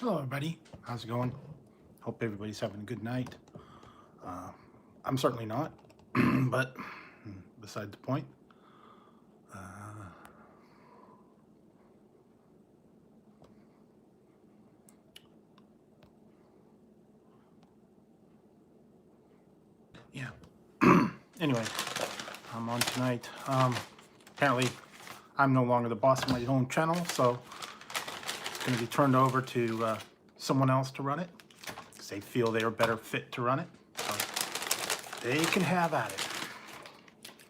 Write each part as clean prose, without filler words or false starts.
Hello everybody, how's it going? Hope everybody's having a good night. I'm certainly not, but beside the point. Yeah. Anyway, I'm on tonight. Apparently, I'm no longer the boss of my own channel, so it's going to be turned over to someone else to run it because they feel they're better fit to run it. So they can have at it.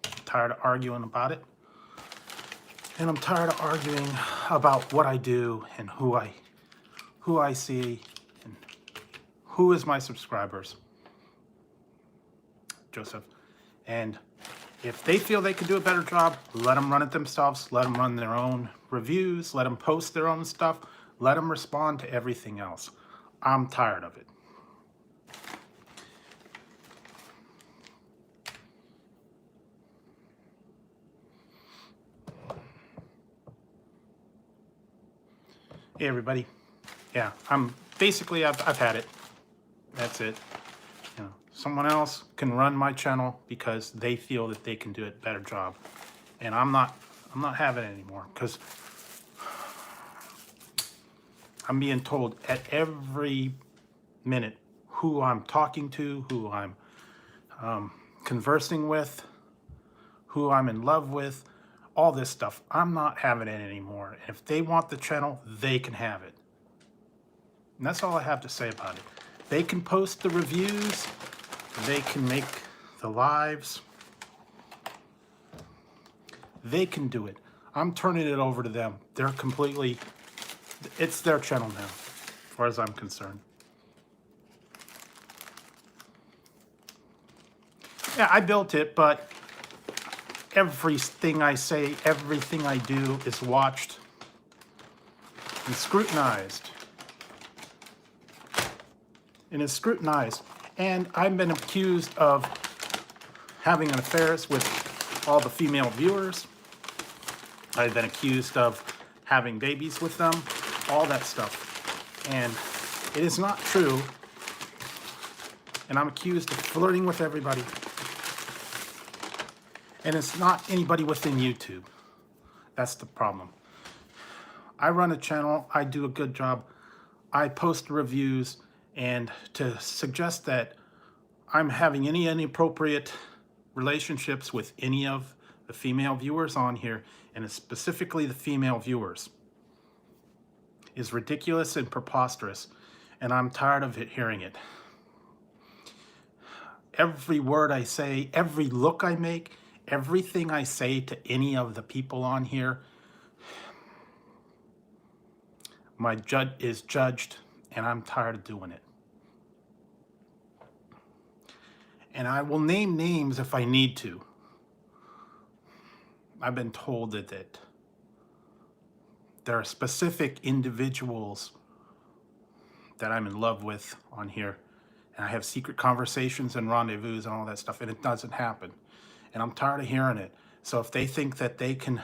I'm tired of arguing about it. And I'm tired of arguing about what I do and who I see and who is my subscribers. Joseph. And if they feel they can do a better job, let them run it themselves. Let them run their own reviews. Let them post their own stuff. Let them respond to everything else. I'm tired of it. Hey everybody. Yeah, I've had it. That's it. You know, someone else can run my channel because they feel that they can do a better job. And I'm not having it anymore because I'm being told at every minute who I'm talking to, who I'm conversing with, who I'm in love with, all this stuff. I'm not having it anymore. If they want the channel, they can have it. And that's all I have to say about it. They can post the reviews, they can make the lives, they can do it. I'm turning it over to them. They're completely, it's their channel now, as far as I'm concerned. Yeah, I built it, but everything I say, everything I do is watched and scrutinized. And is scrutinized. And I've been accused of having an affair with all the female viewers. I've been accused of having babies with them, all that stuff. And it is not true. And I'm accused of flirting with everybody. And it's not anybody within YouTube. That's the problem. I run a channel, I do a good job, I post reviews, and to suggest that I'm having any inappropriate relationships with any of the female viewers on here, and specifically the female viewers, is ridiculous and preposterous, and I'm tired of hearing it. Every word I say, every look I make, everything I say to any of the people on here, my judge is judged, and I'm tired of doing it. And I will name names if I need to. I've been told that there are specific individuals that I'm in love with on here, and I have secret conversations and rendezvous and all that stuff, and it doesn't happen. And I'm tired of hearing it. So if they think that they can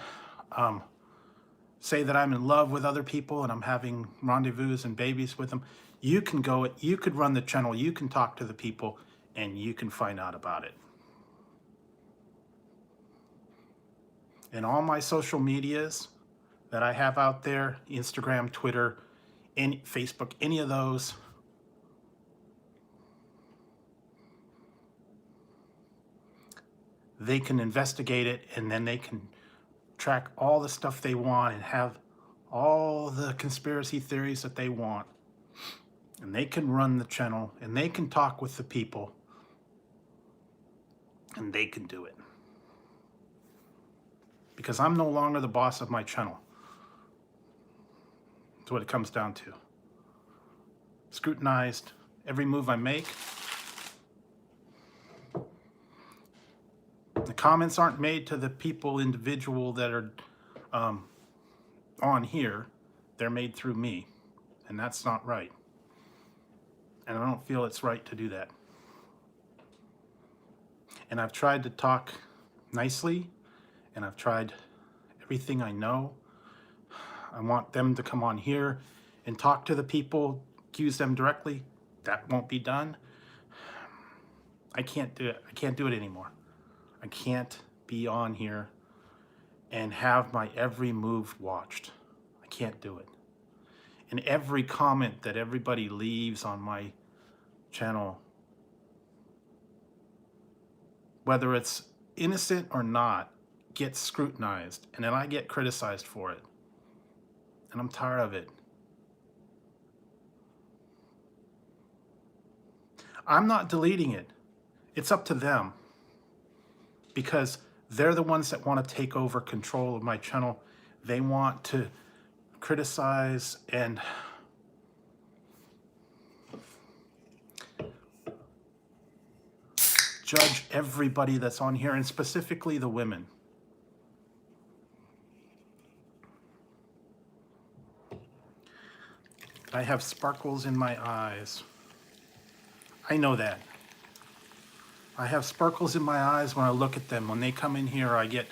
say that I'm in love with other people and I'm having rendezvous and babies with them, you could run the channel, you can talk to the people, and you can find out about it. And all my social medias that I have out there, Instagram, Twitter, Facebook, any of those, they can investigate it, and then they can track all the stuff they want and have all the conspiracy theories that they want. And they can run the channel, and they can talk with the people, and they can do it. Because I'm no longer the boss of my channel. That's what it comes down to. Scrutinized every move I make. The comments aren't made to the individual that are on here. They're made through me, and that's not right. And I don't feel it's right to do that. And I've tried to talk nicely, and I've tried everything I know. I want them to come on here and talk to the people, accuse them directly. That won't be done. I can't do it. I can't do it anymore. I can't be on here and have my every move watched. I can't do it. And every comment that everybody leaves on my channel, whether it's innocent or not, gets scrutinized, and then I get criticized for it. And I'm tired of it. I'm not deleting it. It's up to them, because they're the ones that want to take over control of my channel. They want to criticize and judge everybody that's on here, and specifically the women. I have sparkles in my eyes. I know that. I have sparkles in my eyes when I look at them. When they come in here, I get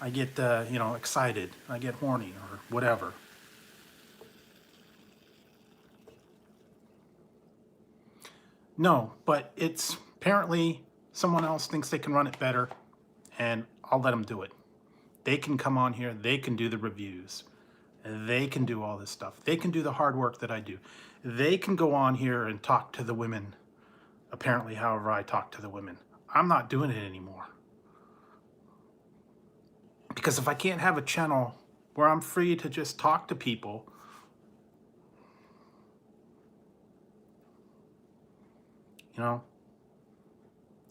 you know, excited. I get horny or whatever. No, but it's apparently someone else thinks they can run it better, and I'll let them do it. They can come on here. They can do the reviews. They can do all this stuff. They can do the hard work that I do. They can go on here and talk to the women, apparently, however I talk to the women. I'm not doing it anymore. Because if I can't have a channel where I'm free to just talk to people, you know,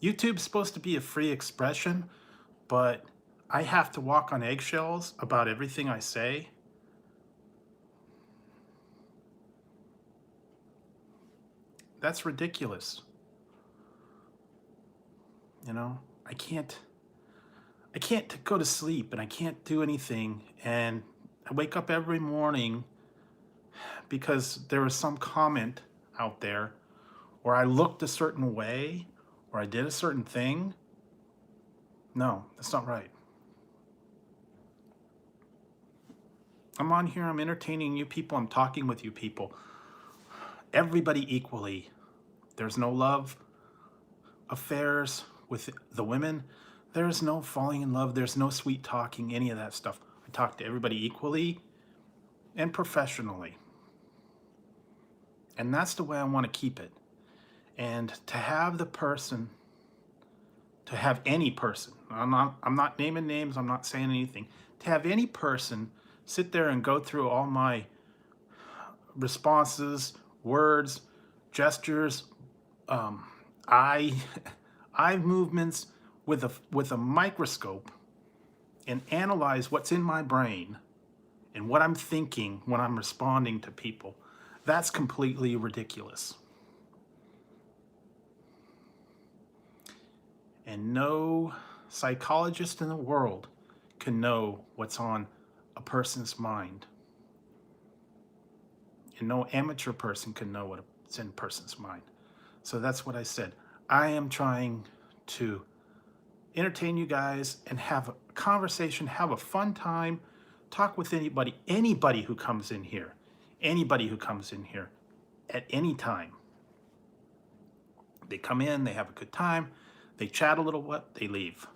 YouTube's supposed to be a free expression, but I have to walk on eggshells about everything I say. That's ridiculous. You know, I can't go to sleep, and I can't do anything, and I wake up every morning because there was some comment out there, or I looked a certain way, or I did a certain thing. No, that's not right. I'm on here, I'm entertaining you people, I'm talking with you people. Everybody equally. There's no love affairs with the women. There's no falling in love. There's no sweet talking, any of that stuff. I talk to everybody equally and professionally. And that's the way I want to keep it. And to have the person, to have any person, I'm not naming names, I'm not saying anything, to have any person sit there and go through all my responses, words, gestures, eye movements with a microscope, and analyze what's in my brain and what I'm thinking when I'm responding to people. That's completely ridiculous. And no psychologist in the world can know what's on a person's mind. And no amateur person can know what's in a person's mind. So that's what I said. I am trying to entertain you guys and have a conversation, have a fun time, talk with anybody who comes in here, at any time. They come in, they have a good time, they chat a little bit, they leave.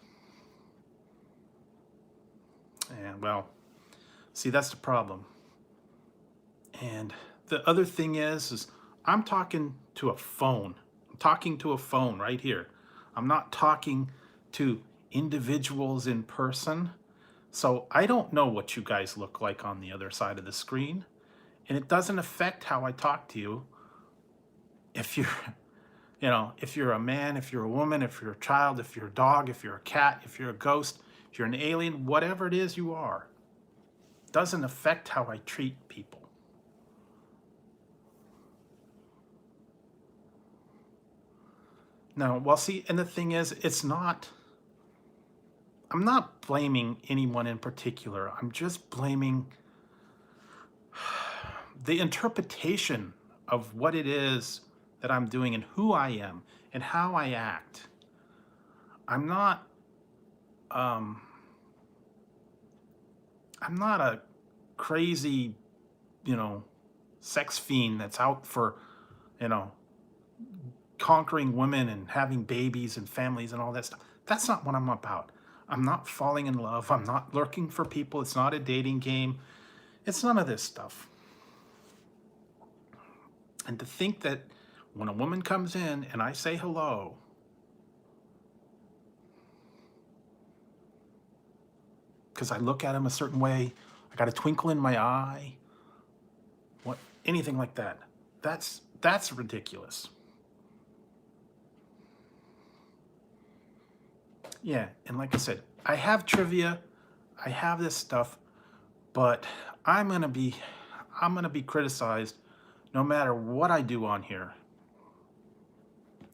And well, see, that's the problem. And the other thing is I'm talking to a phone. I'm talking to a phone right here. I'm not talking to individuals in person. So I don't know what you guys look like on the other side of the screen. And it doesn't affect how I talk to you. If you're, you know, if you're a man, if you're a woman, if you're a child, if you're a dog, if you're a cat, if you're a ghost, if you're an alien, whatever it is you are, doesn't affect how I treat people. No, well, see, and the thing is, I'm not blaming anyone in particular. I'm just blaming the interpretation of what it is that I'm doing and who I am and how I act. I'm not a crazy, you know, sex fiend that's out for, you know, conquering women and having babies and families and all that stuff. That's not what I'm about. I'm not falling in love. I'm not lurking for people. It's not a dating game. It's none of this stuff. And to think that when a woman comes in and I say hello, because I look at him a certain way, I got a twinkle in my eye, what, anything like that, that's ridiculous. Yeah, and like I said, I have trivia, I have this stuff, but I'm gonna be criticized no matter what I do on here.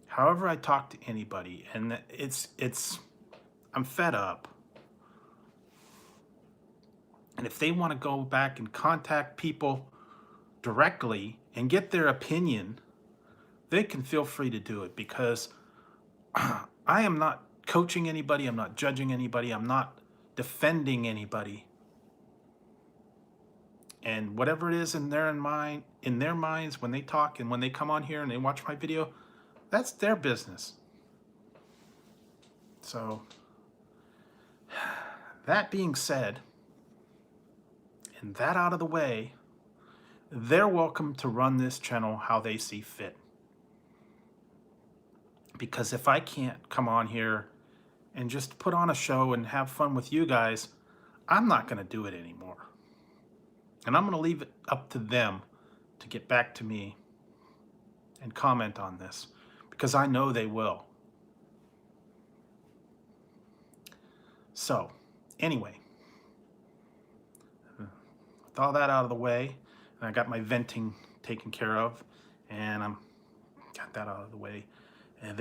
However I talk to anybody, and I'm fed up. And if they want to go back and contact people directly and get their opinion, they can feel free to do it, because I am not coaching anybody, I'm not judging anybody, I'm not defending anybody. And whatever it is in their minds when they talk and when they come on here and they watch my video, that's their business. So, that being said, and that out of the way, they're welcome to run this channel how they see fit. Because if I can't come on here and just put on a show and have fun with you guys, I'm not going to do it anymore. And I'm going to leave it up to them to get back to me and comment on this, because I know they will. So, anyway, with all that out of the way, and I got my venting taken care of, and got that out of the way, and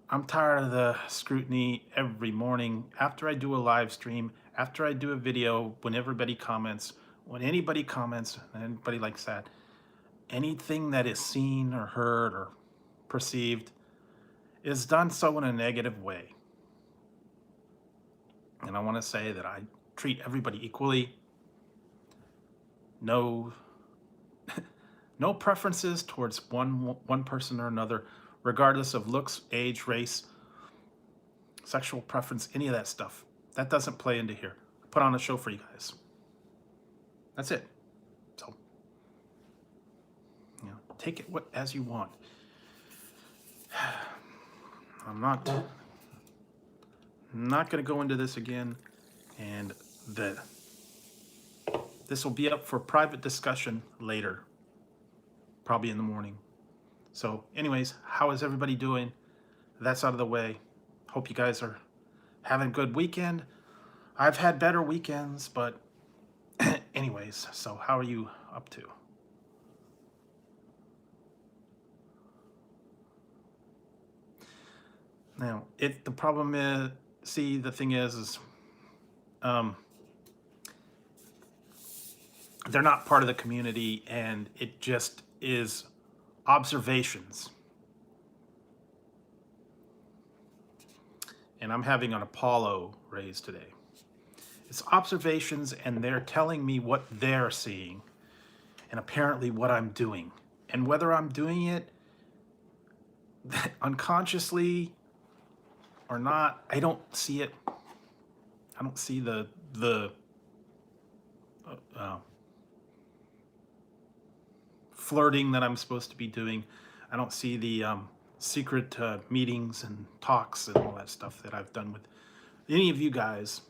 I'm tired of the scrutiny every morning after I do a live stream, after I do a video, when anybody comments, and anybody likes that, anything that is seen or heard or perceived is done so in a negative way. And I want to say that I treat everybody equally. No preferences towards one person or another, regardless of looks, age, race, sexual preference, any of that stuff. That doesn't play into here. I put on a show for you guys. That's it. So, take it as you want. I'm not going to go into this again, and this will be up for private discussion later, probably in the morning. So anyways, how is everybody doing? That's out of the way. Hope you guys are having a good weekend. I've had better weekends, but anyways, so how are you up to? Now, the problem is, the thing is they're not part of the community, and it just is observations. And I'm having an Apollo raise today. It's observations, and they're telling me what they're seeing, and apparently what I'm doing. And whether I'm doing it unconsciously or not, I don't see it. I don't see the flirting that I'm supposed to be doing. I don't see the secret meetings and talks and all that stuff that I've done with any of you guys.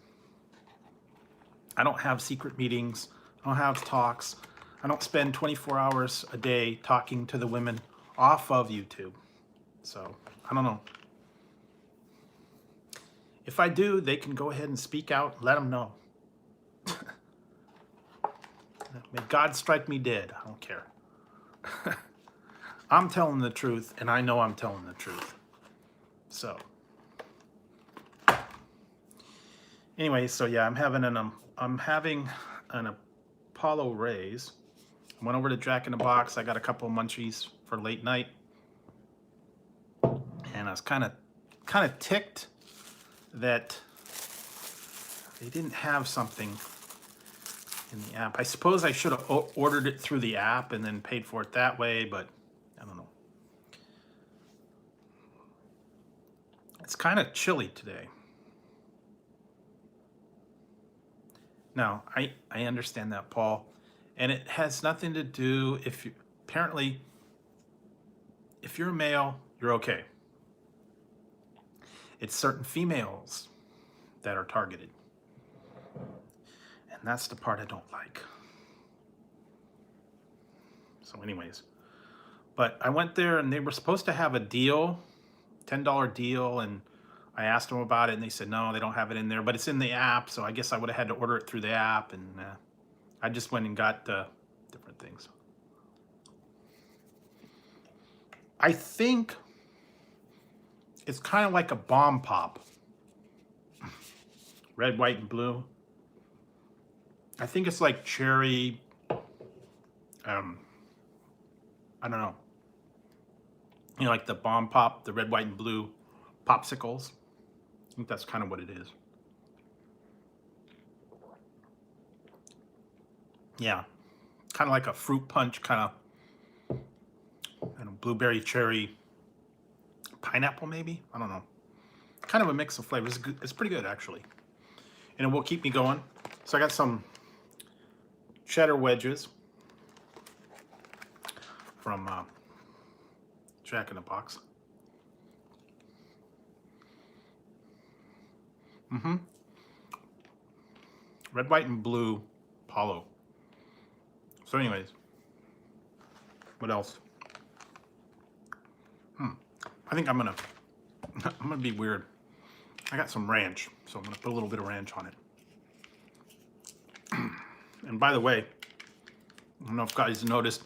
I don't have secret meetings. I don't have talks. I don't spend 24 hours a day talking to the women off of YouTube. So, I don't know. If I do, they can go ahead and speak out, let them know. May God strike me dead. I don't care. I'm telling the truth, and I know I'm telling the truth. So, anyway, so yeah, I'm having an Apollo raise. I went over to Jack in the Box. I got a couple of munchies for late night, and I was kind of ticked that they didn't have something in the app. I suppose I should have ordered it through the app and then paid for it that way, but I don't know. It's kind of chilly today. Now, I understand that, Paul, and it has nothing to do if you, apparently, if you're a male, you're okay. It's certain females that are targeted. And that's the part I don't like. So anyways, but I went there and they were supposed to have a deal, $10 deal, and I asked them about it and they said, no, they don't have it in there, but it's in the app. So I guess I would have had to order it through the app, and I just went and got different things. I think it's kind of like a bomb pop. Red, white, and blue. I think it's like cherry, I don't know. You know, like the bomb pop, the red, white, and blue popsicles. I think that's kind of what it is. Yeah, kind of like a fruit punch, kind of, I don't know, blueberry, cherry, pineapple maybe? I don't know. Kind of a mix of flavors. It's pretty good actually. And it will keep me going. So I got some cheddar wedges from Jack in the Box. Red, white, and blue Palo. So anyways, what else? I think I'm gonna be weird. I got some ranch, so I'm gonna put a little bit of ranch on it. And by the way, I don't know if you guys noticed,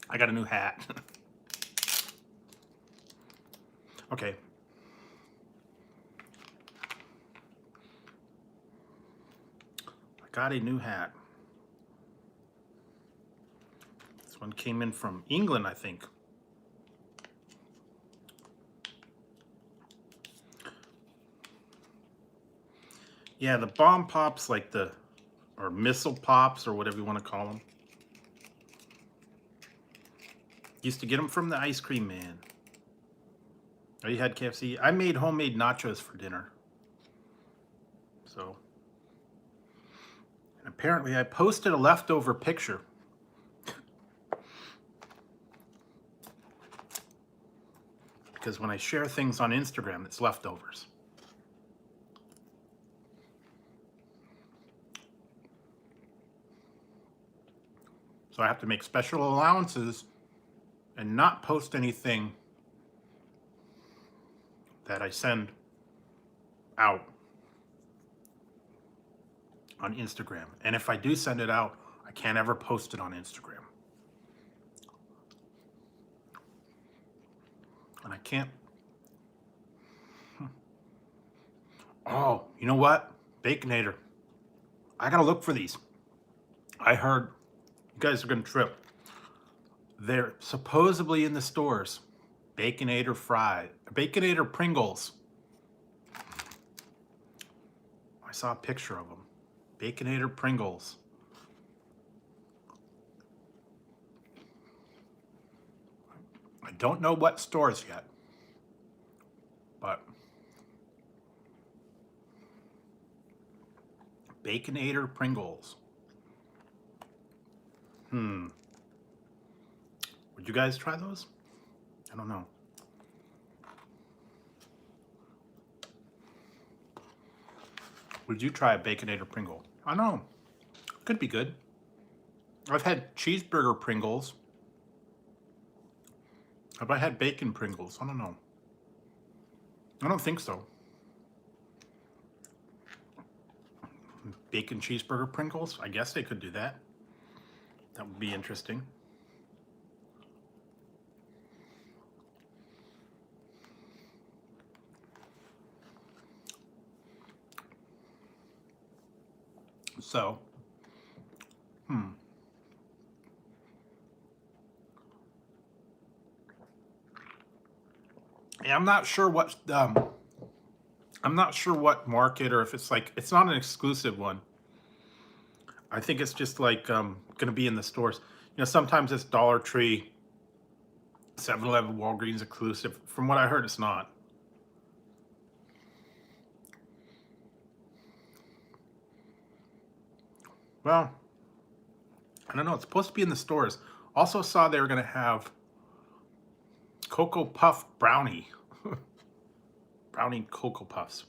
I got a new hat. Okay. I got a new hat. This one came in from England, I think. Yeah, the bomb pops, like or missile pops, or whatever you want to call them. Used to get them from the ice cream man. Oh, you had KFC? I made homemade nachos for dinner. So, and apparently I posted a leftover picture. Because when I share things on Instagram, it's leftovers. So I have to make special allowances and not post anything that I send out on Instagram. And if I do send it out, I can't ever post it on Instagram. And I can't. Oh, you know what? Baconator. I gotta look for these. I heard, you guys are gonna trip. They're supposedly in the stores. Baconator Baconator Pringles. I saw a picture of them. Baconator Pringles. I don't know what stores yet, but Baconator Pringles. Would you guys try those? I don't know. Would you try a Baconator Pringle? I don't know. Could be good. I've had cheeseburger Pringles. Have I had bacon Pringles? I don't know. I don't think so. Bacon cheeseburger Pringles? I guess they could do that. That would be interesting. So, yeah, I'm not sure what market, or if it's like, it's not an exclusive one. I think it's just like going to be in the stores. You know, sometimes it's Dollar Tree, 7-Eleven, Walgreens exclusive. From what I heard, it's not. Well, I don't know. It's supposed to be in the stores. Also saw they were going to have Cocoa Puff Brownie. Brownie Cocoa Puffs.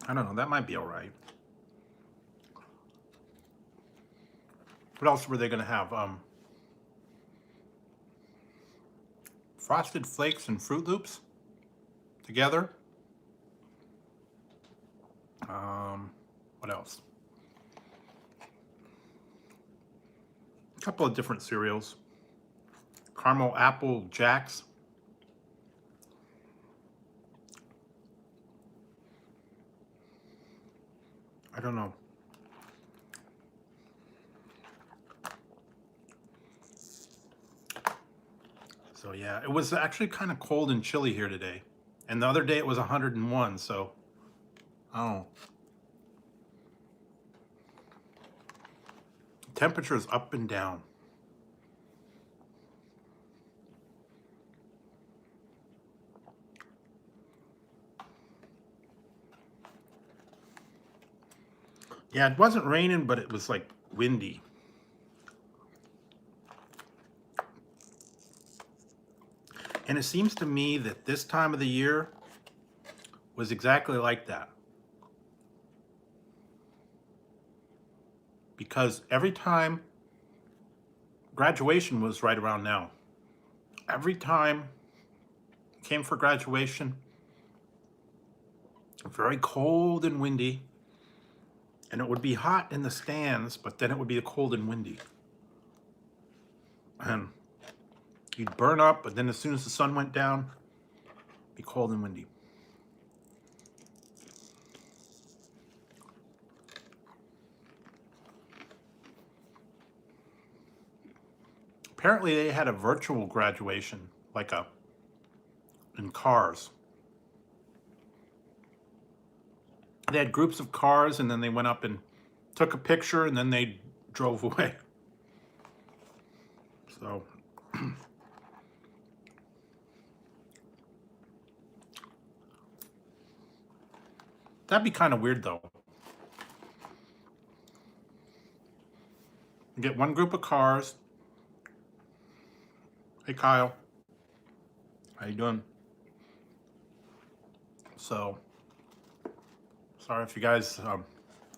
I don't know. That might be all right. What else were they going to have? Frosted Flakes and Fruit Loops together. What else? A couple of different cereals. Caramel Apple Jacks. I don't know. So yeah, it was actually kind of cold and chilly here today. And the other day it was 101, so I don't know. Temperature is up and down. Yeah, it wasn't raining, but it was like windy. And it seems to me that this time of the year was exactly like that. Because every time, graduation was right around now. Every time it came for graduation, very cold and windy. And it would be hot in the stands, but then it would be cold and windy. And you'd burn up, but then as soon as the sun went down, it'd be cold and windy. Apparently they had a virtual graduation, like in cars. They had groups of cars, and then they went up and took a picture, and then they drove away. So that'd be kind of weird, though. You get one group of cars. Hey, Kyle. How you doing? So, sorry if you guys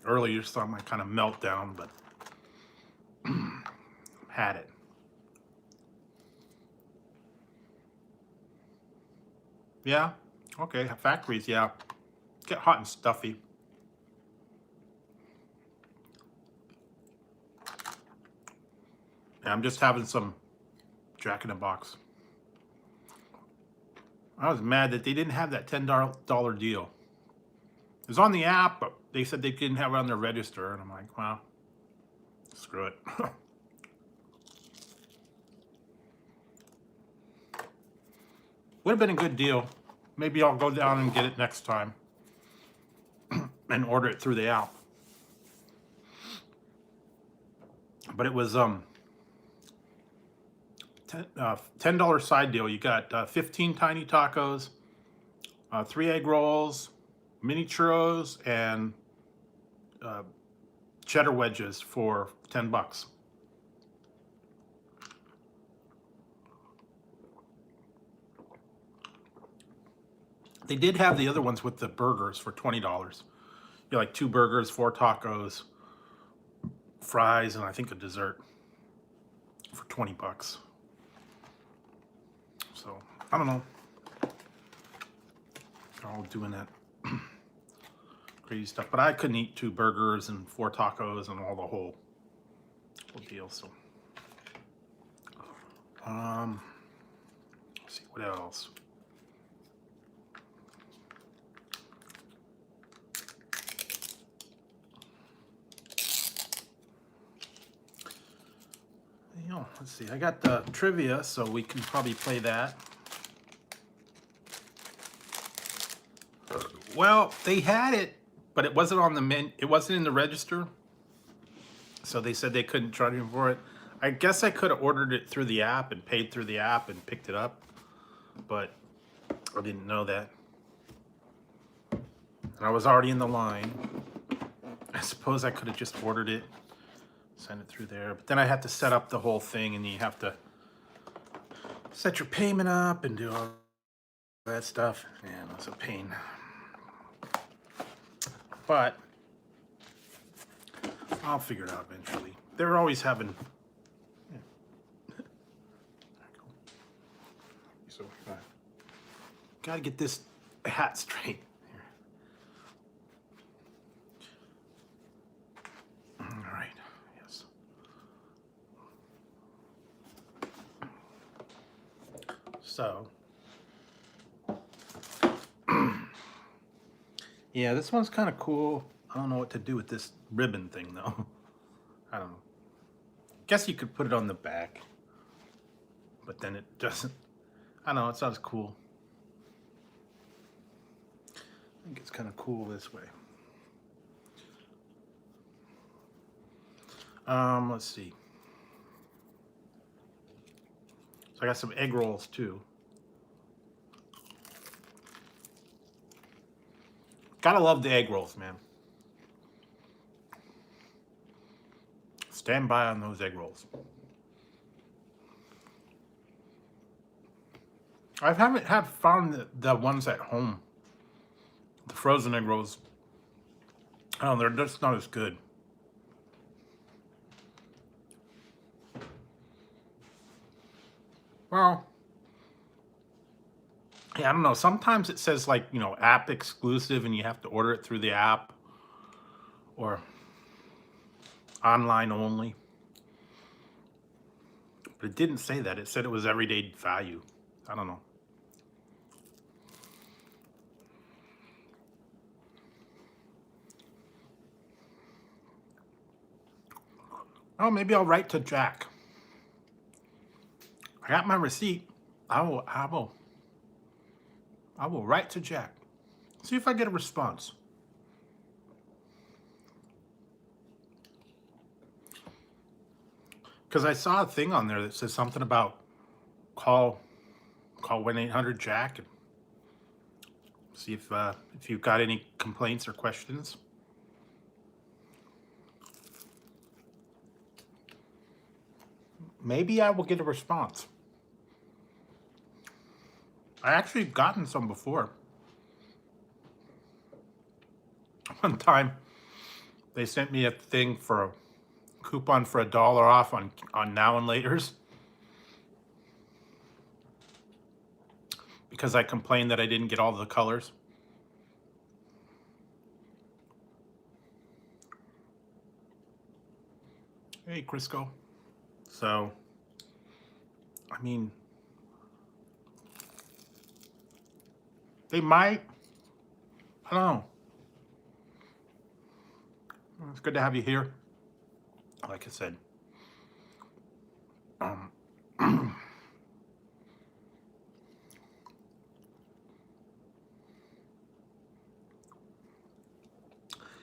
earlier saw my kind of meltdown, but had it. Yeah? Okay, factories, yeah. Get hot and stuffy. Yeah, I'm just having some Jack in the Box. I was mad that they didn't have that $10 deal. It was on the app, but they said they didn't have it on their register, and I'm like, well, screw it. Would have been a good deal. Maybe I'll go down and get it next time and order it through the app. But it was $10 side deal. You got 15 tiny tacos, 3 egg rolls, mini churros, and cheddar wedges for $10. They did have the other ones with the burgers for $20. You like 2 burgers, 4 tacos, fries, and I think a dessert for $20. So I don't know. They're all doing that crazy stuff, but I couldn't eat 2 burgers and 4 tacos and all the whole deal. So let's see what else. You know, let's see. I got the trivia, so we can probably play that. Well, they had it, but it wasn't on the it wasn't in the register. So they said they couldn't charge me for it. I guess I could have ordered it through the app and paid through the app and picked it up, but I didn't know that. And I was already in the line. I suppose I could have just ordered it, send it through there, but then I had to set up the whole thing, and you have to set your payment up and do all that stuff. Man, that's a pain. But I'll figure it out eventually. They're always having. Yeah. So gotta get this hat straight. All right. Yes. So. Yeah, this one's kind of cool. I don't know what to do with this ribbon thing, though. I don't know. Guess you could put it on the back, but then it doesn't. I don't know. It sounds cool. I think it's kind of cool this way. Let's see. So I got some egg rolls too. Gotta love the egg rolls, man. Stand by on those egg rolls. I haven't found the ones at home. The frozen egg rolls. Oh, they're just not as good. Well, yeah, I don't know. Sometimes it says, like, you know, app exclusive, and you have to order it through the app, or online only. But it didn't say that. It said it was everyday value. I don't know. Oh, maybe I'll write to Jack. I got my receipt. I will write to Jack. See if I get a response. Because I saw a thing on there that says something about call 1-800-JACK and see if you've got any complaints or questions. Maybe I will get a response. I actually have gotten some before. One time, they sent me a thing for a coupon for $1 off on Now and Laters, because I complained that I didn't get all the colors. Hey, Crisco. So, I mean, they might. I don't know. It's good to have you here. Like I said.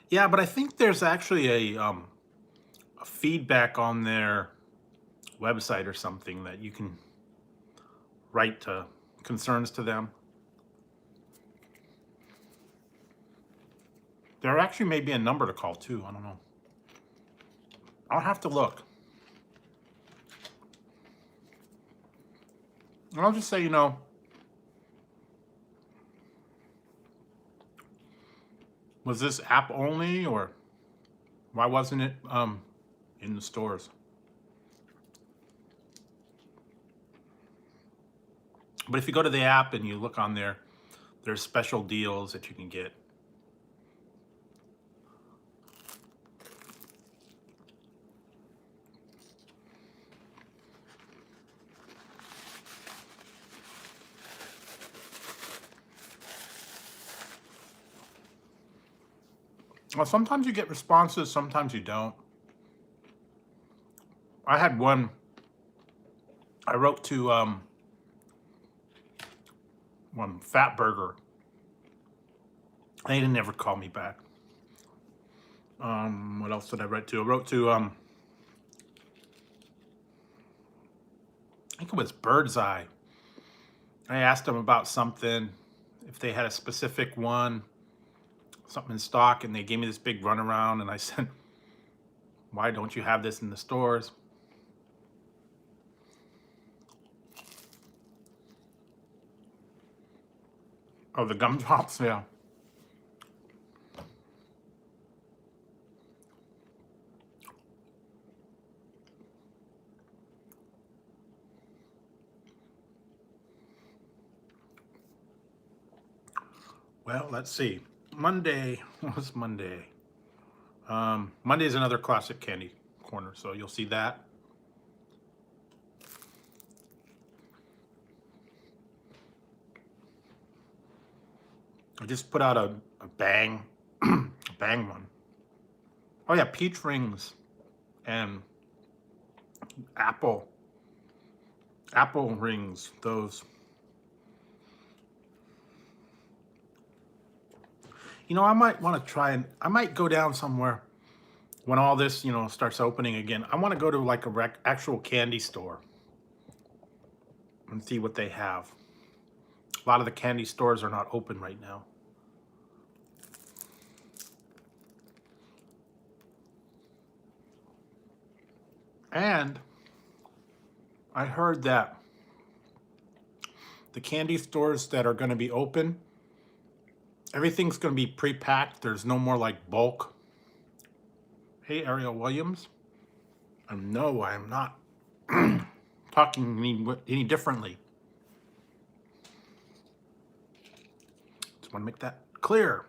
Yeah, but I think there's actually a feedback on their website or something that you can write concerns to them. There actually may be a number to call too. I don't know. I'll have to look. I'll just say, you know, was this app only, or why wasn't it in the stores? But if you go to the app and you look on there, there's special deals that you can get. Well, sometimes you get responses, sometimes you don't. I had one. I wrote to one Fat Burger They didn't ever call me back. What else did I write to? I wrote to, I think it was Bird's Eye. I asked them about something, if they had a specific one, something in stock, and they gave me this big runaround, and I said, why don't you have this in the stores? Oh, the gumdrops, yeah. Well, let's see. Monday, what's Monday? Monday is another classic candy corner, so you'll see that. I just put out a bang, a bang one. Oh yeah, peach rings and apple rings, those. You know, I might want to try, and I might go down somewhere when all this, you know, starts opening again. I want to go to like a actual candy store and see what they have. A lot of the candy stores are not open right now. And I heard that the candy stores that are going to be open, everything's going to be pre-packed. There's no more like bulk. Hey, Ariel Williams. No, I am not talking any differently. Just want to make that clear.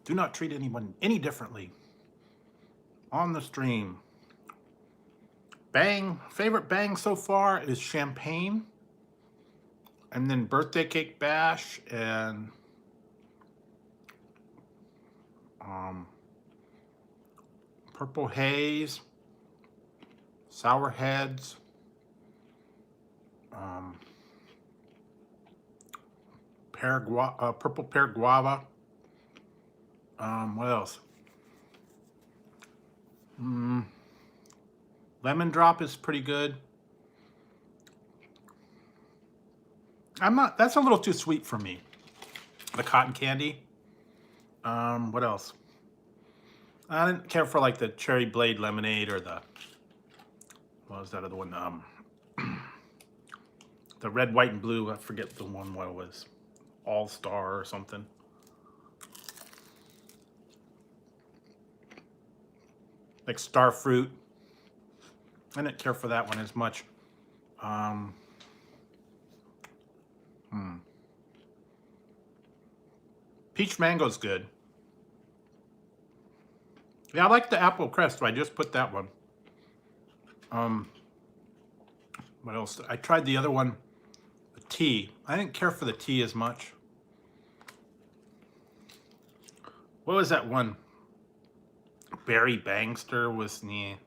Do not treat anyone any differently on the stream. Bang, favorite bang so far is champagne, and then birthday cake bash, and purple haze, sour heads, purple pear guava. What else? Lemon drop is pretty good. That's a little too sweet for me. The cotton candy. What else? I didn't care for like the cherry blade lemonade or the, what was that other one? The red, white, and blue. I forget the one, what it was. All Star or something. Like star fruit. I didn't care for that one as much. Peach mango's good. Yeah, I like the apple crest, so I just put that one. What else? I tried the other one, the tea. I didn't care for the tea as much. What was that one? Berry Bangster was neat.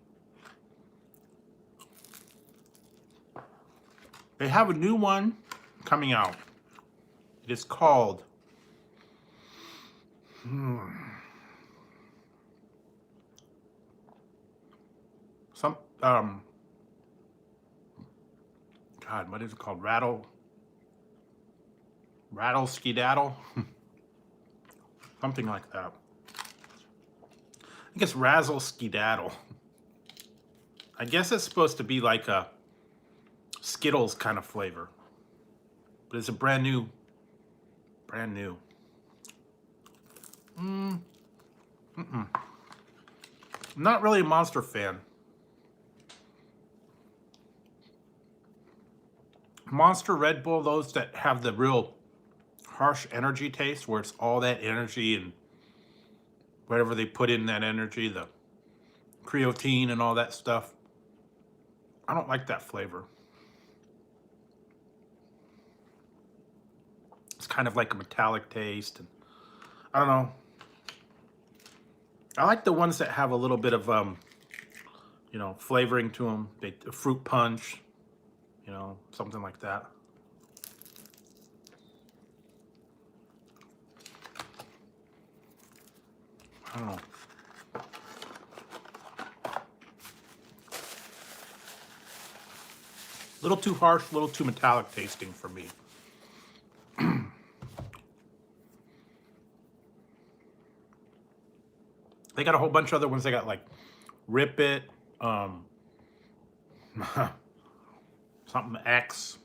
They have a new one coming out. It is called God, what is it called? Rattle Skedaddle? Something like that. I think it's Razzle Skedaddle. I guess it's supposed to be like a Skittles kind of flavor. But it's a brand new. I'm not really a Monster fan. Monster, Red Bull, those that have the real harsh energy taste, where it's all that energy and whatever they put in that energy, the creatine and all that stuff. I don't like that flavor. It's kind of like a metallic taste, and I don't know. I like the ones that have a little bit of you know, flavoring to them. A fruit punch, you know, something like that. I don't know. A little too harsh, a little too metallic tasting for me. They got a whole bunch of other ones. They got like Rip It, something X.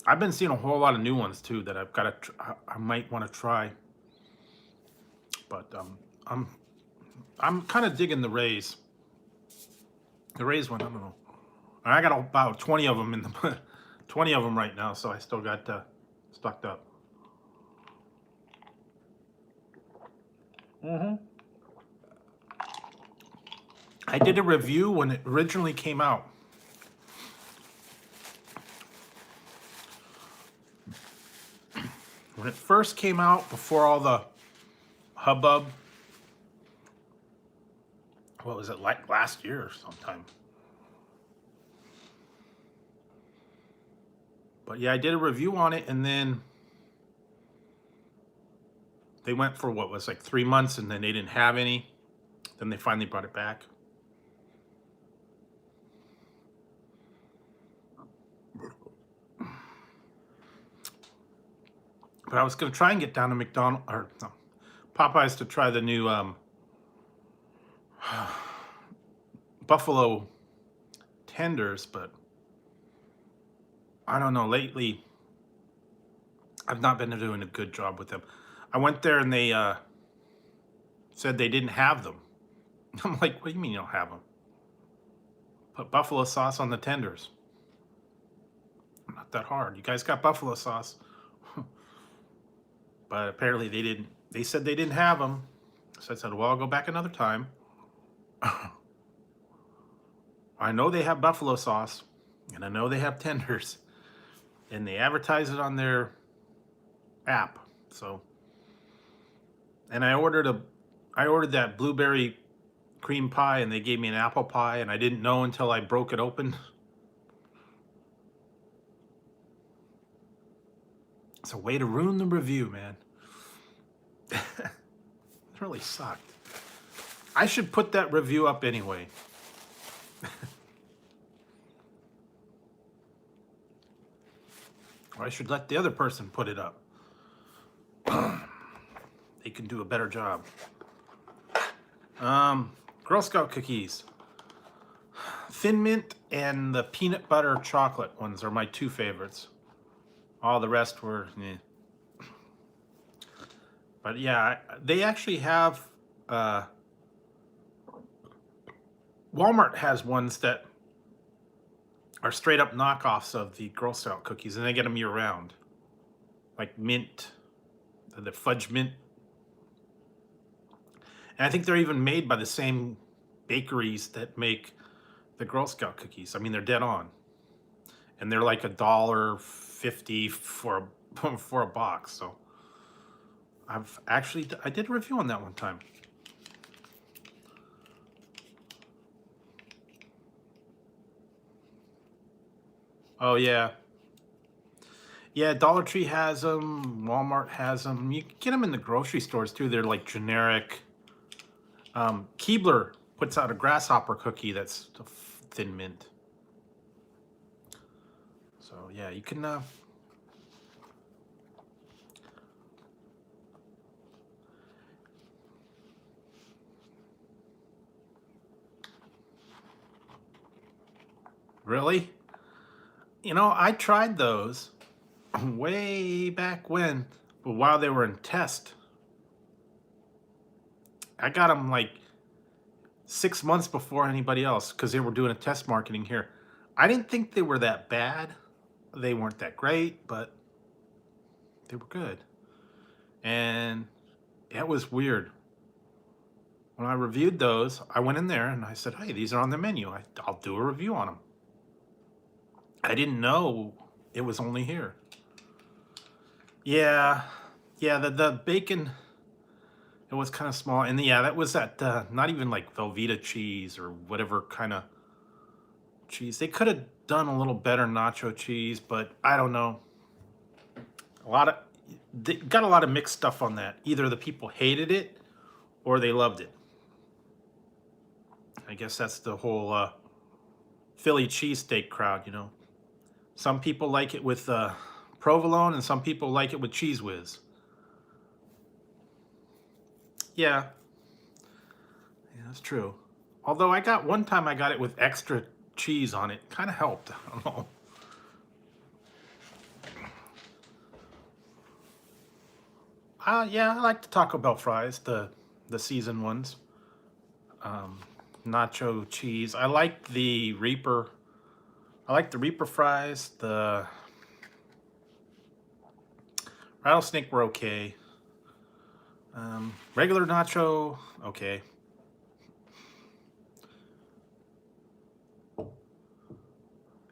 I've been seeing a whole lot of new ones too that I've got to. I might want to try. But I'm kind of digging the Rays. The Rays one, I don't know. I got about 20 of them in the 20 of them right now, so I still got stocked up. I did a review when it originally came out. When it first came out, before all the hubbub, what was it, like last year or sometime? But yeah, I did a review on it, and then they went for what was like 3 months, and then they didn't have any. Then they finally brought it back. But I was going to try and get down to McDonald's or no, Popeyes to try the new buffalo tenders, but I don't know. Lately, I've not been doing a good job with them. I went there and they said they didn't have them. I'm like, what do you mean you don't have them? Put buffalo sauce on the tenders. Not that hard. You guys got buffalo sauce. But apparently they didn't. They said they didn't have them. So I said, well, I'll go back another time. I know they have buffalo sauce, and I know they have tenders, and they advertise it on their app. So, and I ordered that blueberry cream pie, and they gave me an apple pie, and I didn't know until I broke it open. It's a way to ruin the review, man. It really sucked. I should put that review up anyway. Or I should let the other person put it up. They can do a better job. Girl Scout cookies. Thin Mint and the peanut butter chocolate ones are my two favorites. All the rest were, eh. But yeah, they actually have, Walmart has ones that are straight up knockoffs of the Girl Scout cookies, and they get them year round. Like mint, the fudge mint. And I think they're even made by the same bakeries that make the Girl Scout cookies. I mean, they're dead on. And they're like $1.50 for a box. So I did a review on that one time. Oh yeah. Yeah, Dollar Tree has them. Walmart has them. You can get them in the grocery stores too. They're like generic. Keebler puts out a grasshopper cookie that's Thin Mint. So yeah, you can. Really? You know, I tried those way back when, but while they were in test. I got them like 6 months before anybody else because they were doing a test marketing here. I didn't think they were that bad. They weren't that great, but they were good. And it was weird. When I reviewed those, I went in there and I said, hey, these are on the menu. I'll do a review on them. I didn't know it was only here. Yeah, the bacon, It was kind of small. And yeah, that was that, not even like Velveeta cheese or whatever kind of cheese. They could have done a little better nacho cheese, but I don't know. They got a lot of mixed stuff on that. Either the people hated it or they loved it. I guess that's the whole Philly cheesesteak crowd, you know. Some people like it with provolone and some people like it with Cheese Whiz. Yeah, that's true. Although one time I got it with extra cheese on it. Kind of helped. I don't know. Yeah, I like the Taco Bell fries, the seasoned ones. Nacho cheese. I like the Reaper. I like the Reaper fries. The Rattlesnake were okay. Regular nacho, okay.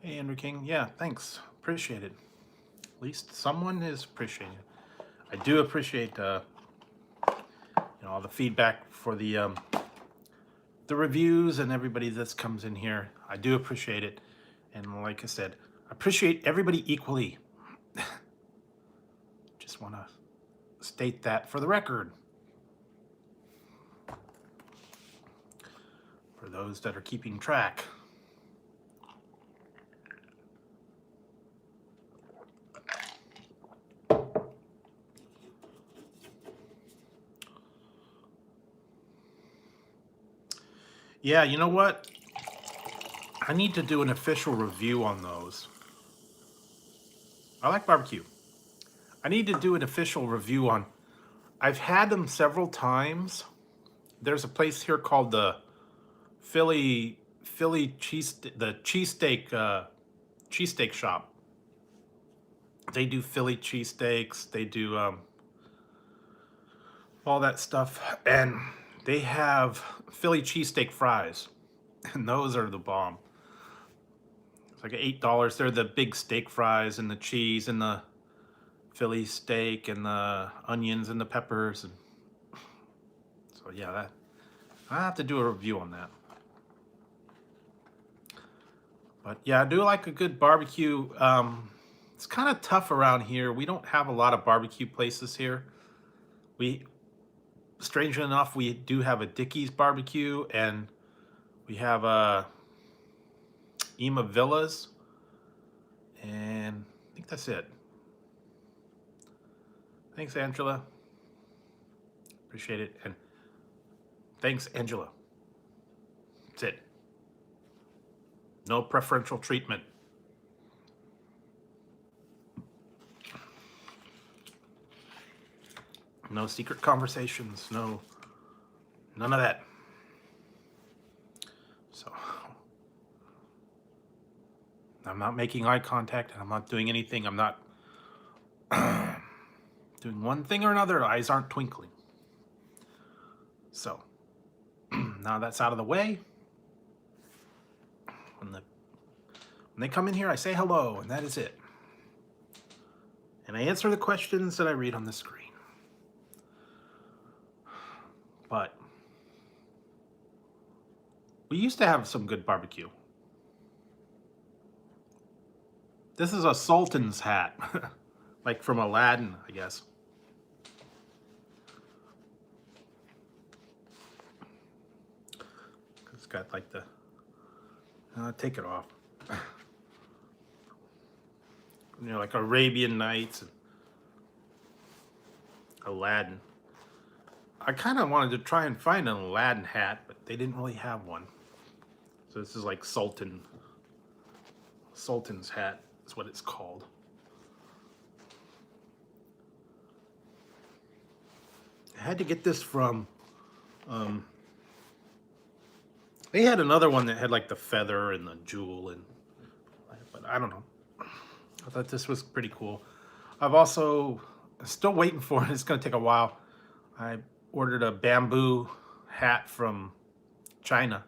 Hey, Andrew King. Yeah, thanks. Appreciate it. At least someone is appreciating it. I do appreciate all the feedback for the reviews and everybody that comes in here. I do appreciate it. And like I said, I appreciate everybody equally. Just want to state that for the record. For those that are keeping track. Yeah, you know what? I need to do an official review on those. I like barbecue. I need to do an official review on. I've had them several times. There's a place here called the Philly cheesesteak shop. They do Philly cheesesteaks. They do all that stuff, and they have Philly cheesesteak fries, and those are the bomb. It's like $8. They're the big steak fries and the cheese and the Philly steak and the onions and the peppers. And so yeah, I have to do a review on that. But yeah, I do like a good barbecue. It's kind of tough around here. We don't have a lot of barbecue places here. Strangely enough, we do have a Dickey's barbecue, and we have Ema Villas, and I think that's it. Thanks, Angela. Appreciate it. And thanks, Angela. That's it. No preferential treatment. No secret conversations. None of that. So I'm not making eye contact, and I'm not doing anything. I'm not doing one thing or another. Eyes aren't twinkling. So now that's out of the way. When they come in here, I say hello, and that is it. And I answer the questions that I read on the screen. But we used to have some good barbecue. This is a Sultan's hat, like from Aladdin, I guess. It's got like the, take it off. Like Arabian Nights and Aladdin. I kind of wanted to try and find an Aladdin hat, but they didn't really have one. So this is like Sultan's hat is what it's called. I had to get this from, they had another one that had like the feather and the jewel, but I don't know. I thought this was pretty cool. Still waiting for it. It's going to take a while. I ordered a bamboo hat from China.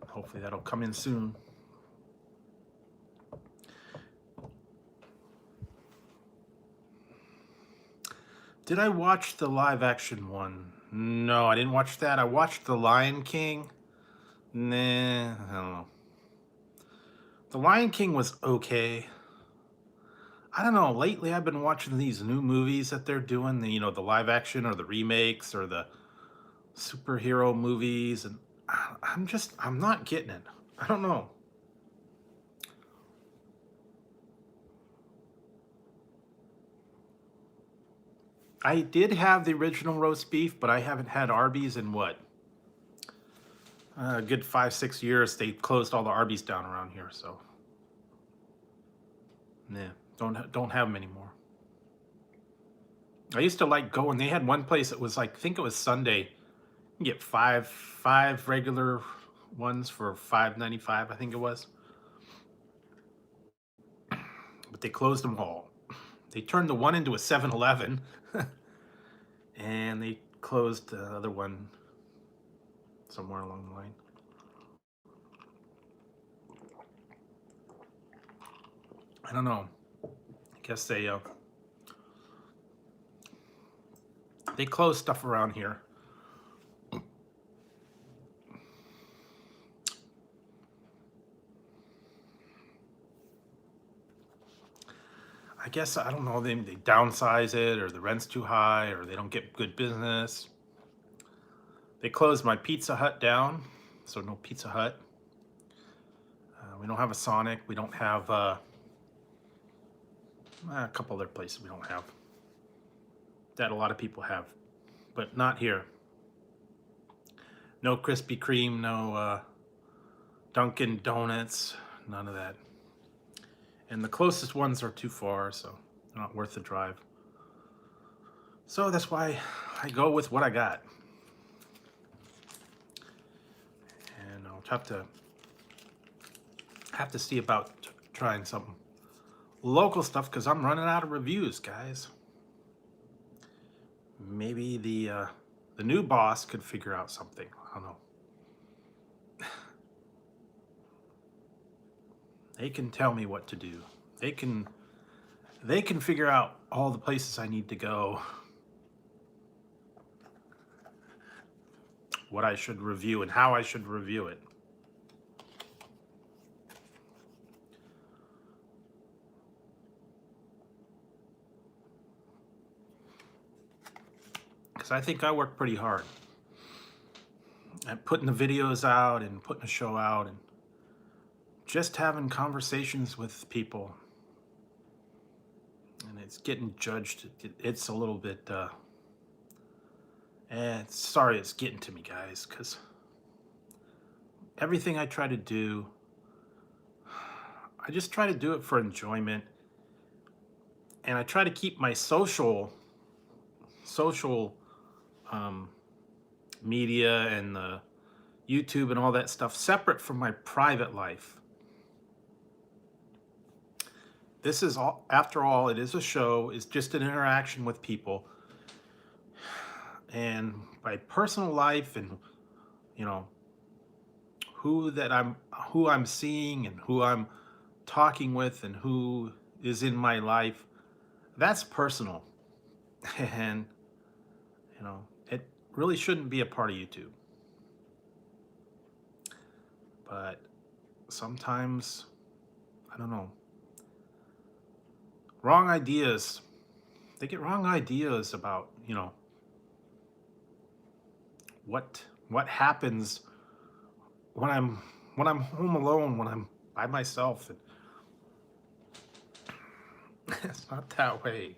Hopefully that'll come in soon. Did I watch the live action one? No, I didn't watch that. I watched The Lion King. Nah, I don't know. The Lion King was okay. I don't know. Lately, I've been watching these new movies that they're doing. The live action or the remakes or the superhero movies, and I'm not getting it. I don't know. I did have the original roast beef, but I haven't had Arby's in what? A good 5, 6 years. They closed all the Arby's down around here, so yeah, don't have them anymore. I used to like going. They had one place that was like, I think it was Sunday. You can get five regular ones for $5.95, I think it was. But they closed them all. They turned the one into a 7-Eleven, and they closed the other one somewhere along the line. I don't know. I guess they close stuff around here. I guess, I don't know, they downsize it, or the rent's too high, or they don't get good business. They closed my Pizza Hut down, so no Pizza Hut. We don't have a Sonic. We don't have a couple other places we don't have that a lot of people have, but not here. No Krispy Kreme, no Dunkin' Donuts, none of that. And the closest ones are too far, so they're not worth the drive. So that's why I go with what I got. And I'll have to see about trying some local stuff, because I'm running out of reviews, guys. Maybe the new boss could figure out something. I don't know. They can tell me what to do. They can figure out all the places I need to go, what I should review and how I should review it. Because I think I work pretty hard at putting the videos out and putting a show out and just having conversations with people. And it's getting judged. It's a little bit, sorry it's getting to me, guys, because everything I try to do, I just try to do it for enjoyment. And I try to keep my social media and the YouTube and all that stuff separate from my private life. This is all, after all, it is a show. It's just an interaction with people. And my personal life and, who I'm seeing and who I'm talking with and who is in my life, that's personal. And, it really shouldn't be a part of YouTube. But sometimes, I don't know, they get wrong ideas about, what happens when I'm home alone, when I'm by myself. And it's not that way.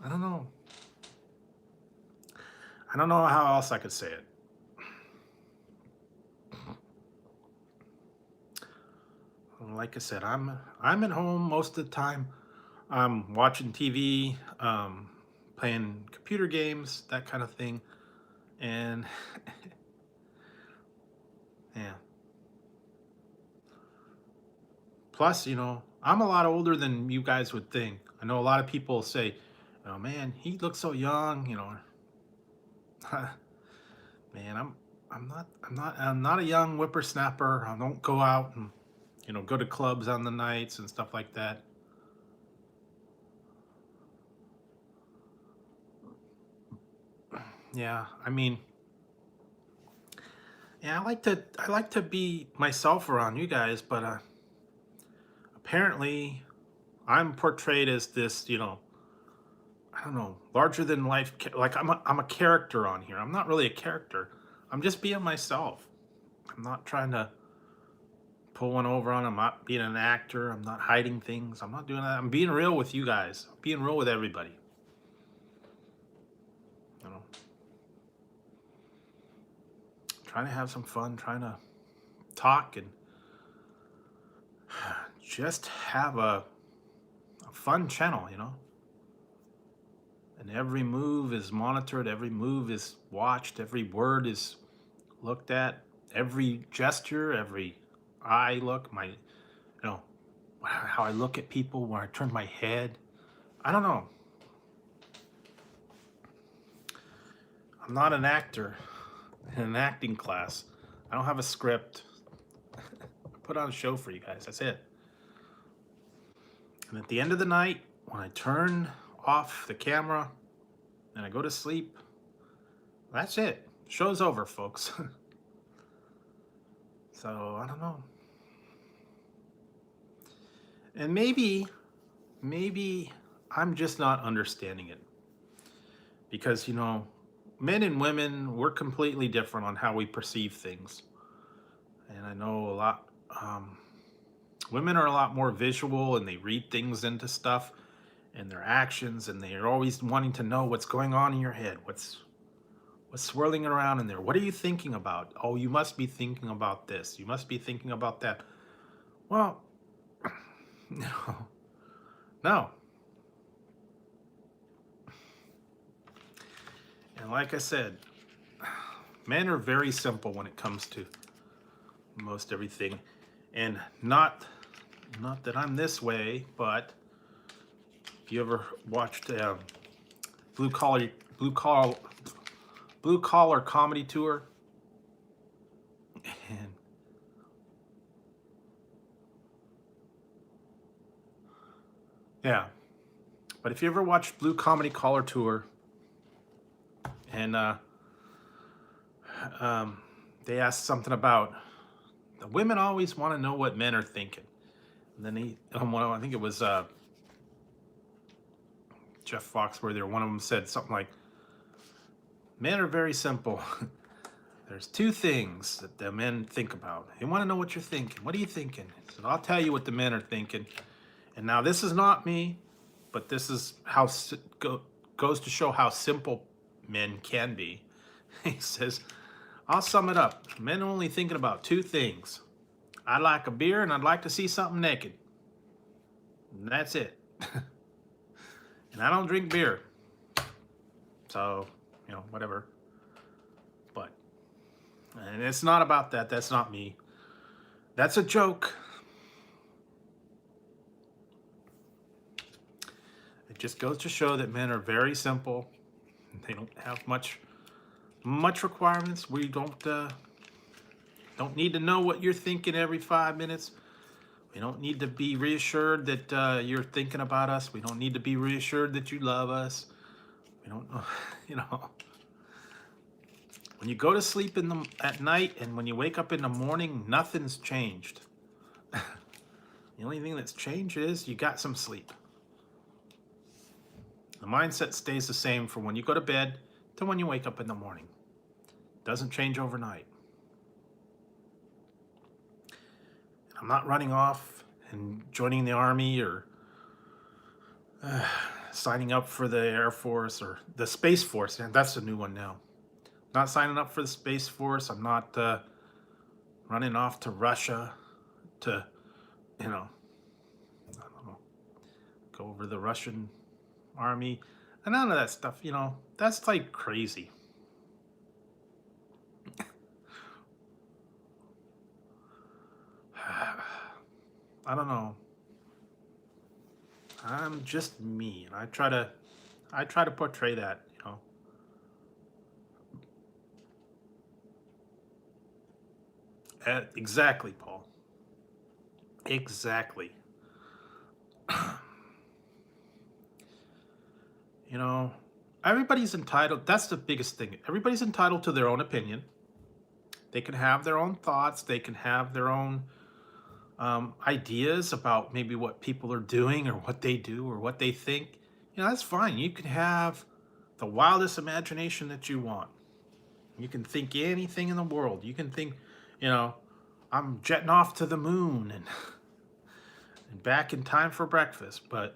I don't know. I don't know how else I could say it. Like I said, I'm at home most of the time. I'm watching TV, playing computer games, that kind of thing. And yeah. Plus, I'm a lot older than you guys would think. I know a lot of people say, "Oh man, he looks so young," Man, I'm not a young whippersnapper. I don't go out and go to clubs on the nights and stuff like that. Yeah, I mean, yeah, I like to be myself around you guys, but apparently I'm portrayed as this, I don't know, larger than life. Like I'm a character on here. I'm not really a character. I'm just being myself. I'm not trying to pull one over on. I'm not being an actor. I'm not hiding things. I'm not doing that. I'm being real with you guys. I'm being real with everybody. You know, trying to have some fun, trying to talk and just have a fun channel, And every move is monitored, every move is watched, every word is looked at, every gesture, every eye look, how I look at people when I turn my head. I don't know. I'm not an actor in an acting class. I don't have a script. I put on a show for you guys. That's it. And at the end of the night, when I turn off the camera and I go to sleep, that's it. Show's over, folks. So I don't know. And maybe I'm just not understanding it. Because, men and women, we're completely different on how we perceive things. And I know a lot, women are a lot more visual and they read things into stuff and their actions, and they're always wanting to know what's going on in your head. What's swirling around in there? What are you thinking about? Oh, you must be thinking about this. You must be thinking about that. Well, no. No. And like I said, men are very simple when it comes to most everything. And not that I'm this way, but if you ever watched blue collar blue collar blue collar comedy tour, and yeah, but if you ever watched blue comedy collar tour, and they asked something about the women always want to know what men are thinking, and then I think it was Jeff Foxworthy or one of them said something like, men are very simple. There's two things that the men think about. They want to know what you're thinking. What are you thinking? So I'll tell you what the men are thinking. And now this is not me, but this is how goes to show how simple men can be. He says, I'll sum it up. Men are only thinking about two things. I'd like a beer and I'd like to see something naked. And that's it. And I don't drink beer. So, whatever. But, and it's not about that. That's not me. That's a joke. It just goes to show that men are very simple. They don't have much requirements. We don't need to know what you're thinking every 5 minutes. We don't need to be reassured that you're thinking about us. We don't need to be reassured that you love us. We don't know, When you go to sleep at night and when you wake up in the morning, nothing's changed. The only thing that's changed is you got some sleep. The mindset stays the same from when you go to bed to when you wake up in the morning. Doesn't change overnight. I'm not running off and joining the Army or signing up for the Air Force or the Space Force. And that's a new one now. Not signing up for the Space Force. I'm not running off to Russia to, I don't know, go over the Russian army. And none of that stuff, that's like crazy. I don't know. I'm just me, and I try to portray that, Exactly, Paul. Exactly. You know, everybody's entitled. That's the biggest thing. Everybody's entitled to their own opinion. They can have their own thoughts. They can have their own ideas about maybe what people are doing or what they do or what they think. That's fine. You can have the wildest imagination that you want. You can think anything in the world. You can think, I'm jetting off to the moon and back in time for breakfast. But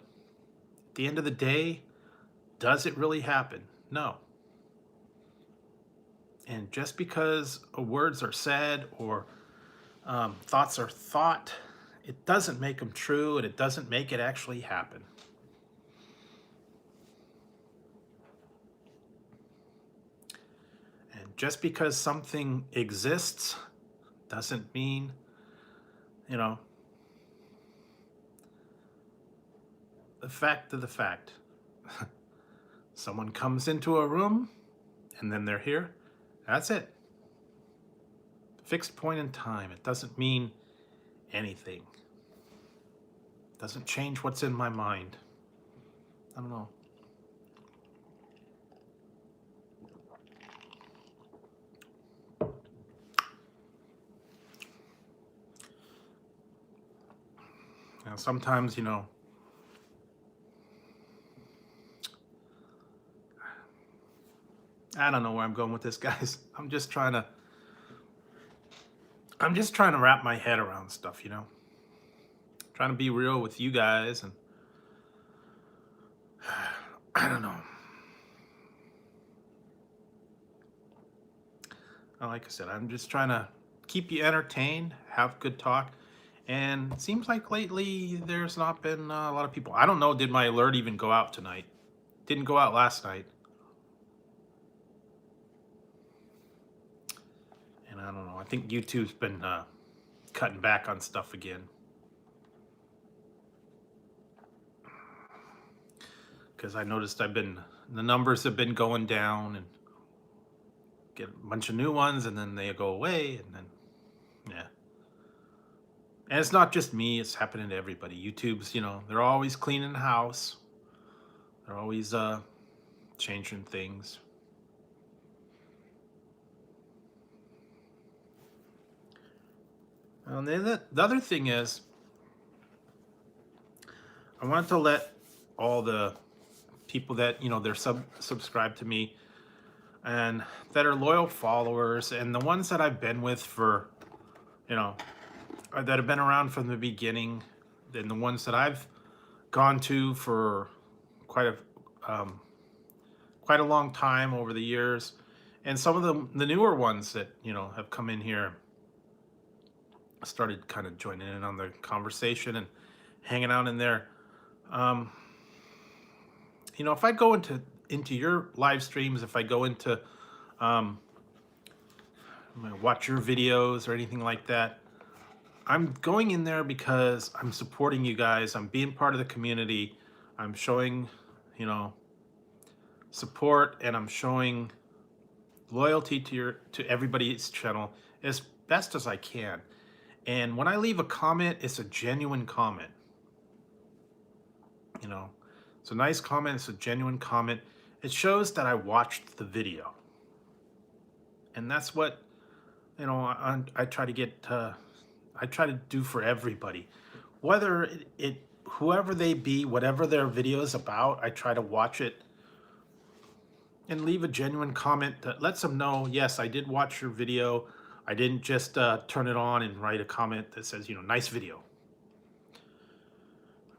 at the end of the day, does it really happen? No. And just because words are said or thoughts are thought, it doesn't make them true, and it doesn't make it actually happen. And just because something exists doesn't mean, the fact of the fact. Someone comes into a room and then they're here. That's it. Fixed point in time. It doesn't mean anything. It doesn't change what's in my mind. I don't know. Now, sometimes, I don't know where I'm going with this, guys. I'm just trying to wrap my head around stuff, Trying to be real with you guys, and I don't know. Like I said, I'm just trying to keep you entertained, have good talk. And it seems like lately there's not been a lot of people. I don't know, did my alert even go out tonight? Didn't go out last night. And I don't know, I think YouTube's been cutting back on stuff again. Because I noticed the numbers have been going down, and get a bunch of new ones, and then they go away, and then, yeah. And it's not just me, it's happening to everybody. YouTube's, they're always cleaning the house. They're always changing things. And the other thing is, I wanted to let all the people that, they're subscribed to me and that are loyal followers, and the ones that I've been with for, that have been around from the beginning, and the ones that I've gone to for quite a long time over the years, and some of the newer ones that, have come in here, started kind of joining in on the conversation and hanging out in there. If I go into your live streams, if I go into watch your videos or anything like that, I'm going in there because I'm supporting you guys. I'm being part of the community. I'm showing, support, and I'm showing loyalty to everybody's channel as best as I can. And when I leave a comment, it's a genuine comment. It's a nice comment. It's a genuine comment. It shows that I watched the video. And that's what, I try to get, I try to do for everybody. Whether whoever they be, whatever their video is about, I try to watch it and leave a genuine comment that lets them know, yes, I did watch your video. I didn't just turn it on and write a comment that says, nice video.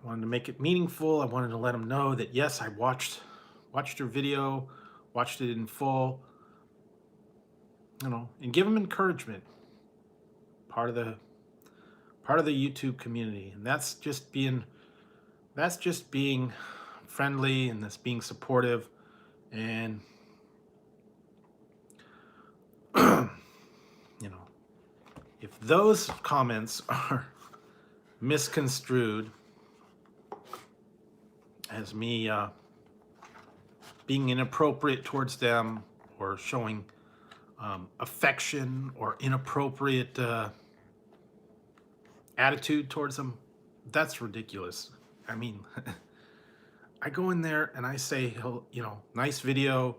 I wanted to make it meaningful. I wanted to let them know that, yes, I watched your video, watched it in full, and give them encouragement. Part of the YouTube community, and that's just being friendly, and that's being supportive, and if those comments are misconstrued as me being inappropriate towards them, or showing affection or inappropriate attitude towards them, that's ridiculous. I mean, I go in there and I say, nice video,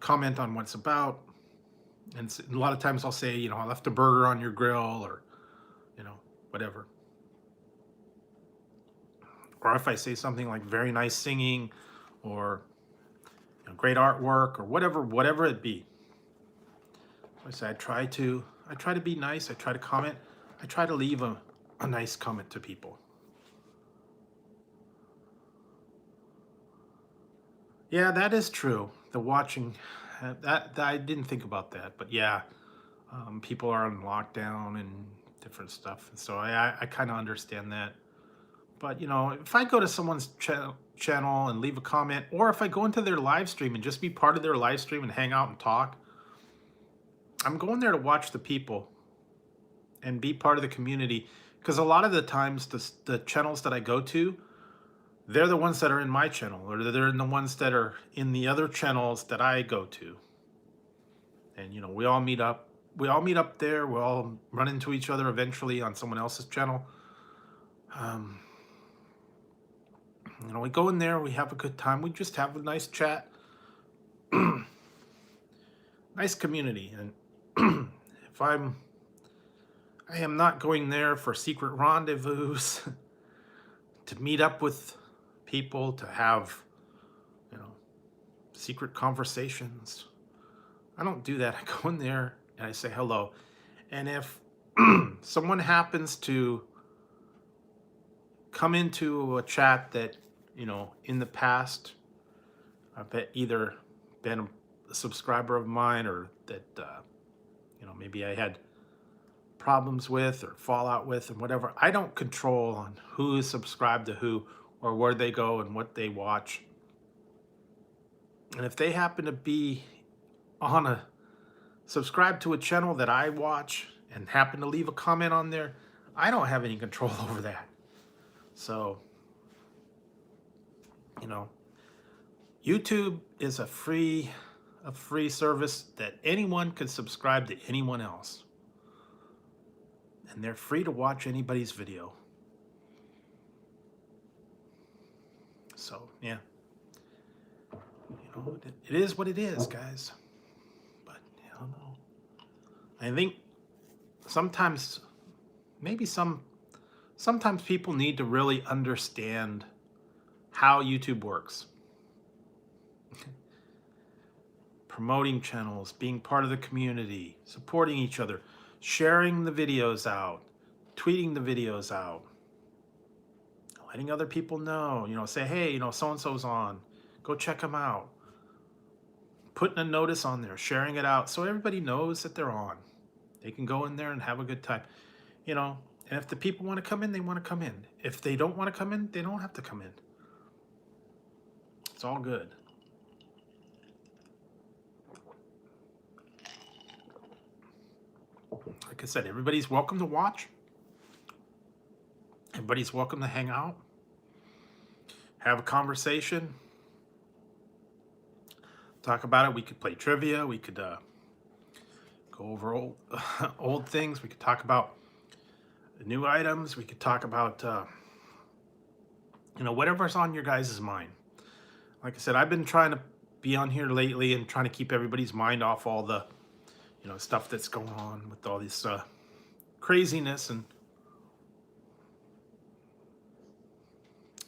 comment on what it's about. And a lot of times I'll say, I left a burger on your grill, or, whatever. Or if I say something like very nice singing, or great artwork, or whatever it be. I say I try to be nice. I try to comment. I try to leave a nice comment to people. Yeah, that is true. The watching, that I didn't think about that, but yeah, people are on lockdown and different stuff, so I kind of understand that. But if I go to someone's channel and leave a comment, or if I go into their live stream and just be part of their live stream and hang out and talk, I'm going there to watch the people and be part of the community. Because a lot of the times the channels that I go to, they're the ones that are in my channel, or they're the ones that are in the other channels that I go to. And we all meet up. We all meet up there. We all run into each other eventually on someone else's channel. We go in there. We have a good time. We just have a nice chat. Nice community. And I am not going there for secret rendezvous, to meet up with people, to have, secret conversations. I don't do that. I go in there and I say hello. And if someone happens to come into a chat that, in the past, I've either been a subscriber of mine, or that, maybe I had problems with or fallout with and whatever, I don't control on who is subscribed to who, or where they go and what they watch. And if they happen to be subscribed to a channel that I watch and happen to leave a comment on there, I don't have any control over that. So, YouTube is a free service that anyone can subscribe to anyone else. And they're free to watch anybody's video. So, yeah. It is what it is, guys. But, I don't know. I think sometimes people need to really understand how YouTube works. Promoting channels, being part of the community, supporting each other, sharing the videos out, tweeting the videos out, letting other people know, say, hey, so-and-so's on, go check them out. Putting a notice on there, sharing it out so everybody knows that they're on. They can go in there and have a good time. And if the people want to come in, they want to come in. If they don't want to come in, they don't have to come in. It's all good. Like I said, everybody's welcome to watch. Everybody's welcome to hang out, have a conversation, talk about it. We could play trivia. We could go over old things. We could talk about the new items. We could talk about whatever's on your guys' mind. Like I said, I've been trying to be on here lately and trying to keep everybody's mind off all the stuff that's going on with all this craziness. And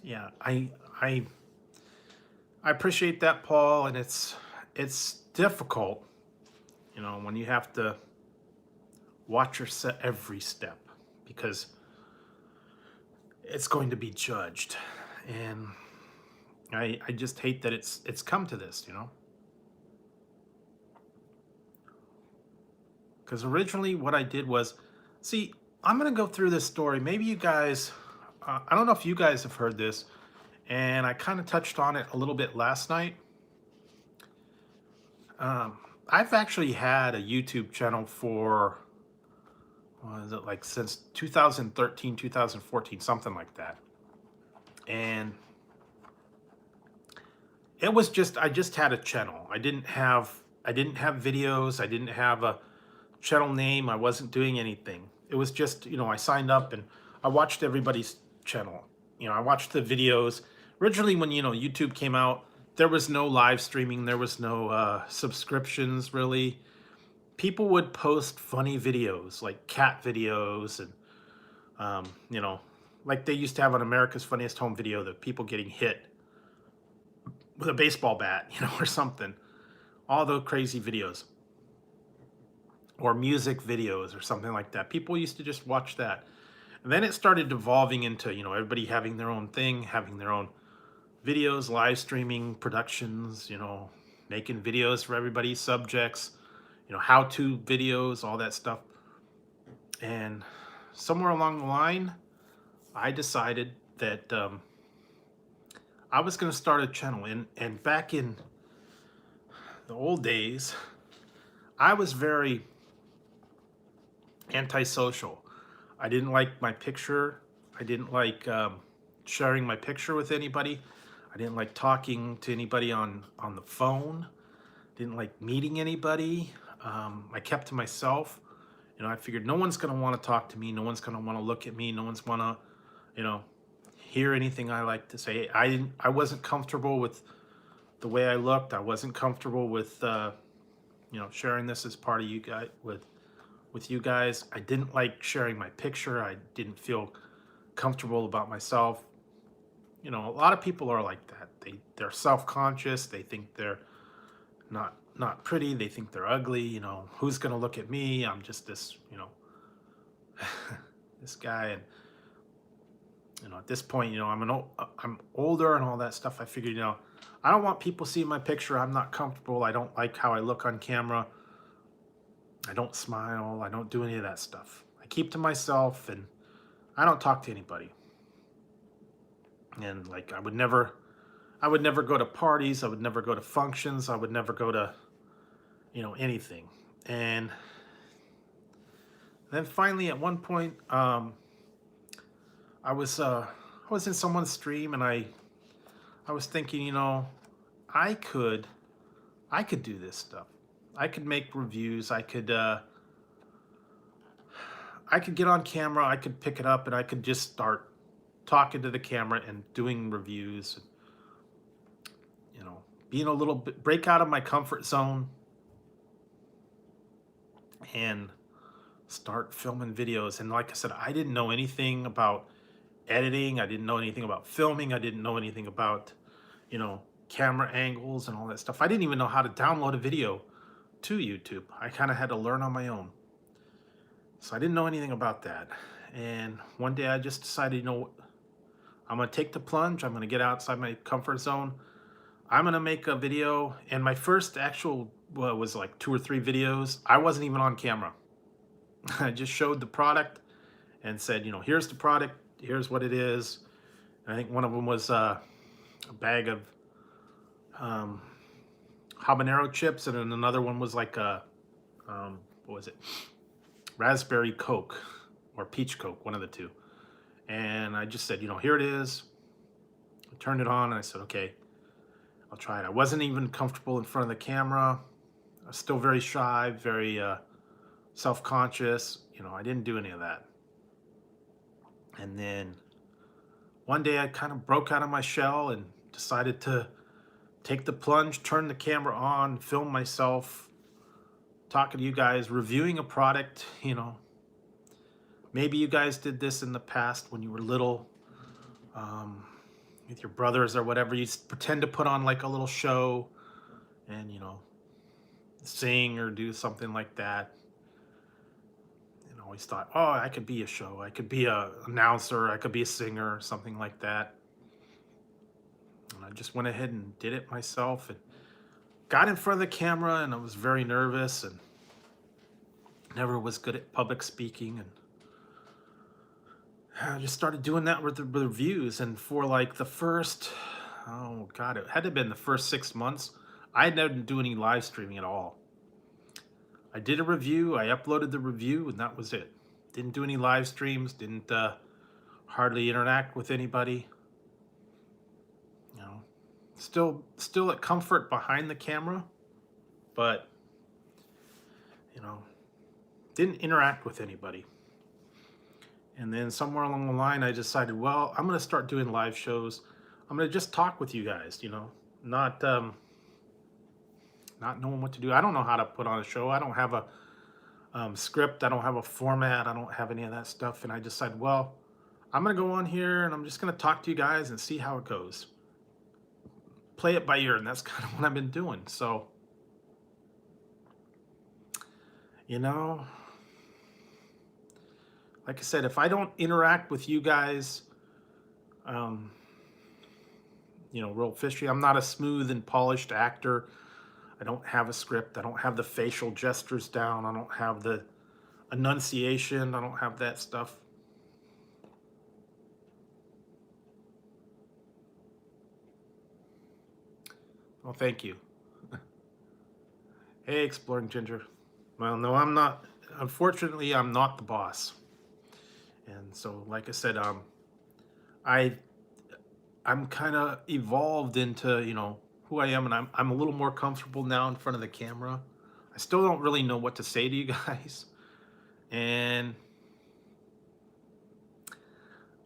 yeah, I appreciate that, Paul, and it's difficult, when you have to watch your every step, because it's going to be judged. And I just hate that it's come to this, Because originally what I did was, see, I'm going to go through this story. Maybe you guys, I don't know if you guys have heard this, and I kind of touched on it a little bit last night. I've actually had a YouTube channel for, since 2013, 2014, something like that. And it was I just had a channel. I didn't have videos. I didn't have a channel name. I wasn't doing anything. It was just, I signed up and I watched everybody's channel. I watched the videos. Originally, when YouTube came out, there was no live streaming, there was no subscriptions really. People would post funny videos like cat videos and like they used to have on America's Funniest Home Video, the people getting hit with a baseball bat, or something. All those crazy videos, or music videos or something like that. People used to just watch that. And then it started devolving into, everybody having their own thing, having their own videos, live streaming productions, making videos for everybody, subjects, how-to videos, all that stuff. And somewhere along the line, I decided that I was going to start a channel. And back in the old days, I was very antisocial. I didn't like my picture. I didn't like sharing my picture with anybody. I didn't like talking to anybody on the phone. Didn't like meeting anybody. I kept to myself. I figured no one's going to want to talk to me. No one's going to want to look at me. No one's want to, hear anything I like to say. I wasn't comfortable with the way I looked. I wasn't comfortable with, sharing this as part of you guys with you guys. I didn't like sharing my picture. I didn't feel comfortable about myself. A lot of people are like that. They're self-conscious. They think they're not pretty. They think they're ugly. Who's gonna look at me? I'm just this, this guy. And at this point, I'm older and all that stuff. I figured, I don't want people seeing my picture. I'm not comfortable. I don't like how I look on camera. I don't smile. I don't do any of that stuff. I keep to myself and I don't talk to anybody. And like I would never go to parties. I would never go to functions. I would never go to, anything. And then finally, at one point, I was in someone's stream and I was thinking, I could do this stuff. I could make reviews. I could get on camera. I could pick it up and I could just start talking to the camera and doing reviews. Being a little bit, break out of my comfort zone and start filming videos. And like I said, I didn't know anything about editing. I didn't know anything about filming. I didn't know anything about, camera angles and all that stuff. I didn't even know how to download a video to YouTube. I kind of had to learn on my own. So I didn't know anything about that. And one day I just decided, I'm going to take the plunge. I'm going to get outside my comfort zone. I'm going to make a video. And my first actual was like 2 or 3 videos. I wasn't even on camera. I just showed the product and said, here's the product. Here's what it is. And I think one of them was a bag of habanero chips. And then another one was like a, what was it? Raspberry Coke or peach Coke, one of the two. And I just said, here it is. I turned it on and I said, okay, I'll try it. I wasn't even comfortable in front of the camera. I was still very shy, very self-conscious. I didn't do any of that. And then one day I kind of broke out of my shell and decided to take the plunge, turn the camera on, film myself, talking to you guys, reviewing a product. Maybe you guys did this in the past when you were little, with your brothers or whatever. You pretend to put on like a little show and, sing or do something like that. And always thought, oh, I could be a show. I could be an announcer. I could be a singer or something like that. And I just went ahead and did it myself and got in front of the camera, and I was very nervous and never was good at public speaking. And I just started doing that with the reviews. And for like the first, oh God, it had to have been the first 6 months, I didn't do any live streaming at all. I did a review, I uploaded the review, and that was it. Didn't do any live streams, didn't hardly interact with anybody. Still at comfort behind the camera, but, didn't interact with anybody. And then somewhere along the line, I decided, well, I'm going to start doing live shows. I'm gonna just talk with you guys, you know, not knowing what to do. I don't know how to put on a show. I don't have a script. I don't have a format. I don't have any of that stuff. And I decided, well, I'm gonna go on here and I'm just gonna talk to you guys and see how it goes. Play it by ear, and that's kind of what I've been doing. So, you know, like I said, if I don't interact with you guys, um, you know, real fishy. I'm not a smooth and polished actor. I don't have a script. I don't have the facial gestures down. I don't have the enunciation. I don't have that stuff. Well, thank you. Hey, Exploring Ginger. Well, no, I'm not. Unfortunately, I'm not the boss. And so, like I said, I I'm kind of evolved into, you know, who I am, and I'm a little more comfortable now in front of the camera. I still don't really know what to say to you guys, and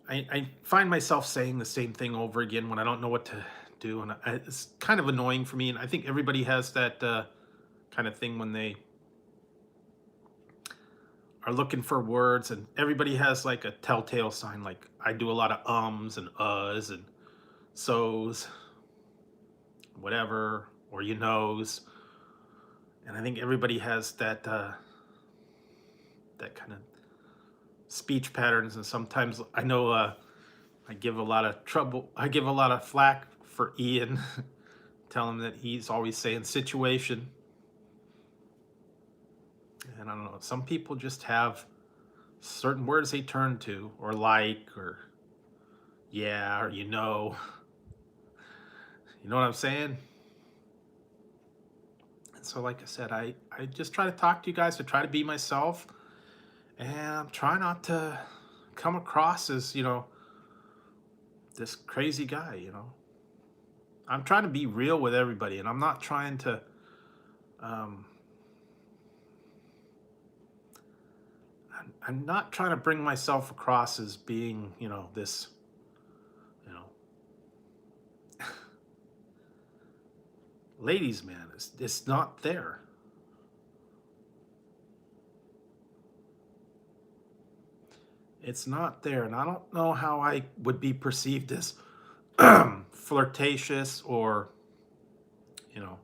I find myself saying the same thing over again when I don't know what to do, and it's kind of annoying for me. And I think everybody has that kind of thing when they are looking for words, and everybody has like a telltale sign. Like I do a lot of ums and uhs and so's, whatever, or you knows, and I think everybody has that that kind of speech patterns. And sometimes I know I give a lot of trouble. I give a lot of flack for Ian. Tell him that he's always saying situation. And I don't know, some people just have certain words they turn to, or like, or yeah, or you know. You know what I'm saying? And so, like I said, I just try to talk to you guys, to try to be myself. And I'm trying not to come across as, you know, this crazy guy, you know. I'm trying to be real with everybody, and I'm not trying to I'm not trying to bring myself across as being, you know, this, you know, ladies man. It's not there. It's not there, and I don't know how I would be perceived as flirtatious, or, you know,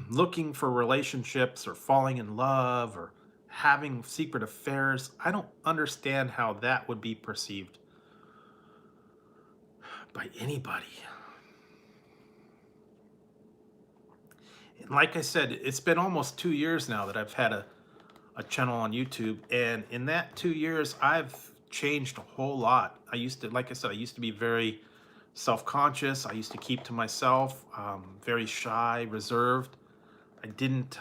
looking for relationships, or falling in love, or having secret affairs. I don't understand how that would be perceived by anybody. And like I said, it's been almost 2 years now that I've had a channel on YouTube, and in that 2 years, I've changed a whole lot. I used to, like I said, I used to be very self-conscious. I used to keep to myself, very shy, reserved. I didn't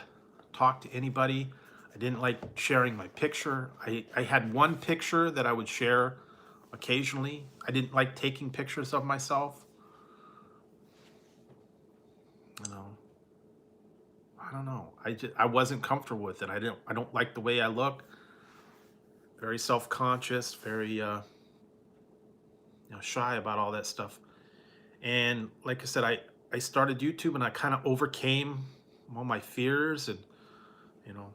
talk to anybody. I didn't like sharing my picture. I had one picture that I would share occasionally. I didn't like taking pictures of myself. You know, I don't know. I wasn't comfortable with it. I don't like the way I look. Very self-conscious, very you know, shy about all that stuff. And like I said, I started YouTube, and I kind of overcame all my fears, and, you know,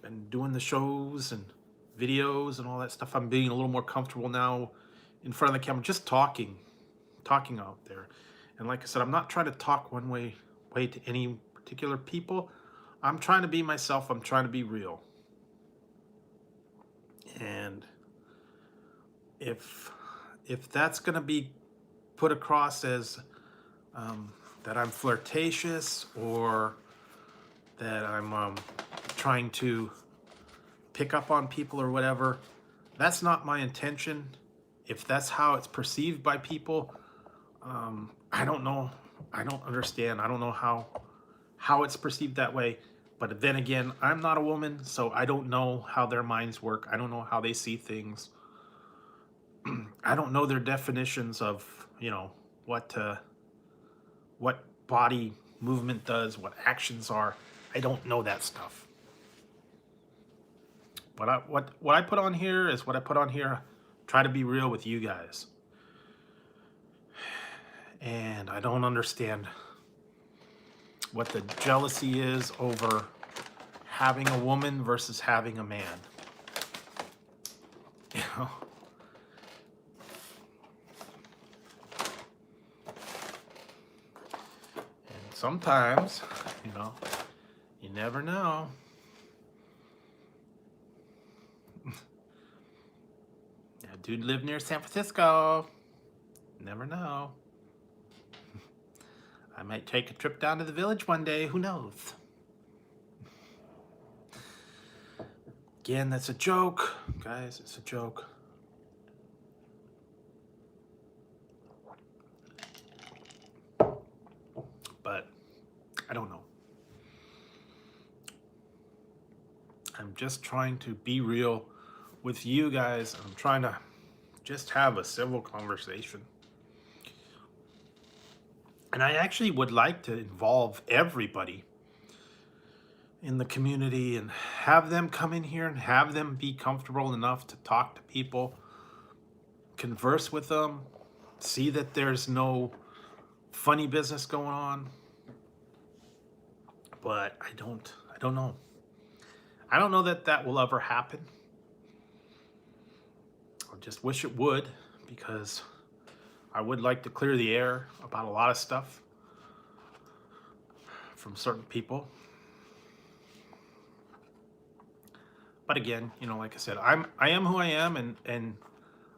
been doing the shows and videos and all that stuff. I'm being a little more comfortable now in front of the camera, just talking out there. And like I said, I'm not trying to talk one way to any particular people. I'm trying to be myself. I'm trying to be real. And if that's going to be put across as that I'm flirtatious, or that I'm trying to pick up on people or whatever, that's not my intention. If that's how it's perceived by people, I don't know. I don't understand. I don't know how it's perceived that way. But then again, I'm not a woman, so I don't know how their minds work. I don't know how they see things. I don't know their definitions of, you know, what body movement does, what actions are. I don't know that stuff. What I put on here is what I put on here. Try to be real with you guys. And I don't understand what the jealousy is over having a woman versus having a man. You know? And sometimes, you know, you never know. That dude lived near San Francisco. Never know. I might take a trip down to the village one day. Who knows? Again, that's a joke. Guys, it's a joke. But I don't know. I'm just trying to be real with you guys. I'm trying to just have a civil conversation. And I actually would like to involve everybody in the community and have them come in here and have them be comfortable enough to talk to people, converse with them, see that there's no funny business going on. But I don't know. I don't know that that will ever happen. I just wish it would, because I would like to clear the air about a lot of stuff from certain people. But again, you know, like I said, I am who I am, and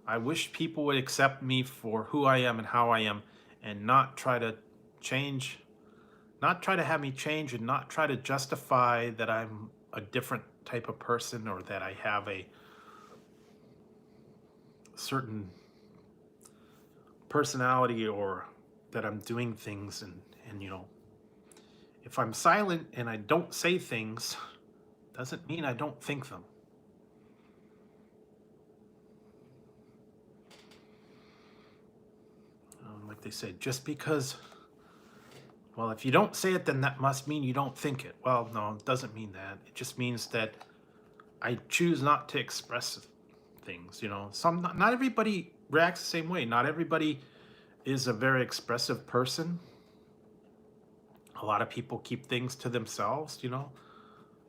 I wish people would accept me for who I am and how I am, and not try to change, not try to have me change, and not try to justify that I'm a different type of person, or that I have a certain personality, or that I'm doing things, and you know, if I'm silent and I don't say things, doesn't mean I don't think them. Like they say, just because, well, if you don't say it, then that must mean you don't think it. Well, no, it doesn't mean that. It just means that I choose not to express things, you know. Not everybody reacts the same way. Not everybody is a very expressive person. A lot of people keep things to themselves, you know.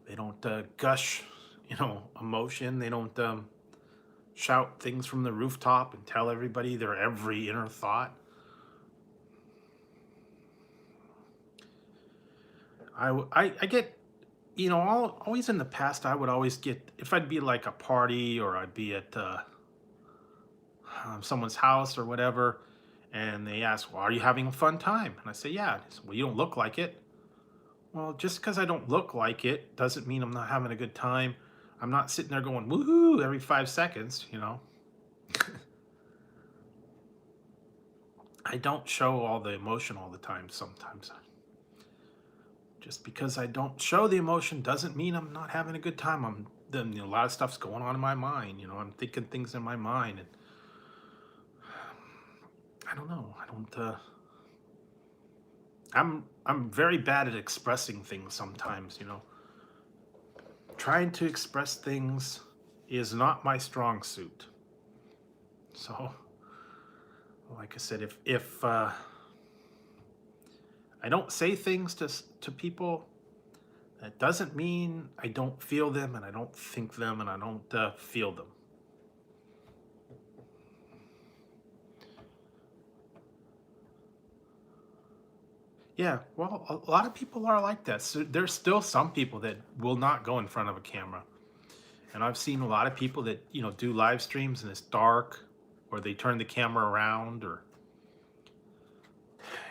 They don't gush, you know, emotion. They don't shout things from the rooftop and tell everybody their every inner thought. I get, you know, always in the past, I would always get, if I'd be like a party, or I'd be at someone's house or whatever, and they ask, well, are you having a fun time? And I say, yeah. They say, well, you don't look like it. Well, just because I don't look like it doesn't mean I'm not having a good time. I'm not sitting there going, woohoo, every 5 seconds, you know. I don't show all the emotion all the time sometimes. Just because I don't show the emotion doesn't mean I'm not having a good time. Then, you know, a lot of stuff's going on in my mind. You know, I'm thinking things in my mind, and I don't know. I'm very bad at expressing things sometimes. You know, trying to express things is not my strong suit. So, like I said, if I don't say things to people, that doesn't mean I don't feel them, and I don't think them, and I don't feel them. Yeah, well, a lot of people are like that. So there's still some people that will not go in front of a camera. And I've seen a lot of people that, you know, do live streams and it's dark, or they turn the camera around, or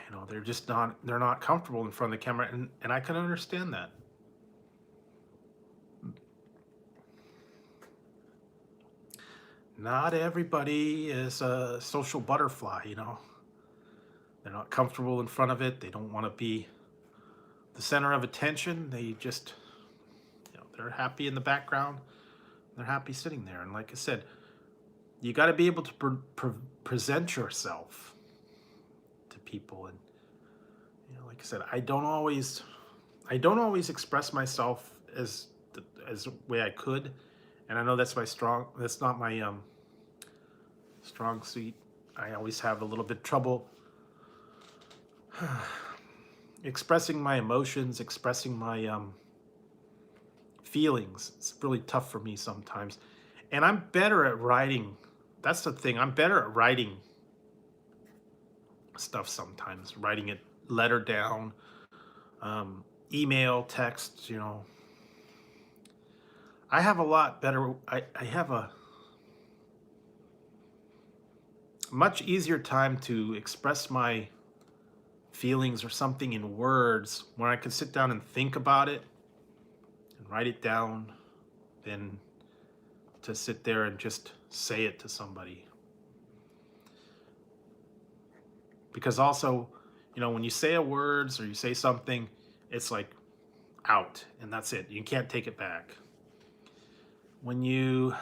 you know, they're not comfortable in front of the camera, and I can understand that. Not everybody is a social butterfly, you know. They're not comfortable in front of it. They don't want to be the center of attention. They just, you know, they're happy in the background. They're happy sitting there. And like I said, you got to be able to present yourself to people. And you know, like I said, I don't always express myself as the way I could. And I know that's not my strong suit. I always have a little bit trouble expressing my emotions, expressing my feelings. It's really tough for me sometimes. And I'm better at writing. That's the thing. I'm better at writing stuff sometimes, writing it letter down, email, text, I have a lot better, I have a much easier time to express my feelings or something in words when I can sit down and think about it and write it down than to sit there and just say it to somebody. Because also, when you say a words or you say something, it's like out and that's it. You can't take it back. When you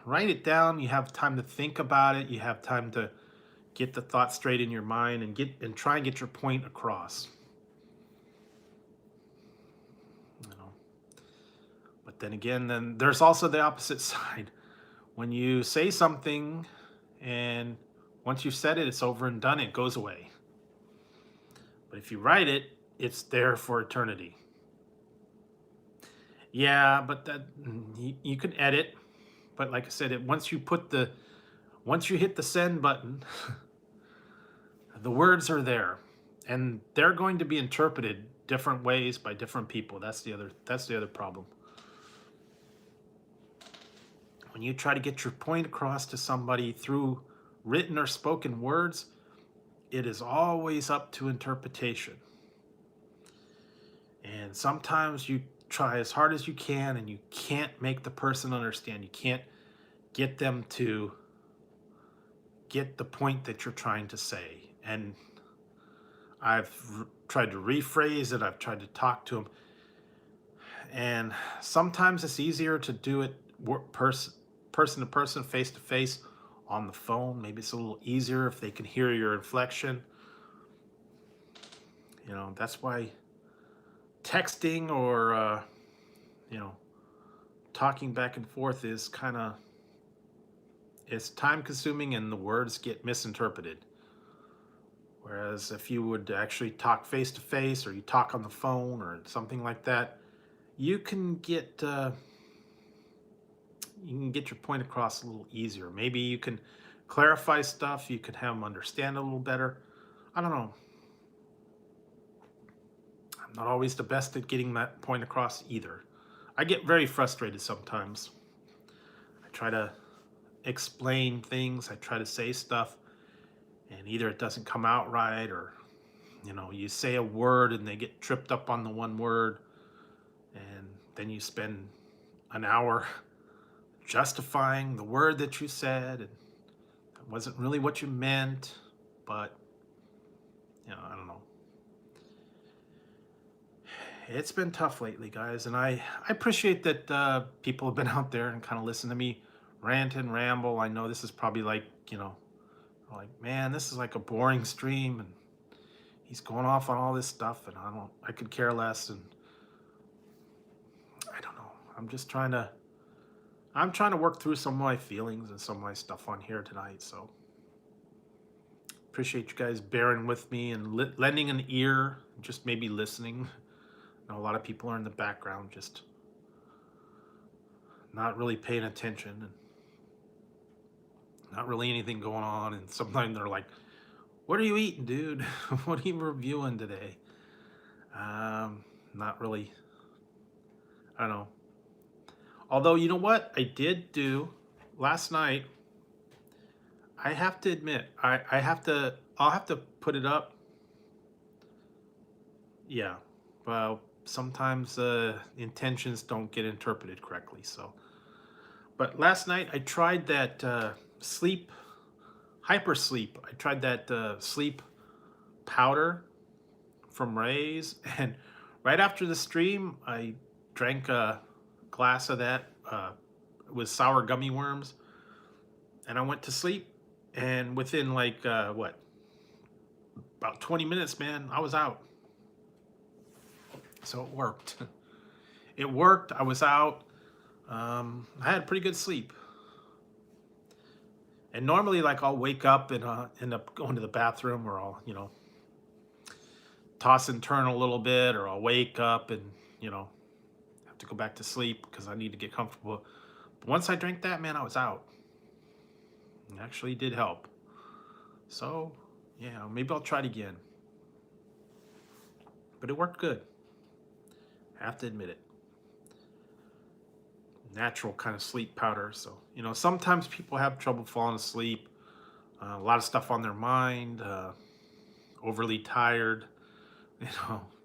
write it down, you have time to think about it. You have time to get the thought straight in your mind and try and get your point across. But then again, then there's also the opposite side. When you say something and once you've said it, it's over and done, it goes away. But if you write it, it's there for eternity. Yeah, but that you can edit. But like I said, once you hit the send button, the words are there, and they're going to be interpreted different ways by different people. That's the other problem. When you try to get your point across to somebody through written or spoken words, it is always up to interpretation. And sometimes you try as hard as you can and you can't make the person understand. You can't get them to get the point that you're trying to say. And I've tried to rephrase it. I've tried to talk to them. And sometimes it's easier to do it person to person, face to face, on the phone. Maybe it's a little easier if they can hear your inflection. That's why texting or talking back and forth is it's time consuming and the words get misinterpreted. Whereas if you would actually talk face to face or you talk on the phone or something like that, you can get your point across a little easier. Maybe you can clarify stuff. You can have them understand a little better. I don't know. I'm not always the best at getting that point across either. I get very frustrated sometimes. I try to explain things. I try to say stuff, and either it doesn't come out right, or you say a word and they get tripped up on the one word, and then you spend an hour justifying the word that you said, and it wasn't really what you meant, but I don't know. It's been tough lately, guys, and I appreciate that people have been out there and kind of listen to me rant and ramble. I know this is probably like, like, man, this is like a boring stream, and he's going off on all this stuff, and I could care less, and I don't know. I'm trying to work through some of my feelings and some of my stuff on here tonight, so appreciate you guys bearing with me and lending an ear, just maybe listening. I know a lot of people are in the background just not really paying attention and not really anything going on, and sometimes they're like, what are you eating, dude? What are you reviewing today? Not really. I don't know. Although, you know what I did do last night, I have to admit, I'll have to put it up. Yeah, well, sometimes intentions don't get interpreted correctly, so. But last night I tried that hypersleep. I tried that sleep powder from Ray's, and right after the stream, I drank a glass of that with sour gummy worms, and I went to sleep. And within like about 20 minutes, man, I was out. So it worked. It worked. I was out. I had pretty good sleep. And normally, like, I'll wake up and end up going to the bathroom, or I'll, toss and turn a little bit, or I'll wake up and, have to go back to sleep because I need to get comfortable. But once I drank that, man, I was out. It actually did help. So, yeah, maybe I'll try it again. But it worked good. I have to admit it. Natural kind of sleep powder. So, sometimes people have trouble falling asleep. A lot of stuff on their mind. Overly tired.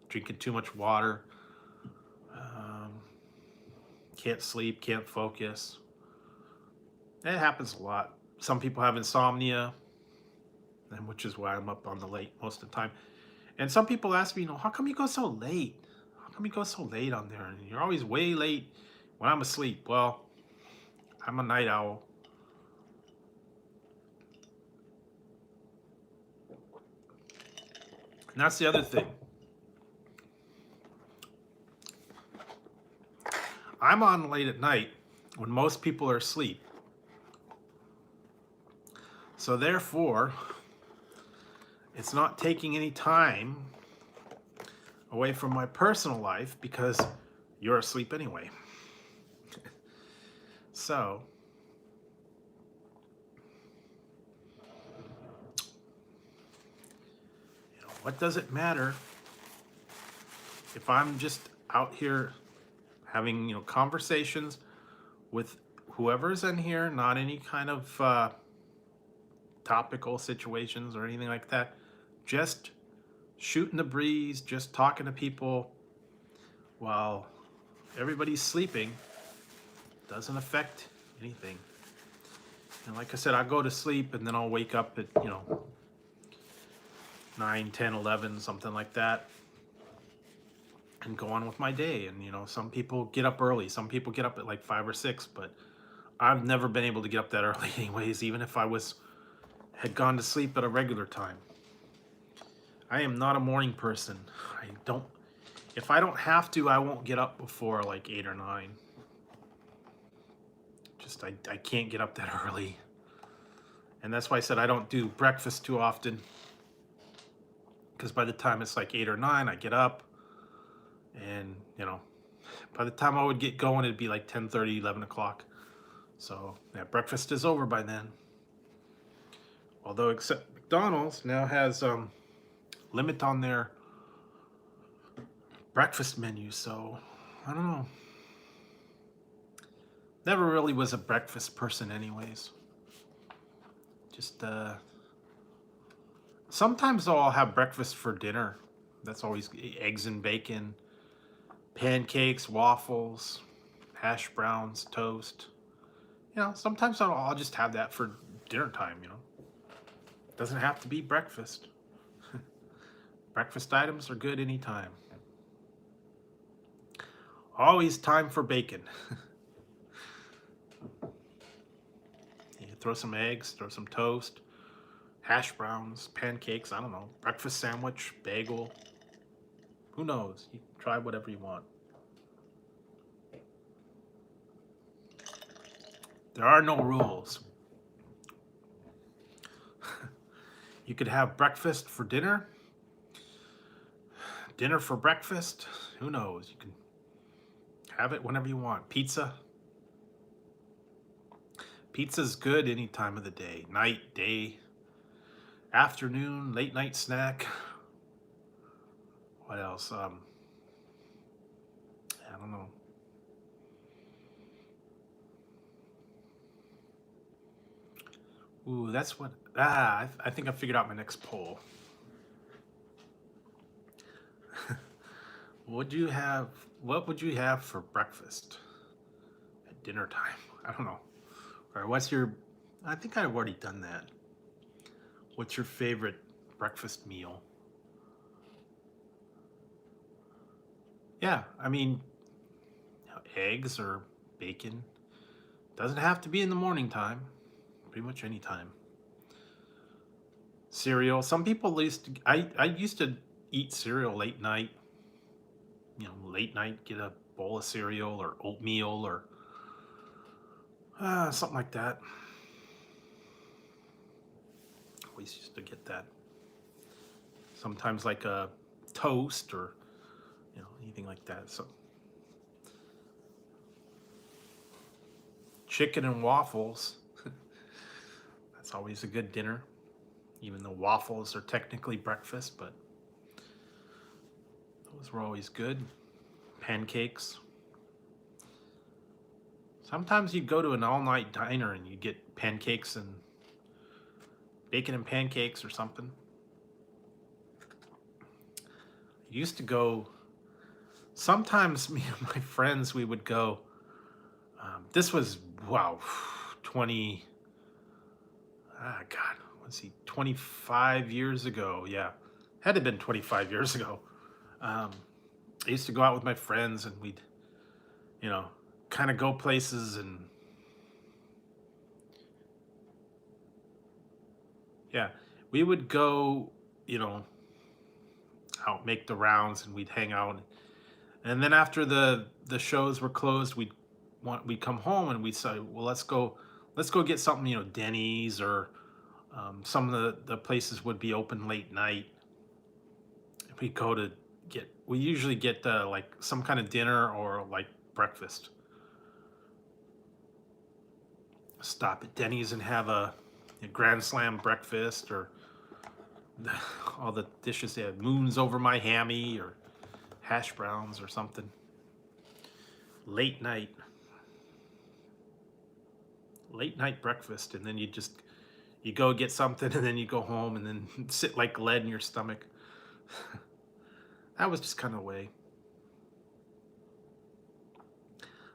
Drinking too much water. Can't sleep, can't focus. It happens a lot. Some people have insomnia, and which is why I'm up on the late most of the time. And some people ask me, how come you go so late? How come you go so late on there? And you're always way late when I'm asleep. Well, I'm a night owl. And that's the other thing. I'm on late at night when most people are asleep. So therefore, it's not taking any time away from my personal life because you're asleep anyway. So, what does it matter if I'm just out here having, conversations with whoever's in here, not any kind of topical situations or anything like that. Just shooting the breeze, just talking to people while everybody's sleeping doesn't affect anything. And like I said, I go to sleep and then I'll wake up at, 9, 10, 11, something like that, and go on with my day. And, some people get up early. Some people get up at like 5 or 6, but I've never been able to get up that early anyways, even if I had gone to sleep at a regular time. I am not a morning person. If I don't have to, I won't get up before like 8 or 9. Just, I can't get up that early. And that's why I said I don't do breakfast too often. Because by the time it's like 8 or 9, I get up. And, by the time I would get going, it'd be like 10:30, 11 o'clock. So, yeah, breakfast is over by then. Although, except McDonald's now has limit on their breakfast menu. So, I don't know. Never really was a breakfast person anyways. Just, sometimes though I'll have breakfast for dinner. That's always eggs and bacon, pancakes, waffles, hash browns, toast. Sometimes I'll just have that for dinner time, It doesn't have to be breakfast. Breakfast items are good anytime. Always time for bacon. You throw some eggs, throw some toast, hash browns, pancakes, I don't know, breakfast sandwich, bagel. Who knows? You try whatever you want. There are no rules. You could have breakfast for dinner, dinner for breakfast. Who knows? You can have it whenever you want. Pizza. Pizza's good any time of the day. Night, day, afternoon, late night snack. What else? I don't know. Ooh, that's what. I think I figured out my next poll. What would you have for breakfast at dinner time? I don't know. Or what's your? I think I've already done that. What's your favorite breakfast meal? Yeah, I mean, eggs or bacon. Doesn't have to be in the morning time. Pretty much any time. Cereal. Some people I used to eat cereal late night. Late night, get a bowl of cereal or oatmeal or something like that. Always used to get that. Sometimes like a toast or anything like that. So chicken and waffles. That's always a good dinner, even though waffles are technically breakfast, but those were always good. Pancakes. Sometimes you'd go to an all-night diner and you'd get pancakes and bacon and pancakes or something. I used to go, sometimes me and my friends, we would go, this was, wow, 25 years ago. Yeah, had to have been 25 years ago. I used to go out with my friends and we'd, kind of go places and yeah, we would go, out, make the rounds, and we'd hang out. And then after the shows were closed, we'd come home and we'd say, well, let's go get something, Denny's or some of the places would be open late night. We'd go to we usually get like some kind of dinner or like breakfast. Stop at Denny's and have a Grand Slam breakfast, or all the dishes they had, moons over my hammy or hash browns or something. Late night breakfast, and then you go get something, and then you go home and then sit like lead in your stomach. That was just kind of a way.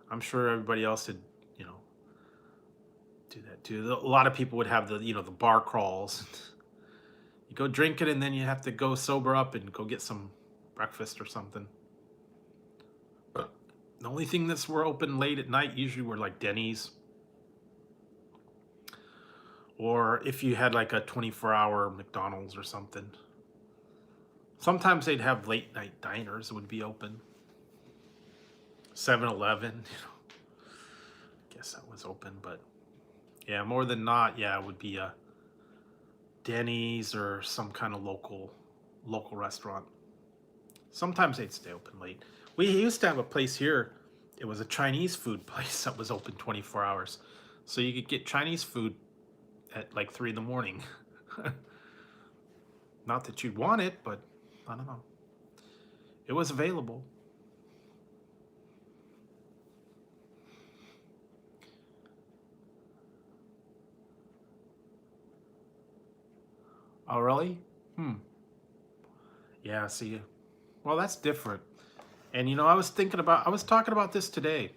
I'm sure everybody else did, do that too. A lot of people would have the bar crawls. You go drink it, and then you have to go sober up and go get some breakfast or something. The only thing that's were open late at night usually were like Denny's, or if you had like a 24-hour McDonald's or something. Sometimes they'd have late night diners that would be open. 7-Eleven, I guess that was open, but yeah, more than not, yeah, it would be a Denny's or some kind of local restaurant. Sometimes they'd stay open late. We used to have a place here. It was a Chinese food place that was open 24 hours. So you could get Chinese food at like 3 in the morning. Not that you'd want it, but I don't know. It was available. Oh, really? Yeah, see. Well, that's different. And I was talking about this today.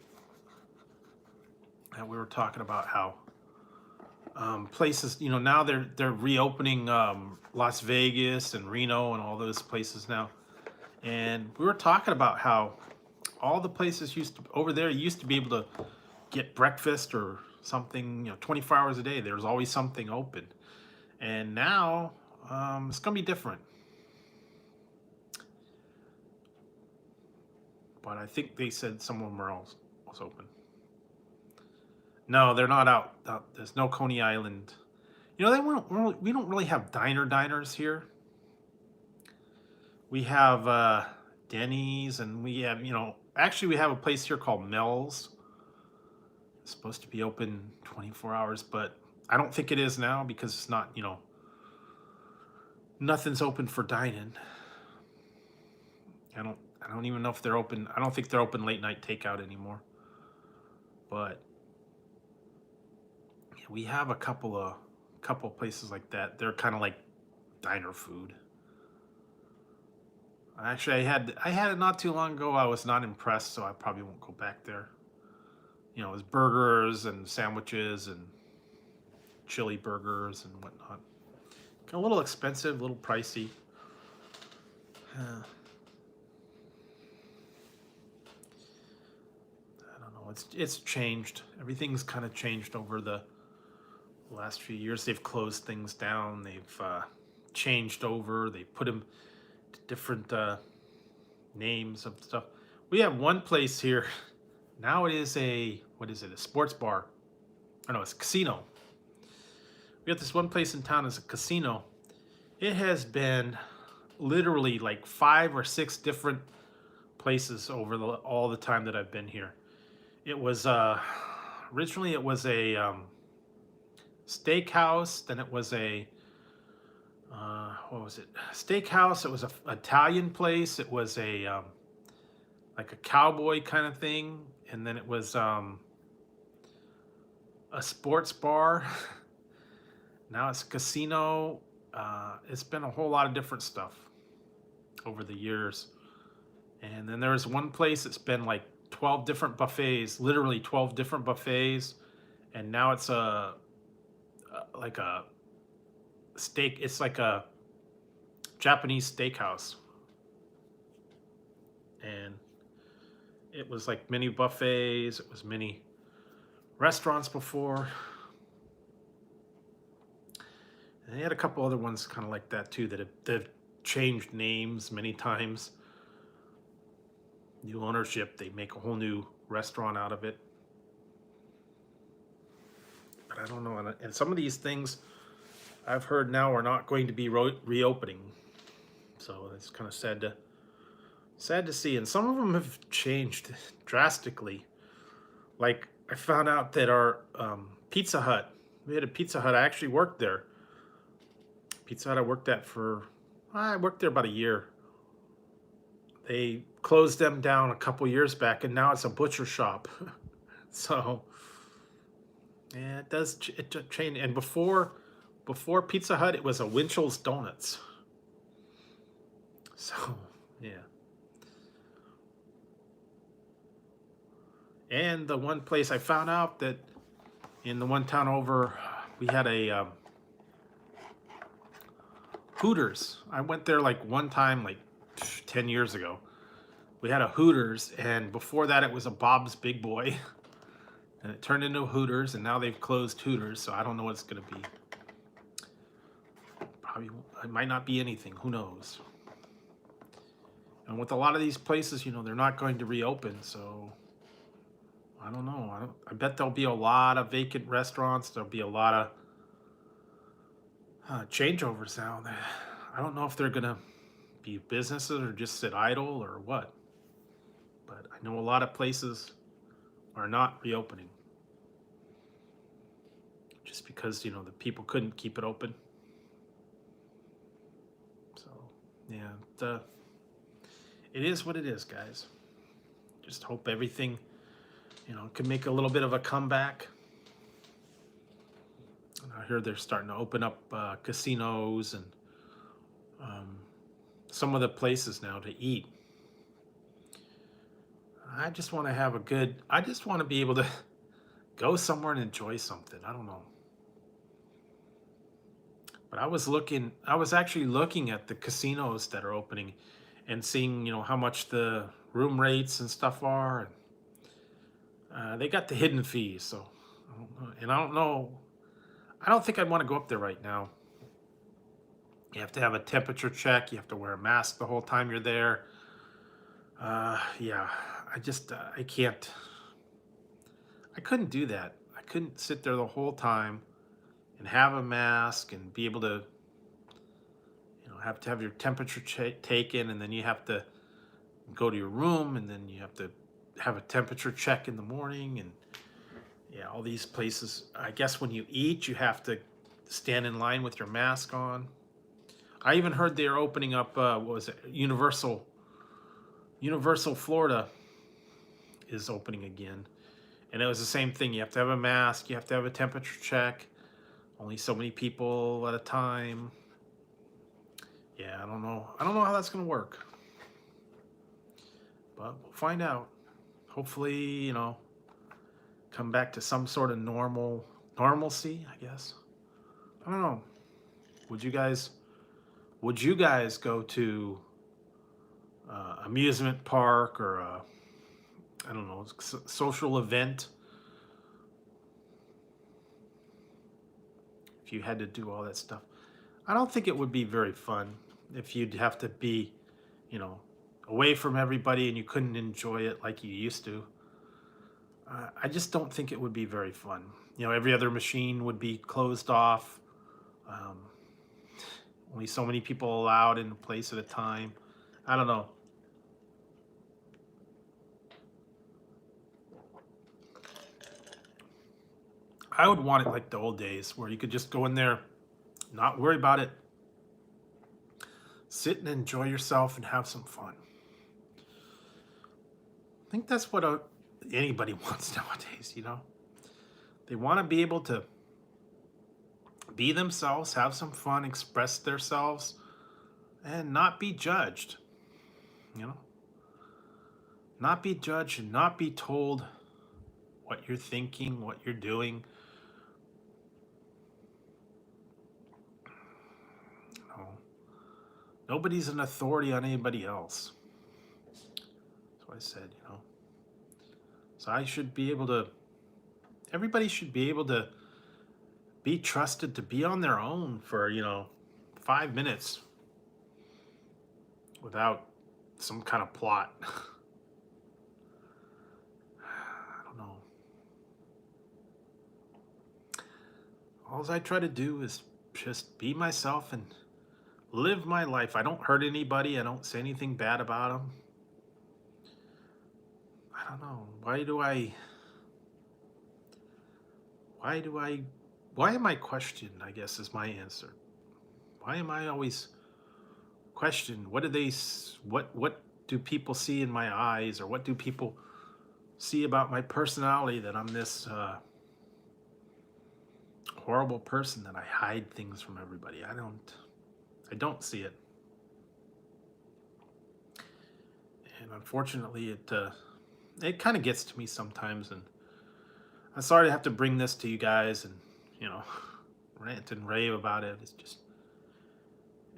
And we were talking about how places, now they're reopening Las Vegas and Reno and all those places now. And we were talking about how all the places used to be able to get breakfast or something, 24 hours a day. There's always something open. And now it's gonna be different. But I think they said some of them was open. No, they're not out. There's no Coney Island. We don't really have diners here. We have Denny's, and we have, actually we have a place here called Mel's. It's supposed to be open 24 hours, but I don't think it is now because it's not, nothing's open for dining. I don't even know if they're open. I don't think they're open late night takeout anymore. But yeah, we have a couple places like that. They're kind of like diner food. Actually, I had it not too long ago. I was not impressed, so I probably won't go back there. It was burgers and sandwiches and chili burgers and whatnot. A little expensive, a little pricey. I don't know. It's changed. Everything's kind of changed over the last few years. They've closed things down. They've changed over. They put them to different names of stuff. We have one place here. Now it is a sports bar. Oh no, it's a casino. We have this one place in town as a casino. It has been literally like 5 or 6 different places over all the time that I've been here. It was originally it was a steakhouse, then it was a what was it? Steakhouse. It was a Italian place. It was a like a cowboy kind of thing, and then it was a sports bar. Now it's a casino. It's been a whole lot of different stuff over the years. And then there was one place that's been like 12 different buffets, literally 12 different buffets. And now it's like a steak. It's like a Japanese steakhouse. And it was like mini buffets. It was mini restaurants before. And they had a couple other ones kind of like that too that have changed names many times. New ownership, they make a whole new restaurant out of it. But I don't know. And some of these things I've heard now are not going to be reopening. So it's kind of sad to see. And some of them have changed drastically. Like I found out that our Pizza Hut, we had a Pizza Hut. I actually worked there. Pizza Hut I worked there about a year. They closed them down a couple years back, and now it's a butcher shop. So, yeah, it does change. And before Pizza Hut, it was a Winchell's Donuts. So, yeah. And the one place I found out that in the one town over, we had a Hooters. I went there like one time, like 10 years ago. We had a Hooters, and before that it was a Bob's Big Boy. And it turned into Hooters, and now they've closed Hooters, so I don't know what it's going to be. Probably, it might not be anything. Who knows? And with a lot of these places, they're not going to reopen, so I don't know. I bet there'll be a lot of vacant restaurants. There'll be a lot of changeovers now. I don't know if they're going to be businesses or just sit idle or what. But I know a lot of places are not reopening. Just because, the people couldn't keep it open. So, yeah, it is what it is, guys. Just hope everything, can make a little bit of a comeback. And I heard they're starting to open up casinos and some of the places now to eat. I just want to be able to go somewhere and enjoy something. I don't know. But I was actually looking at the casinos that are opening and seeing, how much the room rates and stuff are. And, they got the hidden fees, so I don't know. And I don't know. I don't think I'd want to go up there right now. You have to have a temperature check. You have to wear a mask the whole time you're there. Yeah, I can't. I couldn't do that. I couldn't sit there the whole time and have a mask and be able to, have to have your temperature taken, and then you have to go to your room, and then you have to have a temperature check in the morning, and yeah, all these places. I guess when you eat, you have to stand in line with your mask on. I even heard they're opening up, what was it, Universal Florida is opening again. And it was the same thing. You have to have a mask. You have to have a temperature check. Only so many people at a time. Yeah, I don't know. I don't know how that's going to work. But we'll find out. Hopefully, come back to some sort of normalcy, I guess. I don't know. Would you guys go to amusement park or I don't know, social event? If you had to do all that stuff, I don't think it would be very fun if you'd have to be, away from everybody and you couldn't enjoy it like you used to. I just don't think it would be very fun. Every other machine would be closed off. Only so many people allowed in a place at a time. I don't know. I would want it like the old days where you could just go in there, not worry about it, sit and enjoy yourself and have some fun. I think that's what anybody wants nowadays, you know? They want to be able to be themselves, have some fun, express themselves, and not be judged, you know? Not be judged and not be told what you're thinking, what you're doing. You know, nobody's an authority on anybody else. That's what I said, you know. So I should be able to, everybody should be able to be trusted to be on their own for, 5 minutes without some kind of plot. I don't know. All I try to do is just be myself and live my life. I don't hurt anybody. I don't say anything bad about them. I don't know. Why am I questioned, I guess is my answer. Why am I always questioned? What do people see in my eyes, or what do people see about my personality that I'm this horrible person that I hide things from everybody? I don't see it. And unfortunately it kind of gets to me sometimes, and I'm sorry to have to bring this to you guys and, rant and rave about it.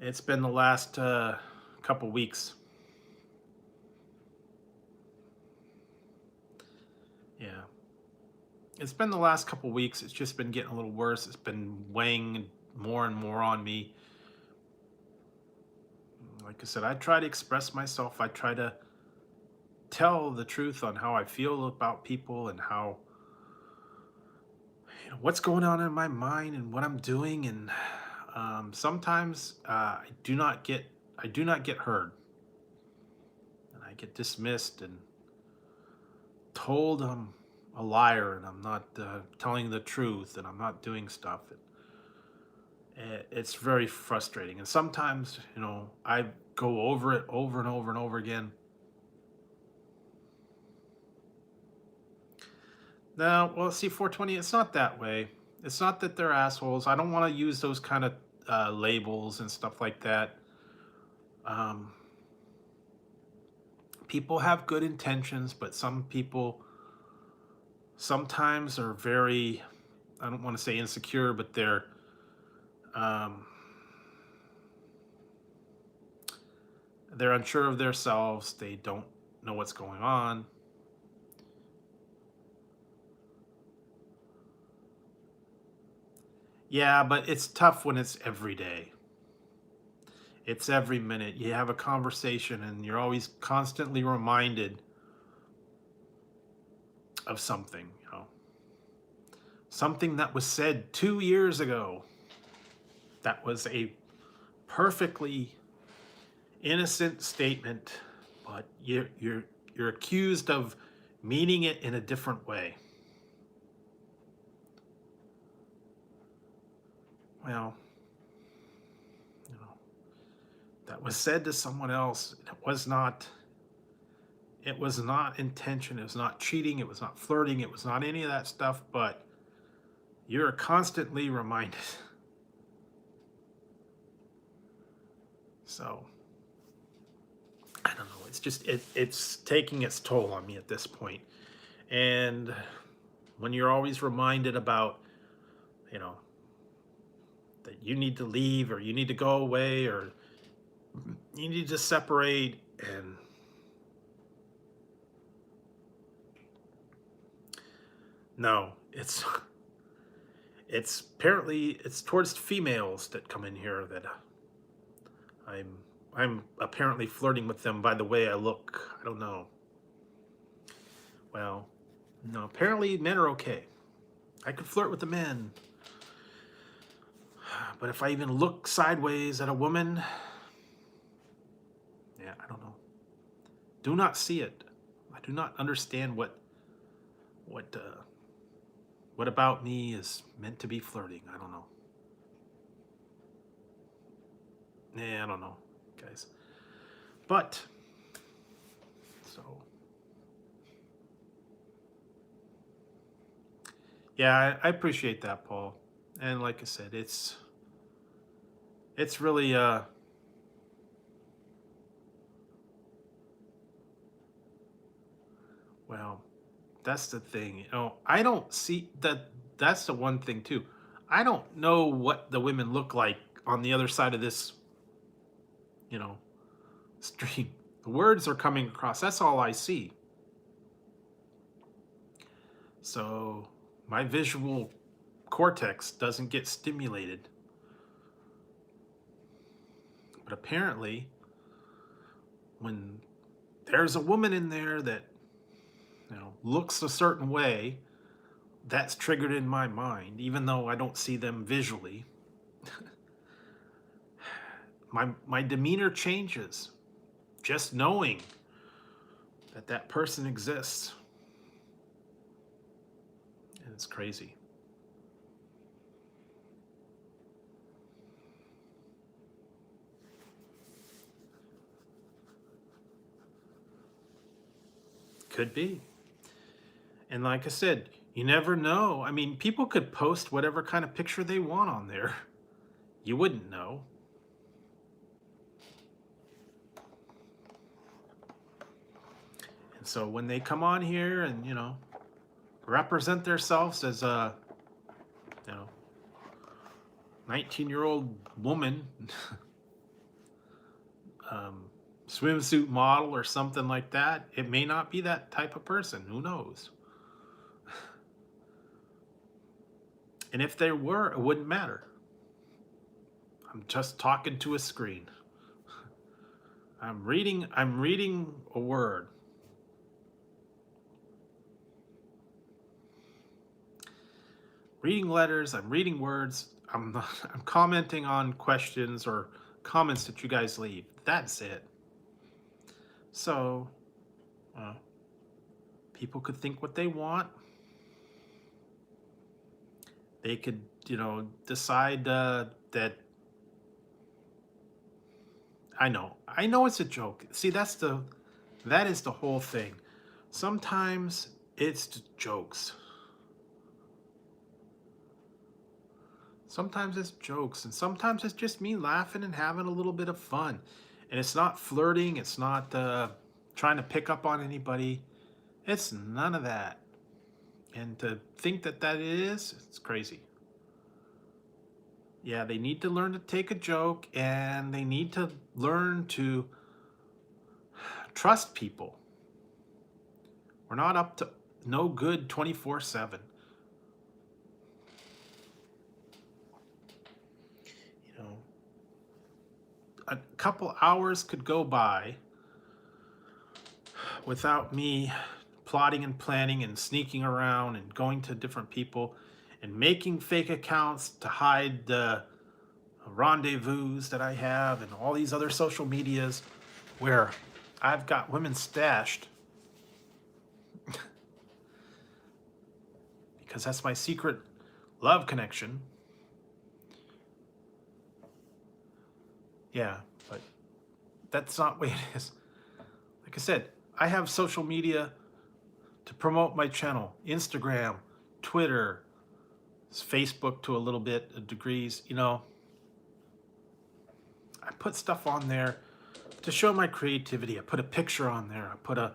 It's been the last couple weeks. Yeah. It's been the last couple weeks. It's just been getting a little worse. It's been weighing more and more on me. Like I said, I try to express myself. I try to tell the truth on how I feel about people and how, what's going on in my mind and what I'm doing. And sometimes I do not get heard, and I get dismissed and told I'm a liar and I'm not telling the truth and I'm not doing stuff. It's very frustrating, and sometimes I go over it over and over and over again. Now, well, see, 420, it's not that way. It's not that they're assholes. I don't want to use those kind of labels and stuff like that. People have good intentions, but some people sometimes are very, I don't want to say insecure, but they're unsure of themselves. They don't know what's going on. Yeah, but it's tough when it's every day. It's every minute. You have a conversation and you're always constantly reminded of something, something that was said 2 years ago. That was a perfectly innocent statement, but you're accused of meaning it in a different way. Well, that was said to someone else. It was not intention. It was not cheating. It was not flirting. It was not any of that stuff, but you're constantly reminded. So, I don't know. It's just, it's taking its toll on me at this point. And when you're always reminded about, that you need to leave, or you need to go away, or you need to separate, and no, it's apparently it's towards females that come in here that I'm apparently flirting with them by the way I look. I don't know. Well, no, apparently men are okay. I could flirt with the men. But if I even look sideways at a woman, yeah, I don't know. Do not see it. I do not understand what what about me is meant to be flirting. I don't know. Yeah, I don't know, guys. But so yeah, I appreciate that, Paul. And like I said, it's really well, that's the thing. I don't see that. That's the one thing too. I don't know what the women look like on the other side of this, you know, stream. The words are coming across. That's all I see. So my visual cortex doesn't get stimulated. But apparently, when there's a woman in there that, looks a certain way, that's triggered in my mind, even though I don't see them visually. My demeanor changes just knowing that that person exists. And it's crazy. Could be. And like I said, you never know. I mean, people could post whatever kind of picture they want on there. You wouldn't know. And so when they come on here and, represent themselves as a, 19-year-old woman, swimsuit model or something like that, it may not be that type of person. Who knows? And if they were, it wouldn't matter. I'm just talking to a screen. I'm reading a word. Reading letters, I'm reading words, I'm commenting on questions or comments that you guys leave. That's it. So, people could think what they want. They could, decide that. I know it's a joke. See, that is the whole thing. Sometimes it's jokes. Sometimes it's jokes, and sometimes it's just me laughing and having a little bit of fun. And it's not flirting, it's not trying to pick up on anybody. It's none of that. And to think that it's crazy. Yeah, they need to learn to take a joke, and they need to learn to trust people. We're not up to no good 24/7. A couple hours could go by without me plotting and planning and sneaking around and going to different people and making fake accounts to hide the rendezvous that I have and all these other social medias where I've got women stashed because that's my secret love connection. Yeah, but that's not the way it is. Like I said, I have social media to promote my channel. Instagram, Twitter, Facebook to a little bit of degrees, I put stuff on there to show my creativity. I put a picture on there. I put a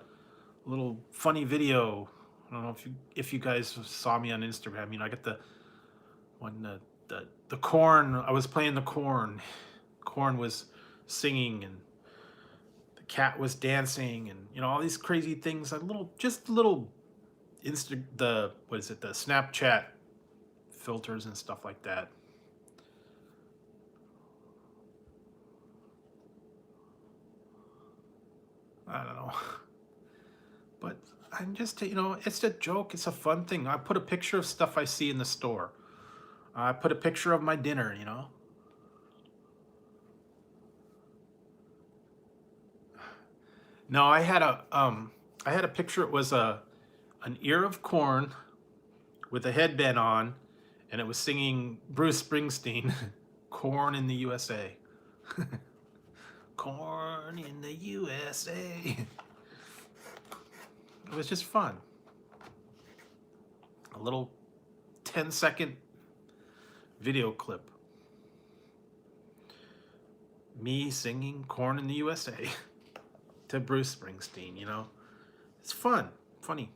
little funny video. I don't know if you guys saw me on Instagram. I got the corn. I was playing the corn. Corn was singing and the cat was dancing and all these crazy things. The Snapchat filters and stuff like that. I don't know. But I'm just, it's a joke. It's a fun thing. I put a picture of stuff I see in the store. I put a picture of my dinner, No, I had a picture. It was an ear of corn with a headband on, and it was singing Bruce Springsteen, "Corn in the USA." Corn in the USA. It was just fun. A little 10-second video clip. Me singing "Corn in the USA" to Bruce Springsteen, you know. It's fun, funny.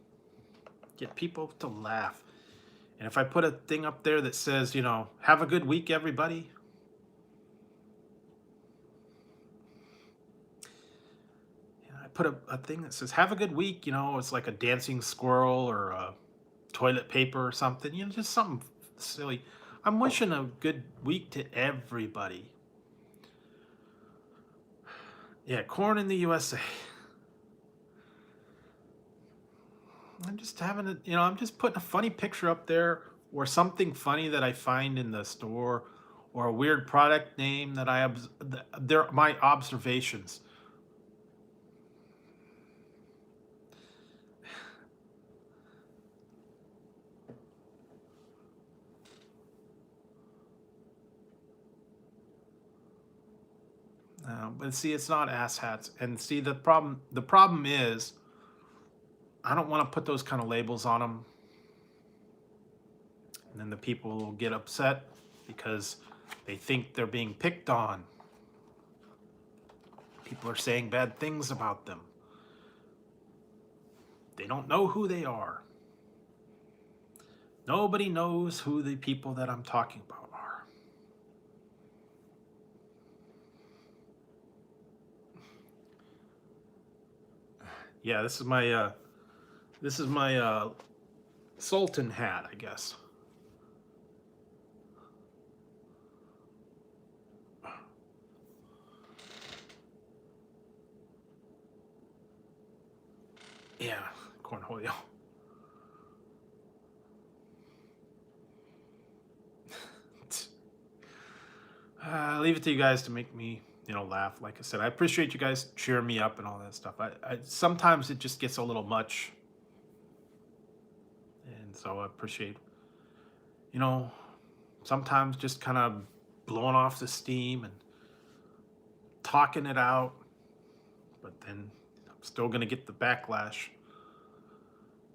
Get people to laugh. And if I put a thing up there that says, you know, "Have a good week, everybody," I put a thing that says, "Have a good week," you know, it's like a dancing squirrel or a toilet paper or something, you know, just something silly. I'm wishing a good week to everybody. Yeah, corn in the USA. I'm just having a, you know, I'm just putting a funny picture up there or something funny that I find in the store or a weird product name that they're my observations. But see, it's not asshats. And see, the problem is I don't want to put those kind of labels on them. And then the people will get upset because they think they're being picked on. People are saying bad things about them. They don't know who they are. Nobody knows who the people that I'm talking about are. Yeah, this is my Sultan hat, I guess. Yeah, cornholio. Leave it to you guys to make me, you know, laugh. Like I said, I appreciate you guys cheering me up and all that stuff. I sometimes it just gets a little much, and so I appreciate, you know, sometimes just kind of blowing off the steam and talking it out, but then I'm still gonna get the backlash.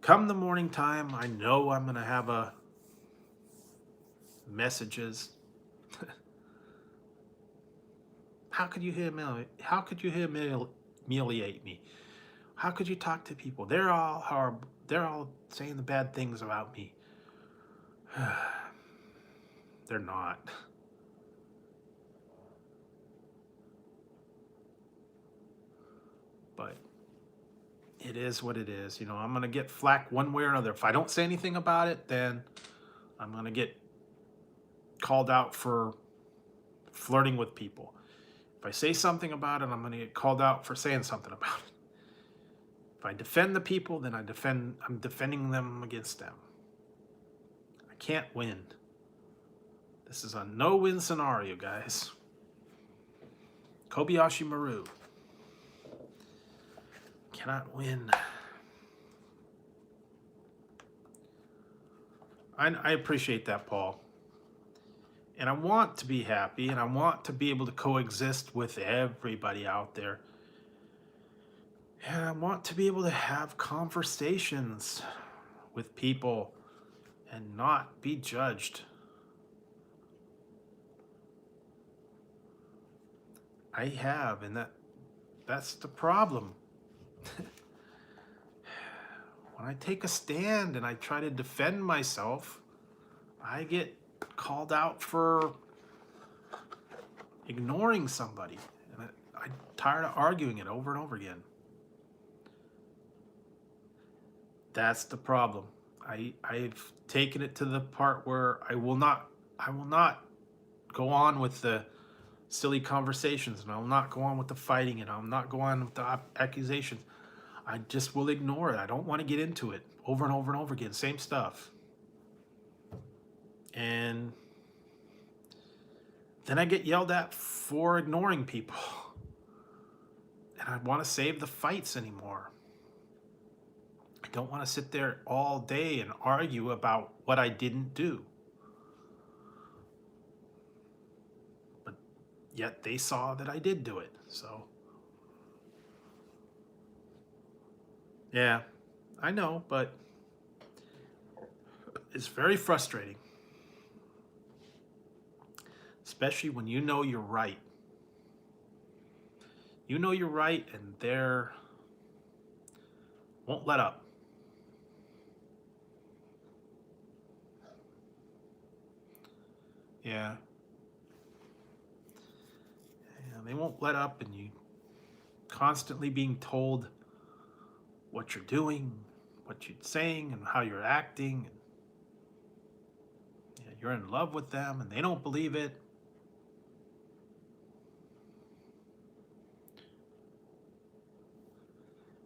Come the morning time, I know I'm gonna have a messages. How could you humiliate me? How could you talk to people? They're all horrible. They're all saying the bad things about me. They're not. But it is what it is. You know, I'm gonna get flack one way or another. If I don't say anything about it, then I'm gonna get called out for flirting with people. If I say something about it, I'm gonna get called out for saying something about it. If I defend the people, then I'm defending them against them. I can't win. This is a no-win scenario, guys. Kobayashi Maru. Cannot win. I appreciate that, Paul. And I want to be happy, and I want to be able to coexist with everybody out there. And I want to be able to have conversations with people and not be judged. I have, and that's the problem. When I take a stand and I try to defend myself, I get called out for ignoring somebody. And I'm tired of arguing it over and over again. That's the problem. I've taken it to the part where I will not go on with the silly conversations, and I will not go on with the fighting, and I'll not go on with the accusations. I just will ignore it. I don't want to get into it over and over and over again. Same stuff. And then I get yelled at for ignoring people. And I want to save the fights anymore. I don't want to sit there all day and argue about what I didn't do. But yet they saw that I did do it. So, yeah, I know, but it's very frustrating. Especially when you know you're right. You know you're right, and they won't let up. Yeah. They won't let up, and you constantly being told what you're doing, what you're saying, and how you're acting. And you're in love with them, and they don't believe it.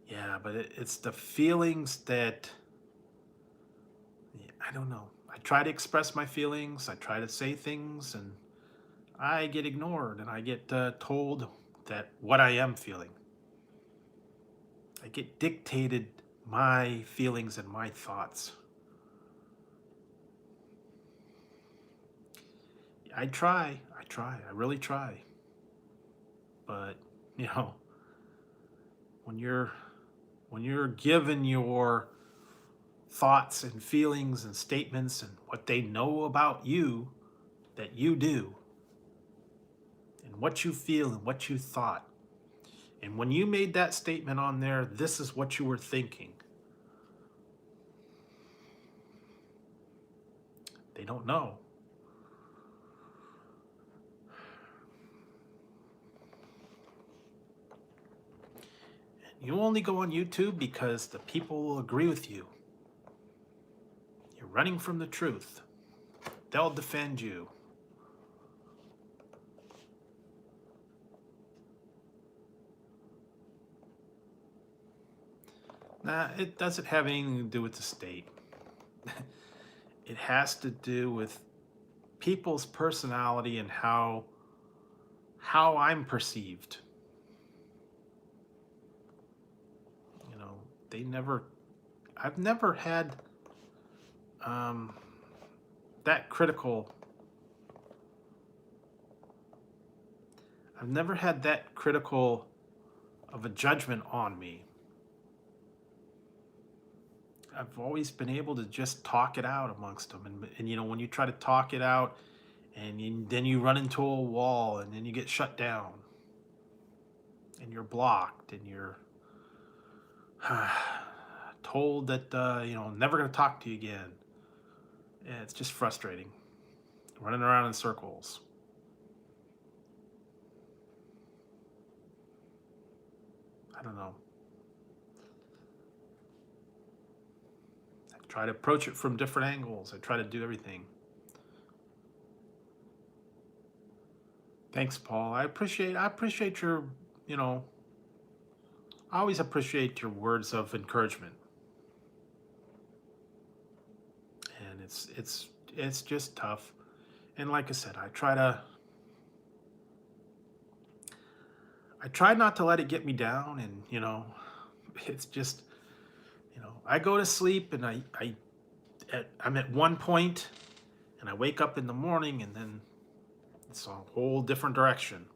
Yeah, but it's the feelings that, I don't know. I try to express my feelings. I try to say things, and I get ignored, and I get told that what I am feeling. I get dictated my feelings and my thoughts. I try, I really try. But, when you're given your thoughts and feelings and statements and what they know about you that you do, and what you feel and what you thought, and when you made that statement on there, this is what you were thinking. They don't know. You only go on YouTube because the people will agree with you. You're running from the truth. They'll defend you. Nah, it doesn't have anything to do with the state. It has to do with people's personality and how I'm perceived. I've never had that critical. I've never had that critical of a judgment on me. I've always been able to just talk it out amongst them. And when you try to talk it out, and then you run into a wall, and then you get shut down, and you're blocked, and you're told that, never going to talk to you again. Yeah, it's just frustrating. Running around in circles. I don't know. I try to approach it from different angles. I try to do everything. Thanks, Paul. I appreciate your, I always appreciate your words of encouragement. And it's just tough. And like I said, I try not to let it get me down, and it's just, I go to sleep, and I'm at one point, and I wake up in the morning, and then it's a whole different direction.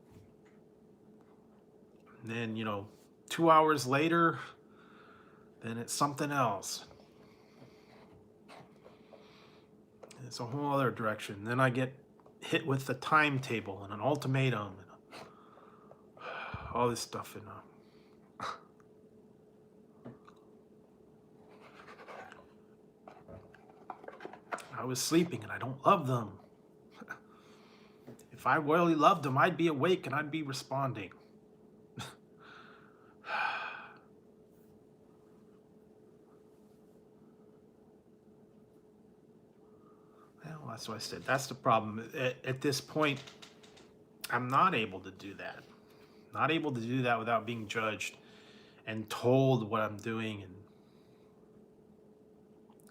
And then 2 hours later, then it's something else. It's a whole other direction. Then I get hit with a timetable and an ultimatum and all this stuff. And I was sleeping, and I don't love them. If I really loved them, I'd be awake and I'd be responding. Well, that's what I said. That's the problem. At this point, I'm not able to do that. Not able to do that without being judged and told what I'm doing. And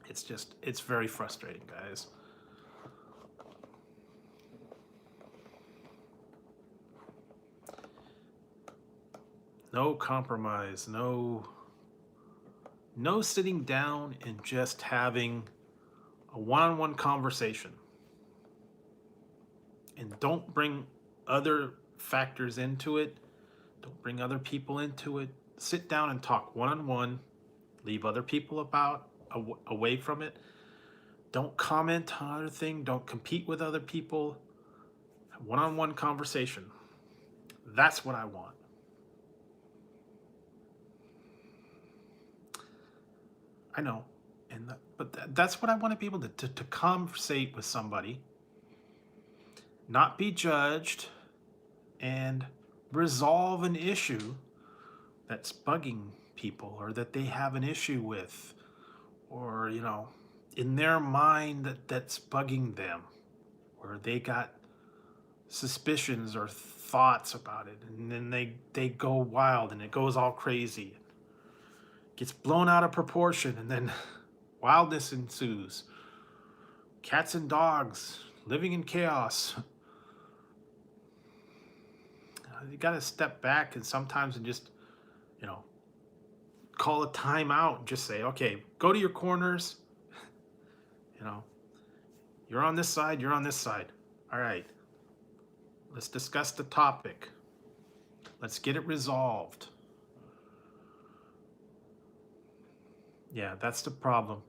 it's very frustrating, guys. no compromise, no sitting down and just having a one-on-one conversation. And don't bring other factors into it. Don't bring other people into it. Sit down and talk one-on-one. Leave other people away from it. Don't comment on other things. Don't compete with other people. One-on-one conversation. That's what I want. I know, but that's what I want to be able to conversate with somebody, not be judged, and resolve an issue that's bugging people or that they have an issue with, or in their mind that's bugging them, or they got suspicions or thoughts about it, and then they go wild and it goes all crazy, gets blown out of proportion, and then wildness ensues. Cats and dogs living in chaos. You got to step back and sometimes and just call a timeout and just say, okay, go to your corners. You're on this side, you're on this side. All right, let's discuss the topic. Let's get it resolved. Yeah, that's the problem.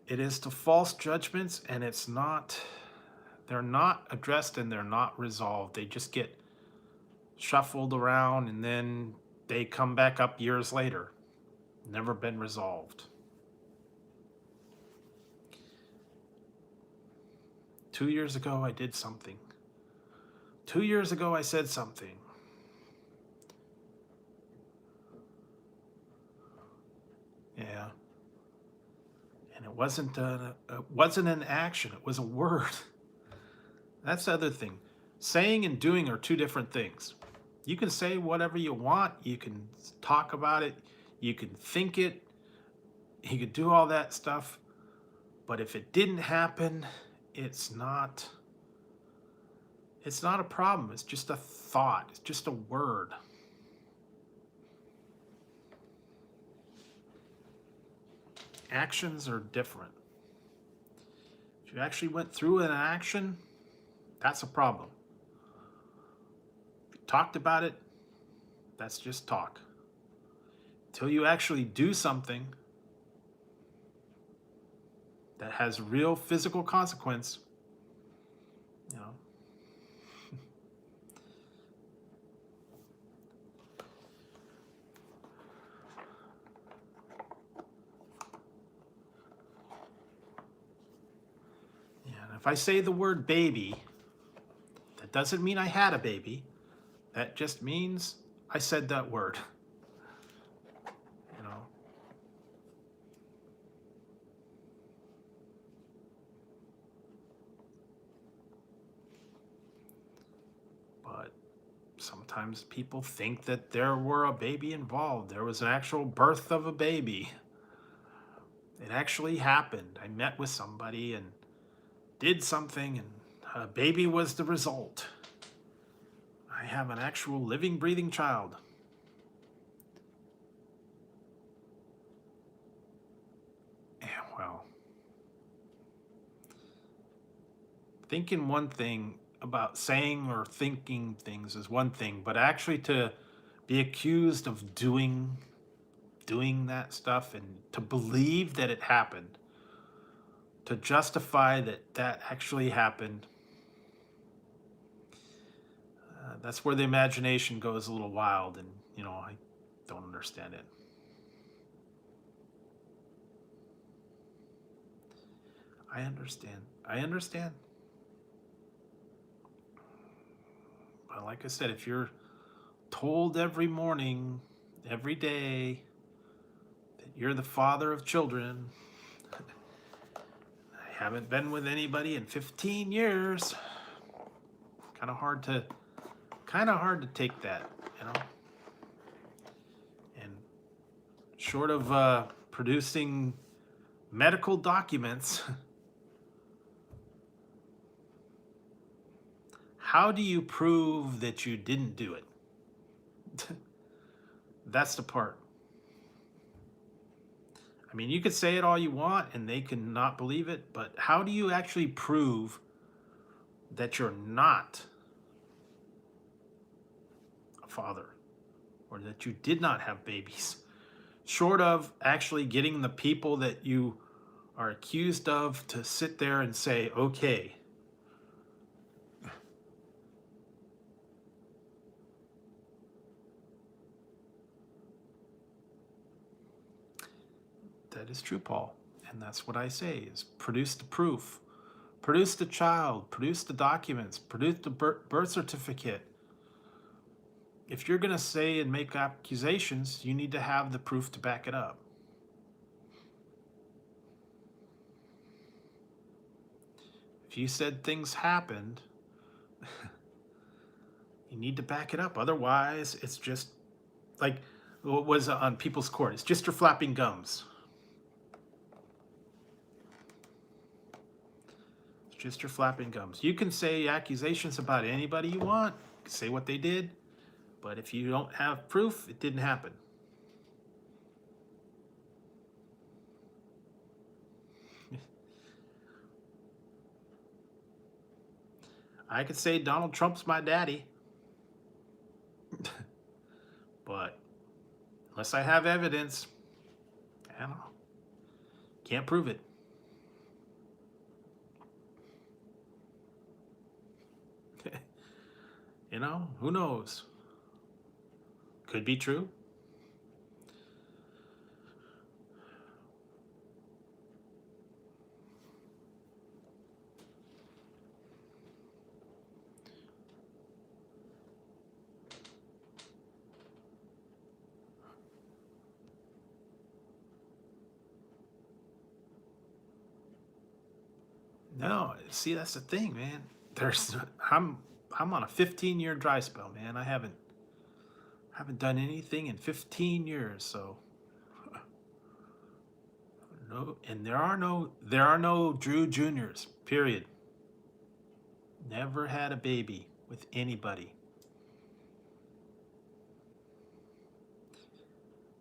It is the false judgments, and they're not addressed and they're not resolved. They just get shuffled around and then they come back up years later. Never been resolved. 2 years ago, I did something. 2 years ago, I said something. Yeah. And it wasn't an action. It was a word. That's the other thing. Saying and doing are two different things. You can say whatever you want. You can talk about it. You can think it. You can do all that stuff. But if it didn't happen, it's not a problem. It's just a thought. It's just a word. Actions are different. If you actually went through an action, that's a problem. If you talked about it, that's just talk. Until you actually do something that has real physical consequence, if I say the word baby, that doesn't mean I had a baby. That just means I said that word. But sometimes people think that there were a baby involved. There was an actual birth of a baby. It actually happened. I met with somebody and did something, and a baby was the result. I have an actual living, breathing child. Yeah, well, thinking one thing about saying or thinking things is one thing, but actually to be accused of doing that stuff and to believe that it happened, to justify that actually happened, that's where the imagination goes a little wild, and I don't understand it. I understand. But like I said, if you're told every morning, every day, that you're the father of children, I haven't been with anybody in 15 years, kind of hard to take that, And short of producing medical documents, how do you prove that you didn't do it? That's the part. I mean, you could say it all you want and they can not believe it, but how do you actually prove that you're not a father or that you did not have babies? Short of actually getting the people that you are accused of to sit there and say, okay, that is true, Paul. And that's what I say is produce the proof, produce the child, produce the documents, produce the birth certificate. If you're going to say and make accusations, you need to have the proof to back it up. If you said things happened, you need to back it up. Otherwise, it's just like what was on People's Court. It's just your flapping gums. It's just your flapping gums. You can say accusations about anybody you want. You can say what they did. But if you don't have proof, it didn't happen. I could say Donald Trump's my daddy. But unless I have evidence, I don't know. Can't prove it. You know, who knows? Could be true. No, see, that's the thing, man. I'm on a 15-year dry spell, man. I haven't done anything in 15 years, so no. And there are no Drew Juniors. Period. Never had a baby with anybody.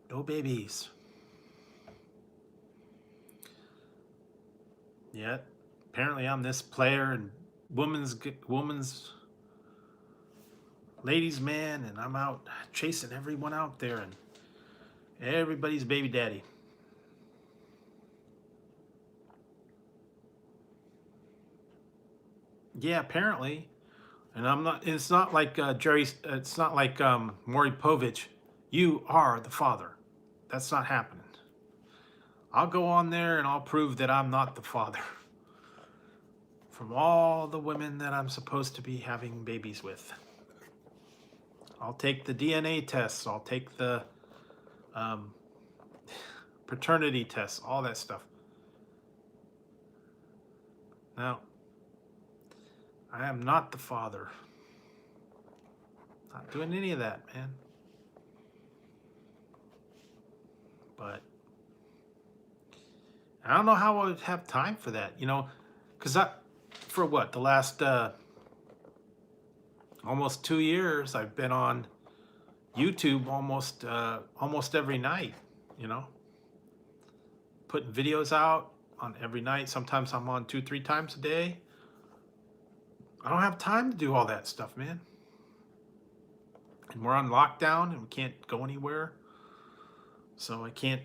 No babies. Yet, apparently, I'm this player and woman's ladies man, and I'm out chasing everyone out there and everybody's baby daddy. Yeah, apparently. And I'm not. It's not like Jerry. It's not like Maury Povich. You are the father. That's not happening. I'll go on there and I'll prove that I'm not the father. From all the women that I'm supposed to be having babies with. I'll take the DNA tests. I'll take the paternity tests. All that stuff. Now, I am not the father. Not doing any of that, man. But I don't know how I would have time for that, you know, because for what, the last almost 2 years, I've been on YouTube almost every night, you know, putting videos out on every night. Sometimes I'm on 2-3 times a day. I don't have time to do all that stuff, man. And we're on lockdown and we can't go anywhere. So I can't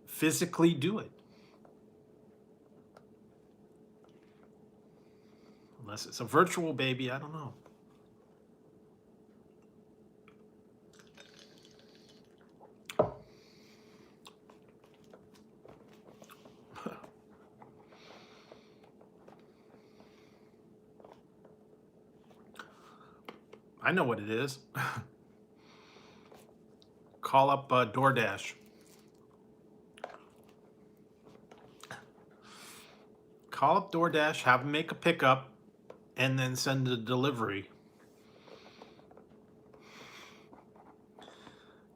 physically do it. Unless it's a virtual baby, I don't know. I know what it is. Call up DoorDash. Call up DoorDash, have them make a pickup, and then send a delivery.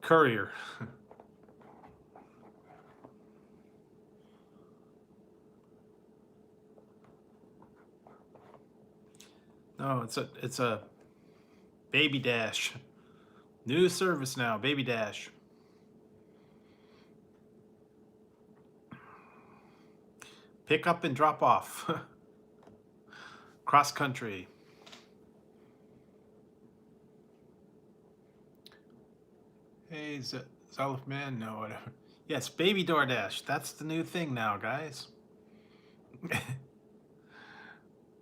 Courier. No, it's a Baby Dash. New service now, Baby Dash. Pick up and drop off. Cross country. Hey, Zalif Man? No, whatever. Yes, Baby DoorDash. That's the new thing now, guys.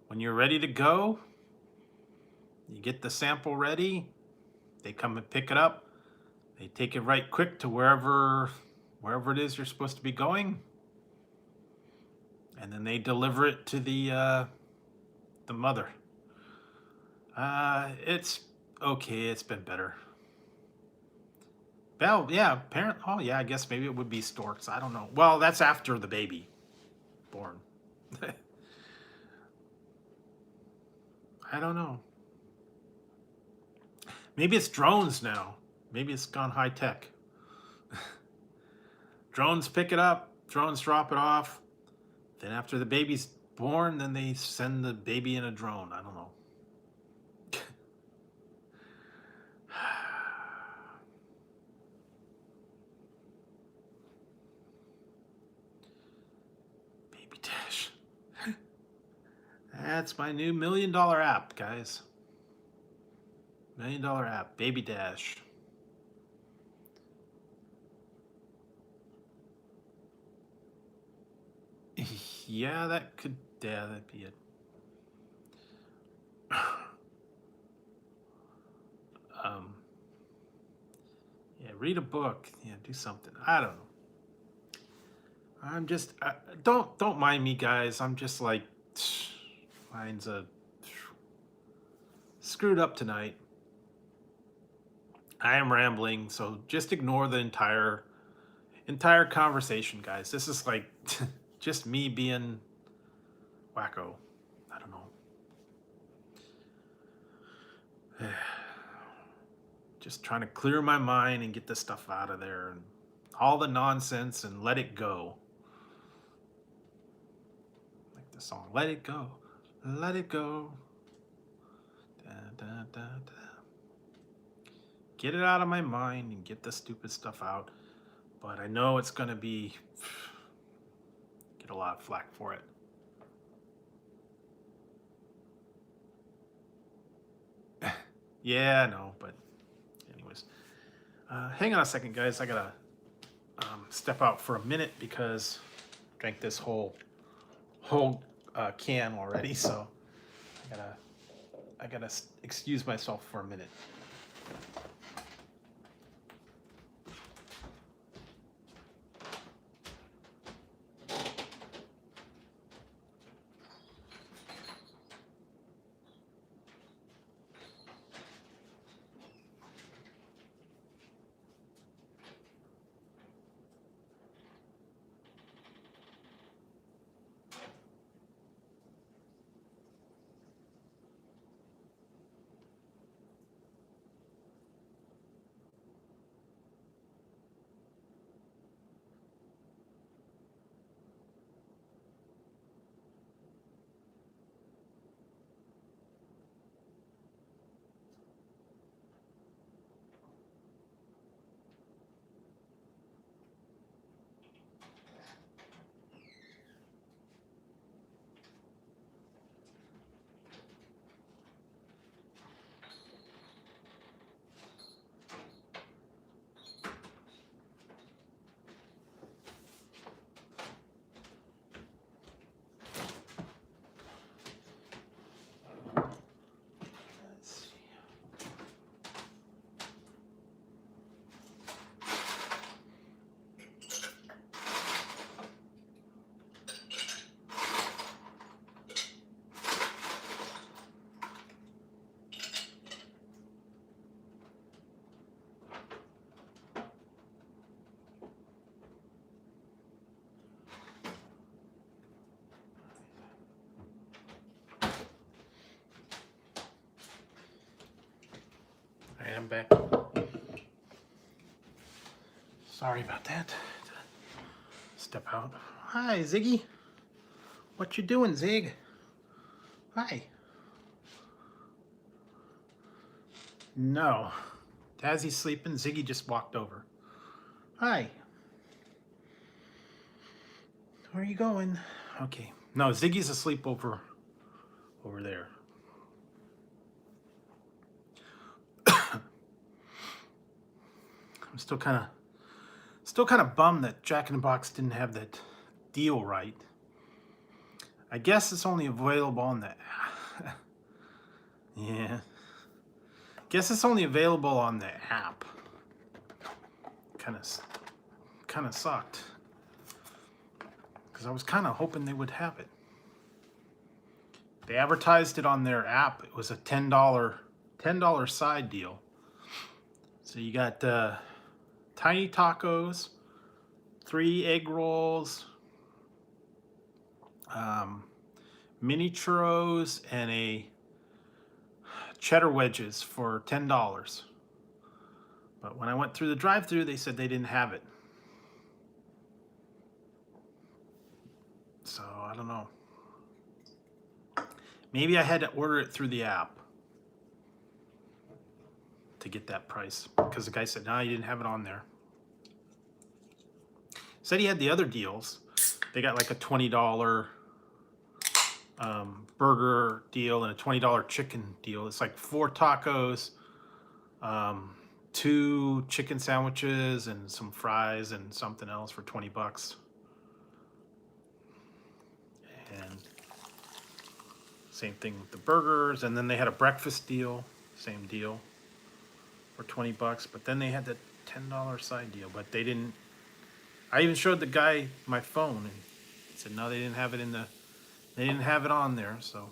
When you're ready to go, you get the sample ready. They come and pick it up. They take it right quick to wherever it is you're supposed to be going. And then they deliver it to the mother. It's okay. It's been better. Well, yeah, oh yeah, I guess maybe it would be storks. I don't know. Well, that's after the baby born. I don't know. Maybe it's drones now. Maybe it's gone high tech. Drones pick it up, drones drop it off. Then after the baby's born, then they send the baby in a drone. I don't know. Baby Dash. That's my new $1 million app, guys. $1 million app, Baby Dash. Yeah, that'd be it. Yeah, read a book. Yeah, do something. I don't know. I'm just don't mind me, guys. I'm just like mine's screwed up tonight. I am rambling, so just ignore the entire conversation, guys. This is like just me being wacko. I don't know. Just trying to clear my mind and get this stuff out of there and all the nonsense and let it go. Like the song, let it go, let it go. Da, da, da, da. Get it out of my mind and get the stupid stuff out. But I know it's gonna be get a lot of flack for it. Yeah, I know, but anyways. Hang on a second, guys. I gotta step out for a minute because I drank this whole can already, so I gotta excuse myself for a minute. I'm back. Sorry about that. Step out. Hi, Ziggy. What you doing, Zig? Hi. No. Tazzy's sleeping. Ziggy just walked over. Hi. Where are you going? Okay. No, Ziggy's asleep over there. I'm still kind of bummed that Jack in the Box didn't have that deal right. I guess it's only available on the yeah. Guess it's only available on the app. Kind of sucked. Because I was kind of hoping they would have it. They advertised it on their app. It was a $10 side deal. So you got tiny tacos, 3 egg rolls, mini churros, and a cheddar wedges for $10. But when I went through the drive-thru, they said they didn't have it. So I don't know. Maybe I had to order it through the app to get that price, because the guy said, no, you didn't have it on there. Said he had the other deals. They got like a $20 burger deal and a $20 chicken deal. It's like 4 tacos, 2 chicken sandwiches, and some fries and something else for $20. And same thing with the burgers. And then they had a breakfast deal, same deal, for $20. But then they had that $10 side deal, but they didn't. I even showed the guy my phone, and he said no, they didn't have it they didn't have it on there. So,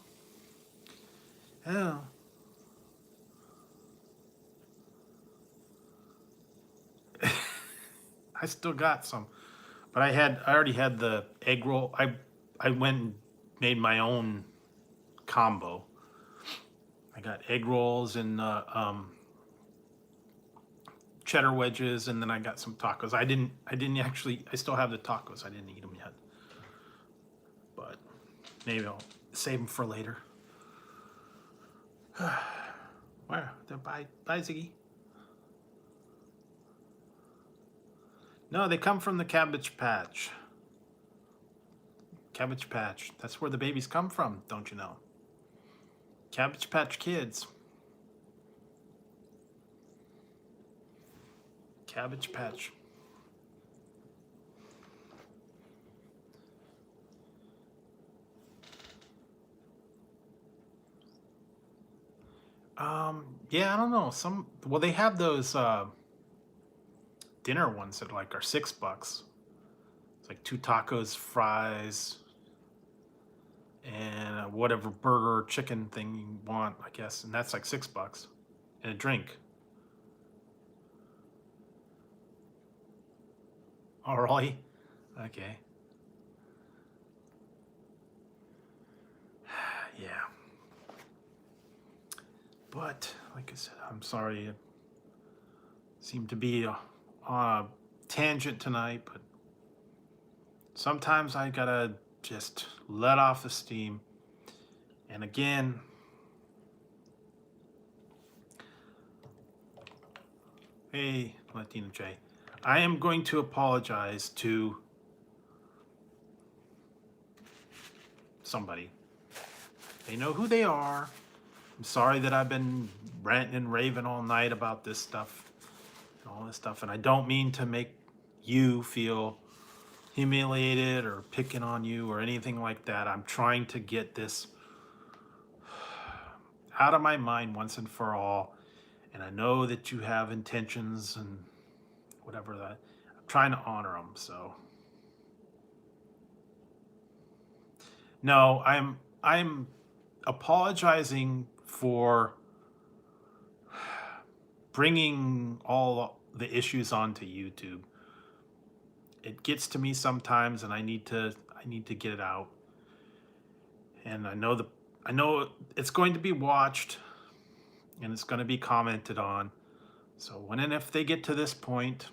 oh. I still got some, but I already had the egg roll. I went and made my own combo. I got egg rolls and cheddar wedges, and then I got some tacos. I still have the tacos. I didn't eat them yet, but maybe I'll save them for later. Where? Bye, Ziggy. No, they come from the Cabbage Patch. Cabbage Patch. That's where the babies come from, don't you know? Cabbage Patch Kids. Cabbage Patch. Yeah, I don't know. Well, they have those dinner ones that are $6. It's like 2 tacos, fries, and whatever burger, chicken thing you want, I guess, and that's like $6, and a drink. Oh, really? Okay. Yeah. But like I said, I'm sorry. It seemed to be on a tangent tonight, but sometimes I gotta just let off the steam. And again, hey, Latina J, I am going to apologize to somebody. They know who they are. I'm sorry that I've been ranting and raving all night about this stuff and all this stuff, and I don't mean to make you feel humiliated or picking on you or anything like that. I'm trying to get this out of my mind once and for all, and I know that you have intentions and whatever that. I'm trying to honor them. So no, I'm apologizing for bringing all the issues onto YouTube. It gets to me sometimes, and I need to get it out. And I know it's going to be watched, and it's going to be commented on. So when and if they get to this point,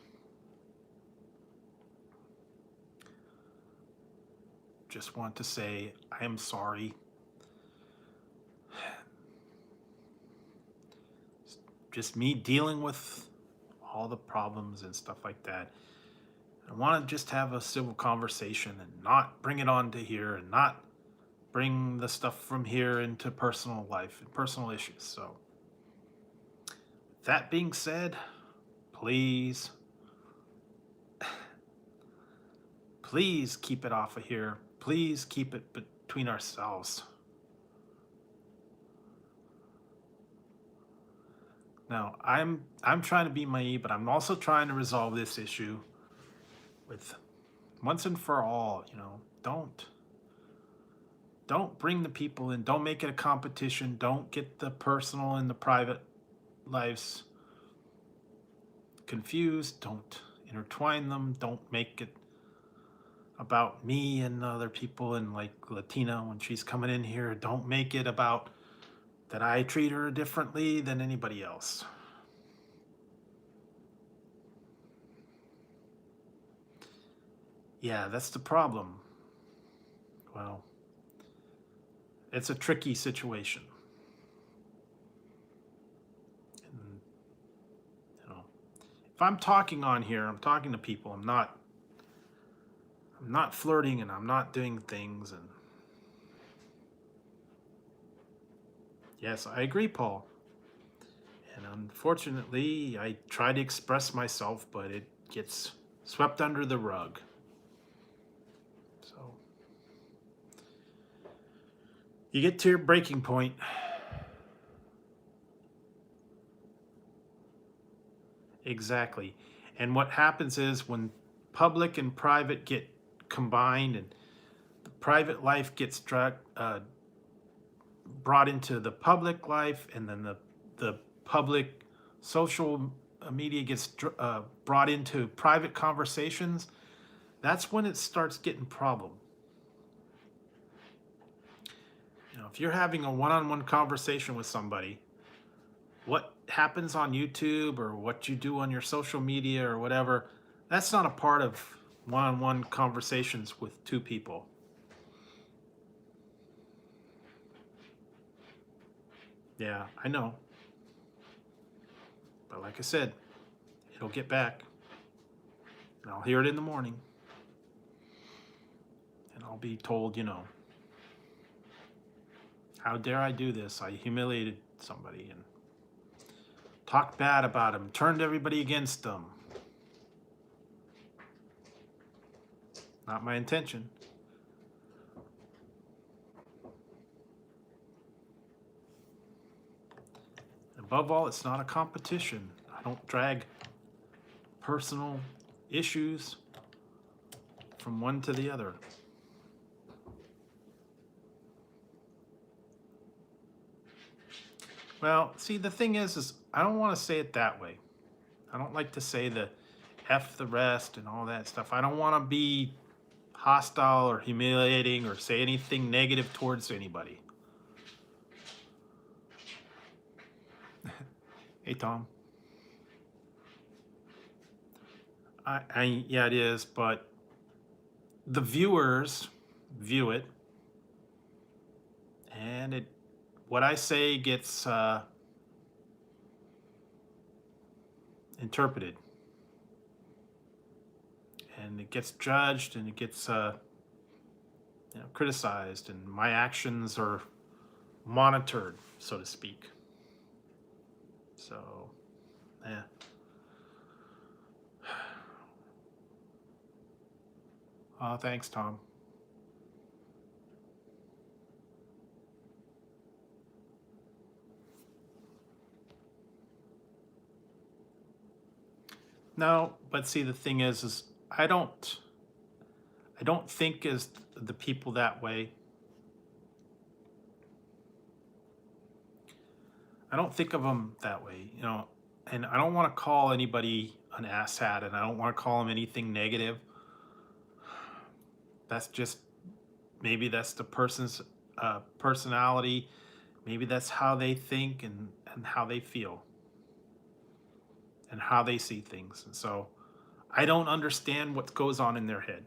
just want to say I am sorry. just me dealing with all the problems and stuff like that. I want to just have a civil conversation and not bring it on to here and not bring the stuff from here into personal life and personal issues. So, that being said, please, please keep it off of here. Please keep it between ourselves. Now, I'm trying to be naive, but I'm also trying to resolve this issue with once and for all. Don't bring the people in. Don't make it a competition. Don't get the personal and the private lives confused. Don't intertwine them. Don't make it about me and other people and like Latina when she's coming in here. Don't make it about that I treat her differently than anybody else. Yeah, that's the problem. Well, it's a tricky situation. And, if I'm talking on here, I'm talking to people. I'm not flirting and I'm not doing things. And yes, I agree, Paul. And unfortunately, I try to express myself, but it gets swept under the rug. So you get to your breaking point. Exactly. And what happens is when public and private get combined and the private life gets brought into the public life, and then the public social media gets brought into private conversations, that's when it starts getting problem. If you're having a one-on-one conversation with somebody, what happens on YouTube or what you do on your social media or whatever, that's not a part of one-on-one conversations with two people. Yeah, I know. But like I said, it'll get back. And I'll hear it in the morning. And I'll be told, how dare I do this? I humiliated somebody and talked bad about him, turned everybody against them. Not my intention. Above all, it's not a competition. I don't drag personal issues from one to the other. Well, see, the thing is I don't want to say it that way. I don't like to say the F the rest and all that stuff. I don't want to be hostile or humiliating or say anything negative towards anybody. Hey, Tom. Yeah, it is, but the viewers view it, and what I say gets interpreted, and it gets judged, and it gets criticized, and my actions are monitored, so to speak. So, yeah. Thanks, Tom. No, but see, the thing is I don't think as the people that way. I don't think of them that way, and I don't want to call anybody an asshat, and I don't want to call them anything negative. That's just, maybe that's the person's personality. Maybe that's how they think and how they feel and how they see things. And so I don't understand what goes on in their head.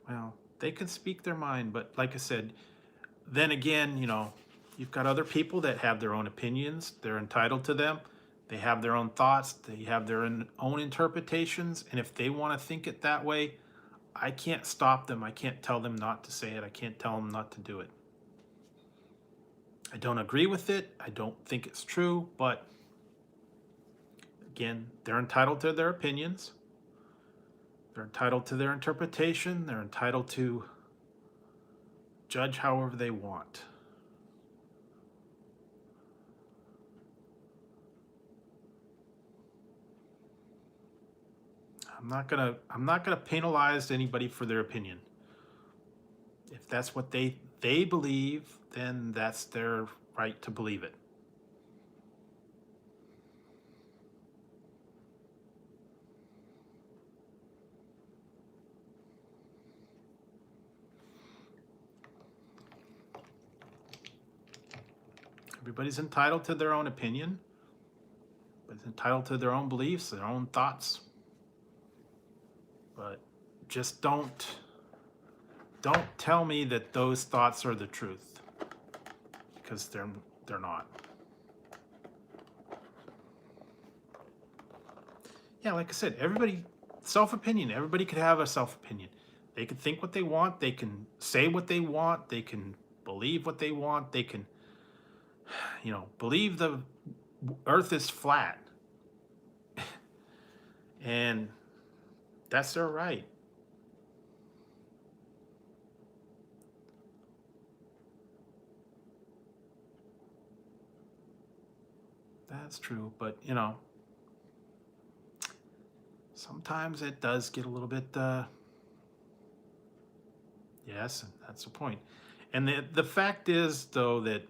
Well, They can speak their mind, but like I said, then again, you know, you've got other people that have their own opinions. They're entitled to them. They have their own thoughts. They have their own interpretations. And if they want to think it that way, I can't stop them. I can't tell them not to say it. I can't tell them not to do it. I don't agree with it. I don't think it's true. But again, they're entitled to their opinions. They're entitled to their interpretation. They're entitled to judge however they want. I'm not gonna penalize anybody for their opinion. If that's what they believe, then that's their right to believe it. Everybody's entitled to their own opinion, but entitled to their own beliefs, their own thoughts. But just don't tell me that those thoughts are the truth, because they're not. Yeah, like I said, everybody, self-opinion. Everybody could have a self-opinion. They can think what they want. They can say what they want. They can believe what they want. They can, you know, believe the earth is flat. And that's their right. That's true, but you know, sometimes it does get a little bit, yes, that's the point. And the fact is, though, that,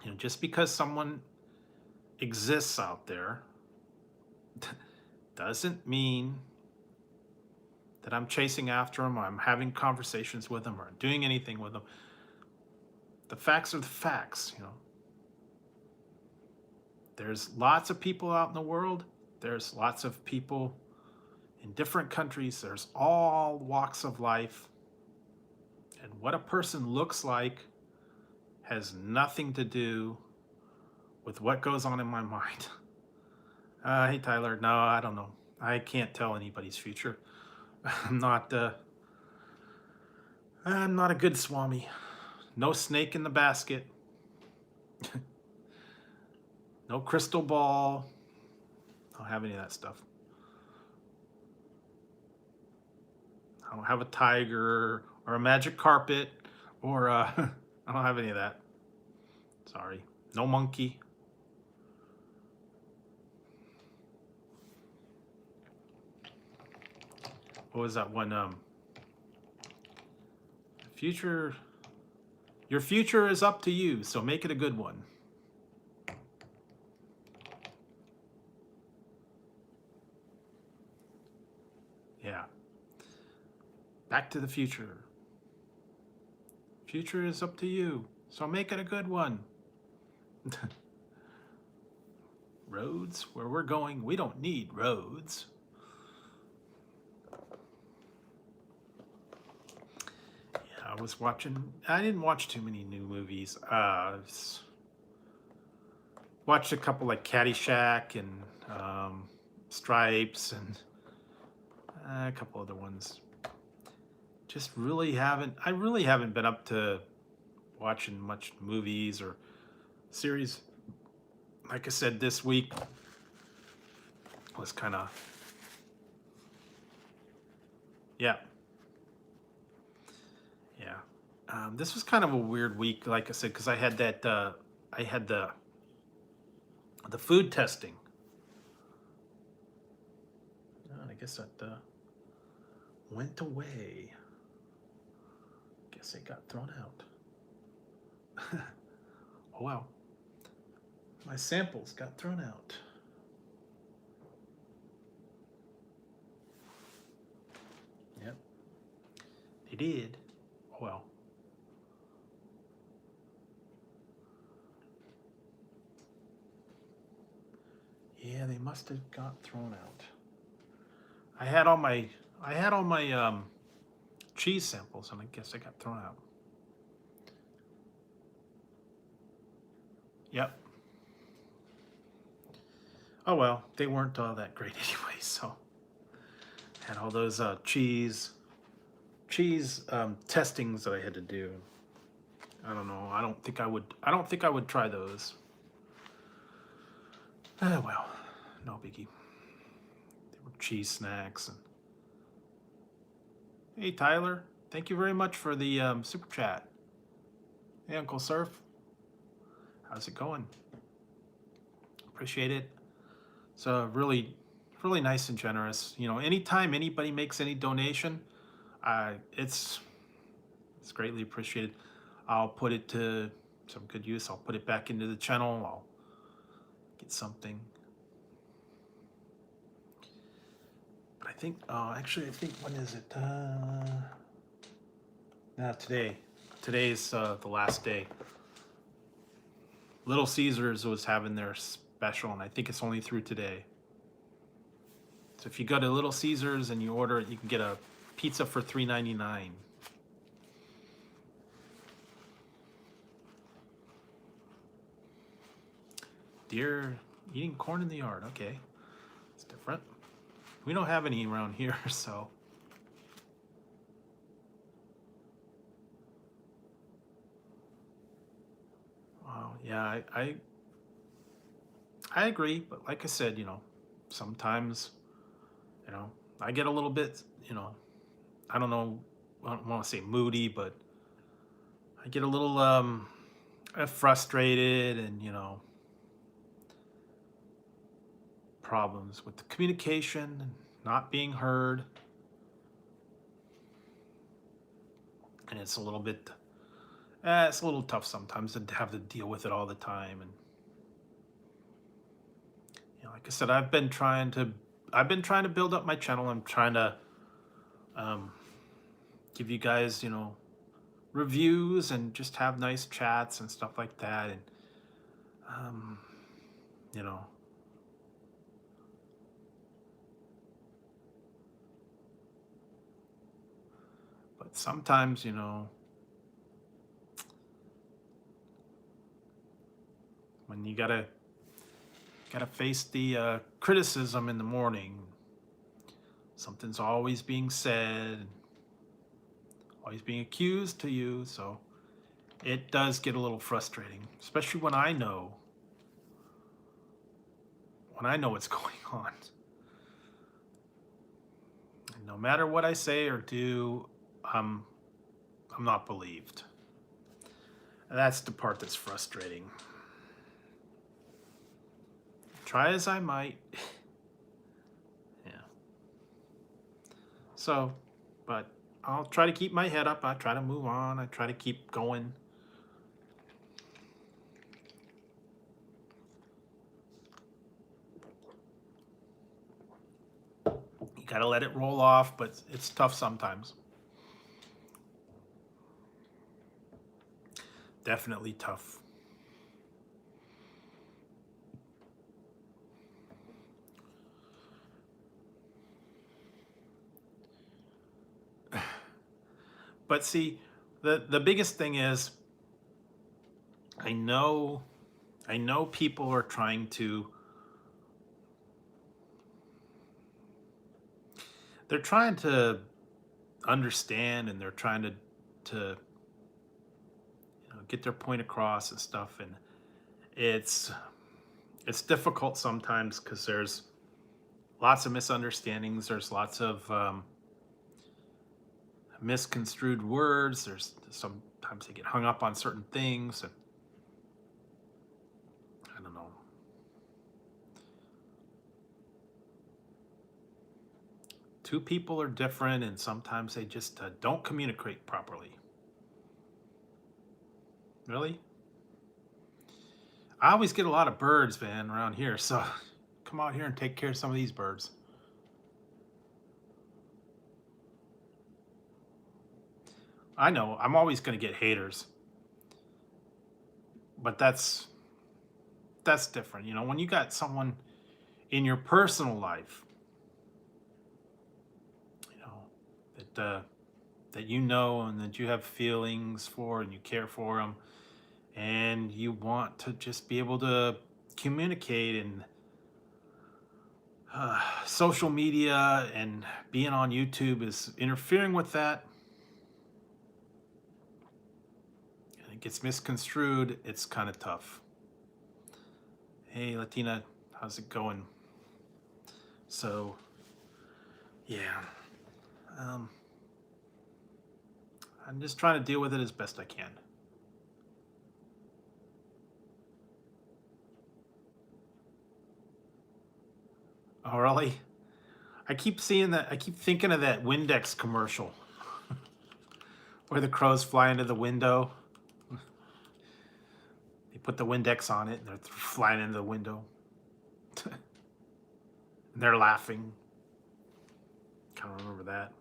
you know, just because someone exists out there doesn't mean that I'm chasing after them, or I'm having conversations with them, or doing anything with them. The facts are the facts, you know. There's lots of people out in the world. There's lots of people in different countries. There's all walks of life. And what a person looks like has nothing to do with what goes on in my mind. Hey, Tyler. No, I don't know. I can't tell anybody's future. I'm not a good Swami. No snake in the basket. No crystal ball. I don't have any of that stuff. I don't have a tiger or a magic carpet or I don't have any of that. Sorry. No monkey. What was that one? Future. Your future is up to you, so make it a good one. Yeah. Back to the future. Future is up to you, so make it a good one. Roads, where we're going, we don't need roads. Yeah, I didn't watch too many new movies. Watched a couple like Caddyshack and Stripes and a couple other ones. I really haven't been up to watching much movies or series. Like I said, this week was kind of, yeah. This was kind of a weird week, like I said, because I had the food testing. I guess that went away. Guess it got thrown out. Oh well. My samples got thrown out. Yep. They did. Oh well. Yeah, they must have got thrown out. I had all my cheese samples, and I guess they got thrown out. Yep. Oh well, they weren't all that great anyway. So had all those cheese testings that I had to do. I don't know. I don't think I would. I don't think I would try those. Well, no biggie. They were cheese snacks. And hey, Tyler, thank you very much for the super chat. Hey, Uncle Surf, how's it going? Appreciate it. So really, really nice and generous. You know, anytime anybody makes any donation, it's greatly appreciated. I'll put it to some good use. I'll put it back into the channel. I'll get something. But I think, actually, I think, when is it? Today. Today's the last day. Little Caesars was having their special, and I think it's only through today. So if you go to Little Caesars and you order it, you can get a pizza for $3.99. Deer eating corn in the yard. Okay, it's different. We don't have any around here, so. Wow, yeah, I agree, but like I said, you know, sometimes, you know, I get a little bit, you know, I don't know, I don't want to say moody, but I get a little frustrated, and, you know, problems with the communication and not being heard. And it's a little bit, it's a little tough sometimes to have to deal with it all the time. And, you know, like I said, I've been trying to build up my channel. I'm trying to give you guys, you know, reviews and just have nice chats and stuff like that. And, you know, but sometimes, you know, when you gotta face the criticism in the morning, something's always being said, always being accused to you, so it does get a little frustrating, especially when I know what's going on. And no matter what I say or do, I'm not believed. And that's the part that's frustrating. Try as I might. Yeah. So, but I'll try to keep my head up. I try to move on. I try to keep going. You gotta let it roll off, but it's tough sometimes. Definitely tough. But see, the biggest thing is, I know people are trying to, they're trying to understand, and they're trying to you know, get their point across and stuff, and it's difficult sometimes because there's lots of misunderstandings, there's lots of misconstrued words, there's sometimes they get hung up on certain things, and I don't know. Two people are different, and sometimes they just don't communicate properly. Really? I always get a lot of birds, man, around here, so come out here and take care of some of these birds. I know, I'm always going to get haters, but that's different. You know, when you got someone in your personal life, you know, that that you know and that you have feelings for and you care for them, and you want to just be able to communicate. And social media and being on YouTube is interfering with that, and it gets misconstrued. It's kind of tough. Hey, Latina, how's it going? So, yeah, I'm just trying to deal with it as best I can. Oh, really? I keep seeing that. I keep thinking of that Windex commercial where the crows fly into the window. They put the Windex on it and they're flying into the window. And they're laughing. Kind of remember that.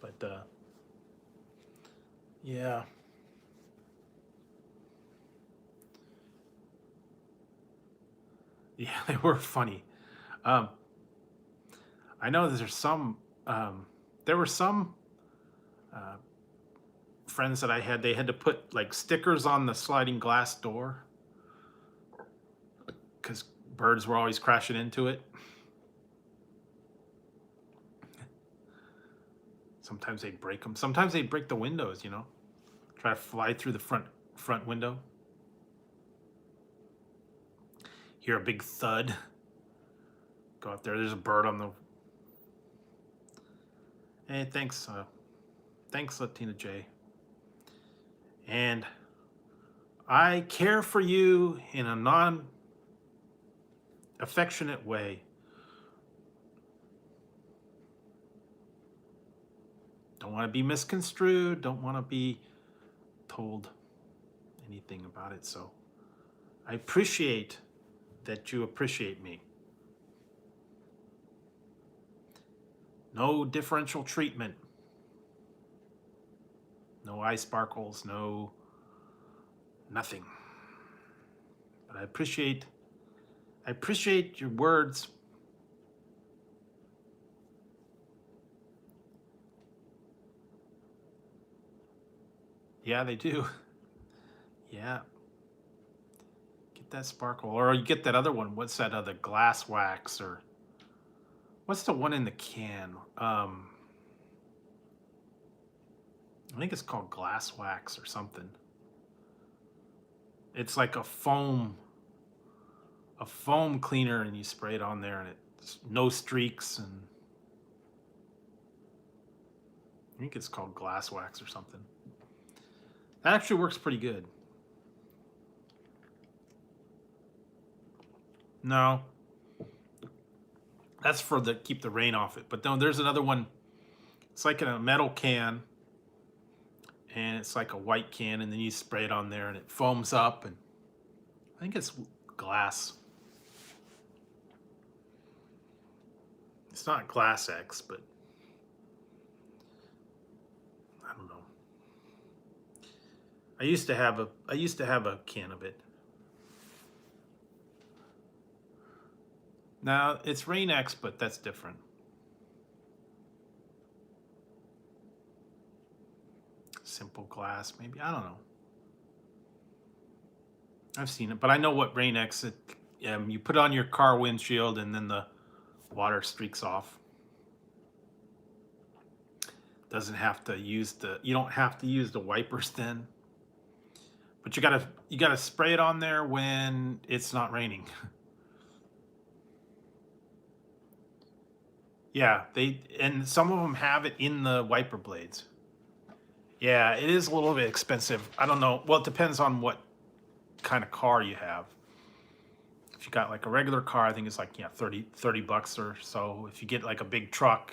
But, yeah. Yeah, they were funny. Um, I know there's some, there were some uh, friends that I had, they had to put like stickers on the sliding glass door because birds were always crashing into it. Sometimes they'd break them. Sometimes they'd break the windows, you know, try to fly through the front window. Hear a big thud. Go out there. There's a bird on the. Hey, thanks, Latina J. And I care for you in a non-affectionate way. Don't want to be misconstrued. Don't want to be told anything about it. So I appreciate that you appreciate me. No differential treatment. No eye sparkles, no nothing. But I appreciate your words. Yeah, they do. Yeah. Get that sparkle. Or you get that other one. What's that other glass wax? Or what's the one in the can? I think it's called glass wax or something. It's like a foam cleaner, and you spray it on there and it's no streaks. And I think it's called glass wax or something. That actually works pretty good. No, that's for the keep the rain off it. But no, there's another one. It's like in a metal can, and it's like a white can, and then you spray it on there, and it foams up. And I think it's glass. It's not Glass X, but I don't know. I used to have a can of it. Now it's Rain X, but that's different. Simple glass, maybe, I don't know. I've seen it, but I know what Rain X. You put it on your car windshield, and then the water streaks off. Doesn't have to use you don't have to use the wipers then. But you gotta spray it on there when it's not raining. Yeah, and some of them have it in the wiper blades. Yeah, it is a little bit expensive. I don't know. Well, it depends on what kind of car you have. If you got like a regular car, I think it's like 30 bucks or so. If you get like a big truck,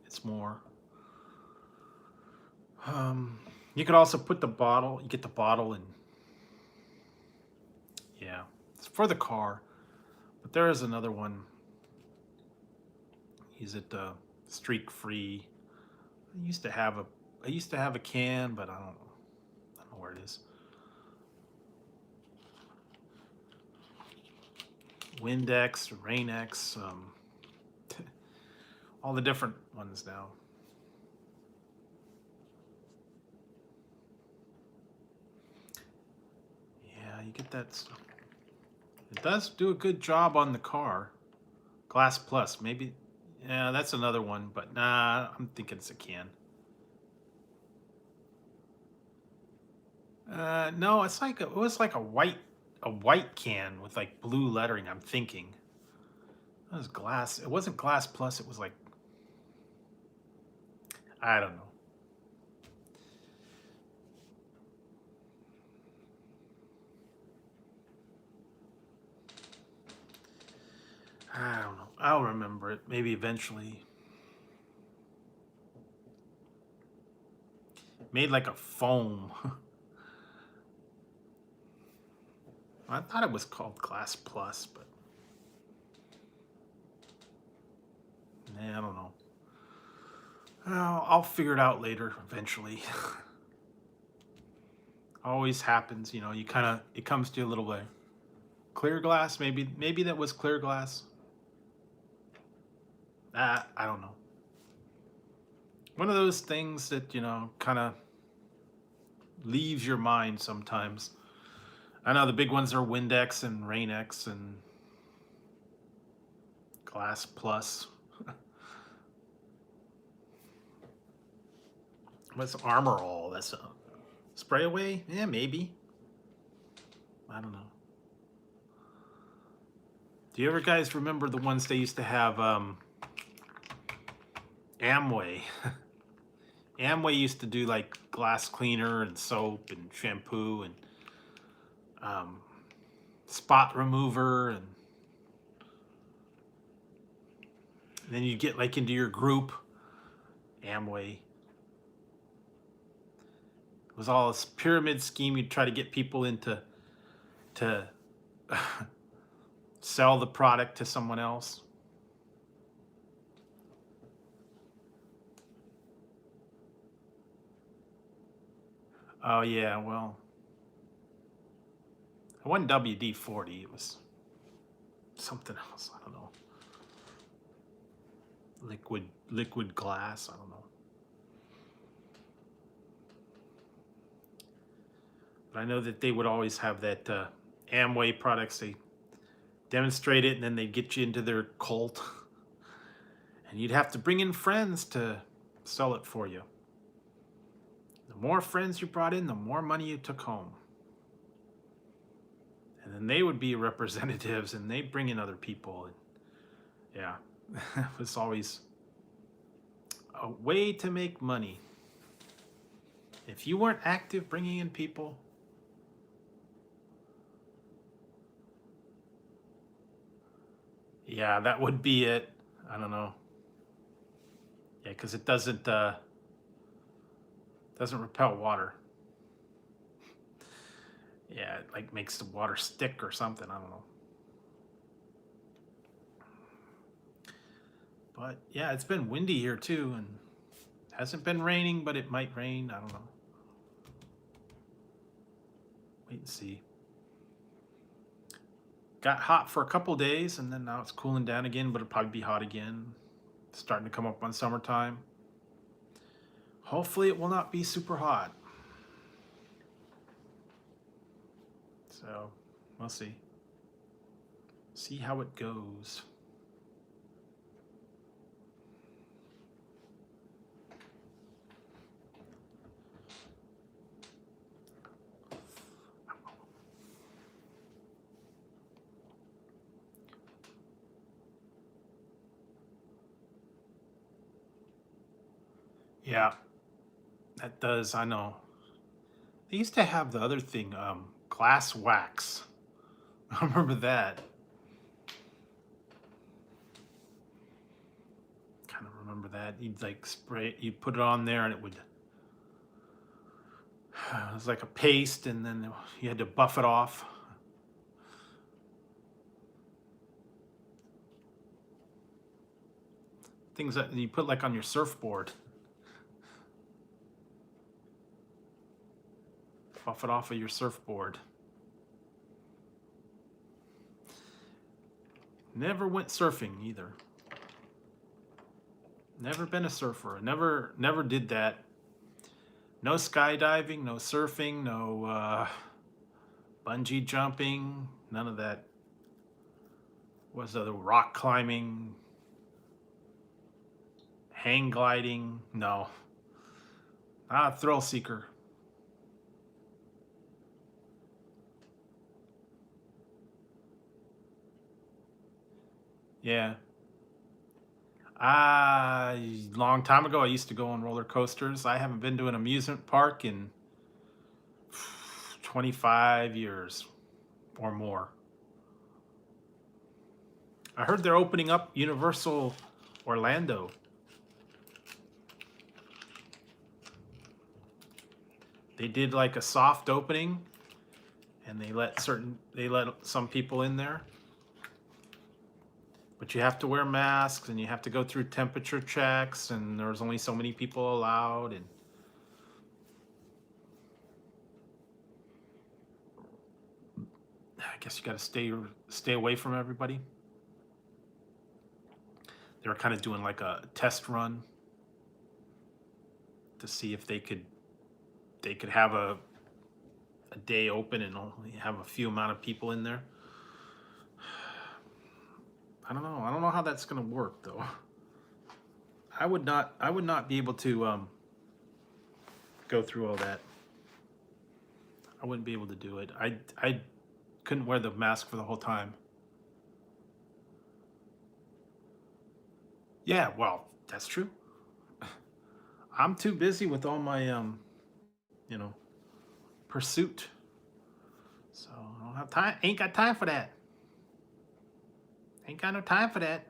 it's more. You could also put the bottle. You get the bottle, and yeah, it's for the car. But there is another one. Is it streak free? I used to have a can, but I don't know where it is. Windex, Rain-X. all the different ones now. Yeah, you get that stuff. It does do a good job on the car. Glass Plus, maybe. Yeah, that's another one, but nah, I'm thinking it's a can. No, it was like a white can with like blue lettering. I'm thinking it was glass. It wasn't Glass Plus. It was like, I don't know. I don't know. I'll remember it maybe eventually. Made like a foam. I thought it was called Glass Plus, but I don't know. I'll figure it out later eventually. Always happens, you know. It comes to you a little bit. Clear glass, maybe that was clear glass. I don't know. One of those things that, kind of leaves your mind sometimes. I know the big ones are Windex and Rain-X and Glass Plus. What's Armor All? That's a spray away? Yeah, maybe. I don't know. Do you ever guys remember the ones they used to have? Amway. Amway used to do like glass cleaner and soap and shampoo and spot remover, and then you get like into your group. Amway. It was all this pyramid scheme. You'd try to get people into to sell the product to someone else. Oh yeah, well, it wasn't WD-40. It was something else. I don't know. Liquid glass. I don't know. But I know that they would always have that Amway products. They demonstrate it, and then they get you into their cult, and you'd have to bring in friends to sell it for you. The more friends you brought in, the more money you took home. And then they would be representatives, and they'd bring in other people. And yeah, it was always a way to make money. If you weren't active bringing in people, yeah, that would be it. I don't know. Yeah, because it doesn't repel water. Yeah, it like makes the water stick or something. I don't know. But yeah, it's been windy here too, and hasn't been raining, but it might rain. I don't know. Wait and see. Got hot for a couple days, and then now it's cooling down again, but it'll probably be hot again. It's starting to come up on summertime. Hopefully it will not be super hot. So we'll see. See how it goes. Yeah, that does. I know. They used to have the other thing, glass wax. I remember that. Kind of remember that. You'd like spray, you'd put it on there, and it would. It was like a paste, and then you had to buff it off. Things that you put like on your surfboard. Buff it off of your surfboard. Never went surfing either. Never been a surfer. Never did that. No skydiving, no surfing, no bungee jumping, none of that. Was the rock climbing, hang gliding? No. Not a thrill seeker. Yeah. Long time ago, I used to go on roller coasters. I haven't been to an amusement park in 25 years or more. I heard they're opening up Universal Orlando. They did like a soft opening, and they let some people in there. But you have to wear masks, and you have to go through temperature checks, and there's only so many people allowed. And I guess you got to stay away from everybody. They were kind of doing like a test run to see if they could have a day open and only have a few amount of people in there. I don't know how that's going to work though. I would not be able to go through all that. I wouldn't be able to do it. I couldn't wear the mask for the whole time. Yeah, well, that's true. I'm too busy with all my pursuit. So I don't have time. Ain't got time for that. Ain't got no time for that.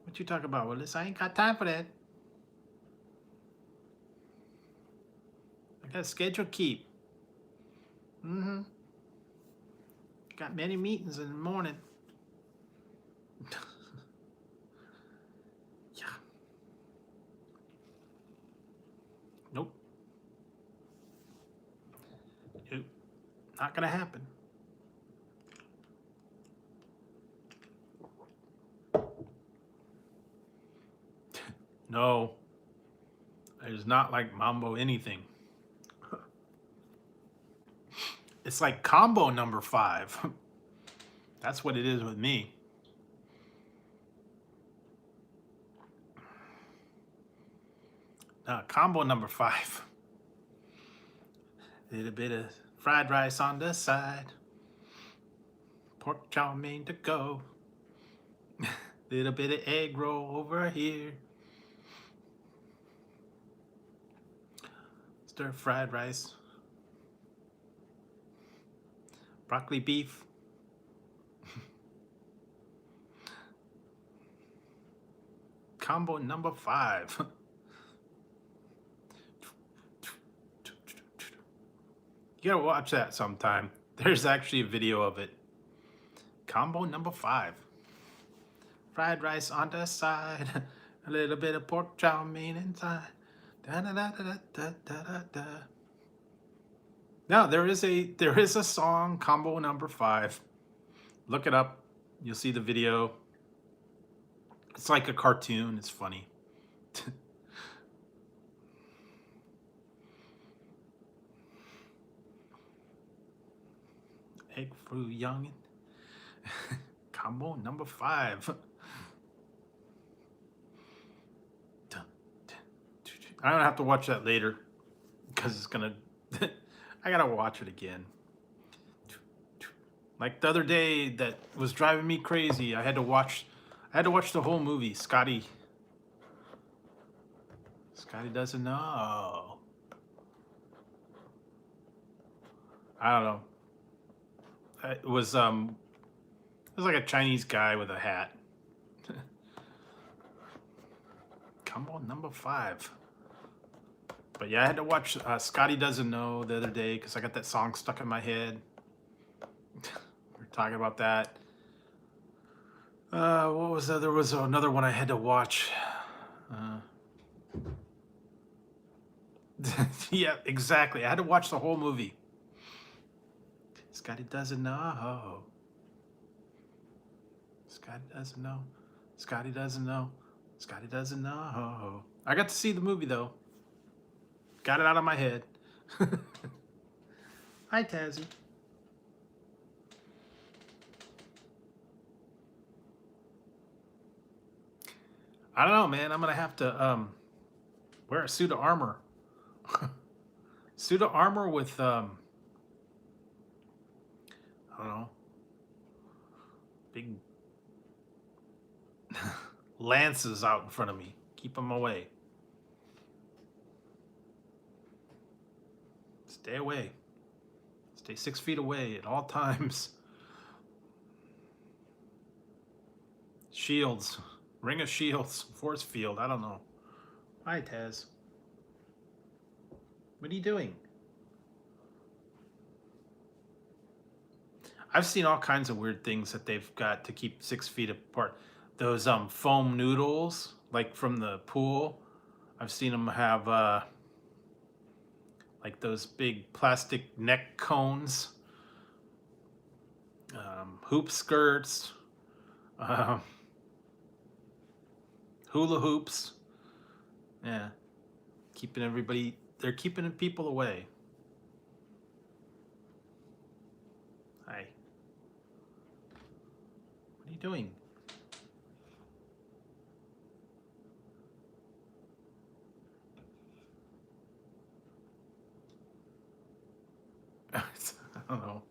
What you talking about, Willis? I ain't got time for that. I got a schedule to keep. Got many meetings in the morning. Yeah. Nope. Not gonna happen. No. It's not like Mambo anything. It's like combo number 5. That's what it is with me. Combo number 5. Little bit of fried rice on the side. Pork chow mein to go. Little bit of egg roll over here. Stir fried rice. Broccoli beef. Combo number 5. You gotta watch that sometime. There's actually a video of it. Combo number 5. Fried rice on the side. A little bit of pork chow mein inside. Da da da da da da da da. Now there is a song, combo number 5. Look it up. You'll see the video. It's like a cartoon. It's funny. Egg foo youngin. Combo number 5. I'm gonna have to watch that later because it's gonna. I gotta watch it again. Like the other day, that was driving me crazy. I had to watch the whole movie. Scotty doesn't know. I don't know. It was like a Chinese guy with a hat. Combo number 5. But yeah, I had to watch Scotty Doesn't Know the other day because I got that song stuck in my head. We're talking about that. What was that? There was another one I had to watch. Yeah, exactly. I had to watch the whole movie. Scotty doesn't know. Scotty doesn't know. Scotty doesn't know. Scotty doesn't know. I got to see the movie though. Got it out of my head. Hi, Tazzy. I don't know, man. I'm gonna have to wear a suit of armor. Suit of armor with I don't know, big lances out in front of me. Keep them away. Stay away. Stay 6 feet away at all times. Shields. Ring of shields. Force field. I don't know. Hi, Taz. What are you doing? I've seen all kinds of weird things that they've got to keep 6 feet apart. Those foam noodles, like from the pool. I've seen them have like those big plastic neck cones, hoop skirts, hula hoops. Yeah, keeping everybody. They're keeping people away. Hi. What are you doing? I don't know.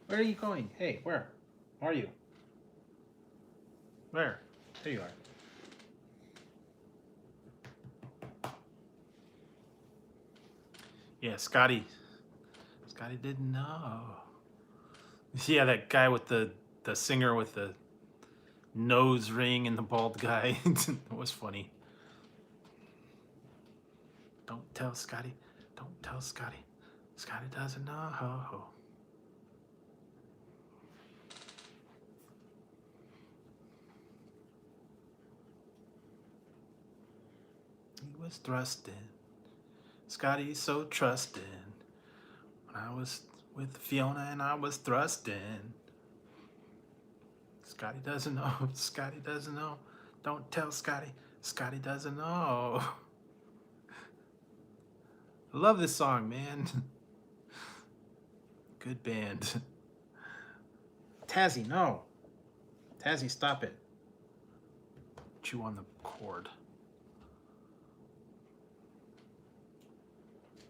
Where are you going? Hey, where are you? Where? There you are. Yeah, Scotty. Scotty didn't know. Yeah, that guy with the singer with the nose ring and the bald guy. It was funny. Don't tell Scotty. Don't tell Scotty. Scotty doesn't know. He was thrusting. Scotty's so trusting. When I was with Fiona and I was thrusting. Scotty doesn't know. Scotty doesn't know. Don't tell Scotty. Scotty doesn't know. I love this song, man. Good band. Tazzy, no. Tazzy, stop it. Chew on the cord.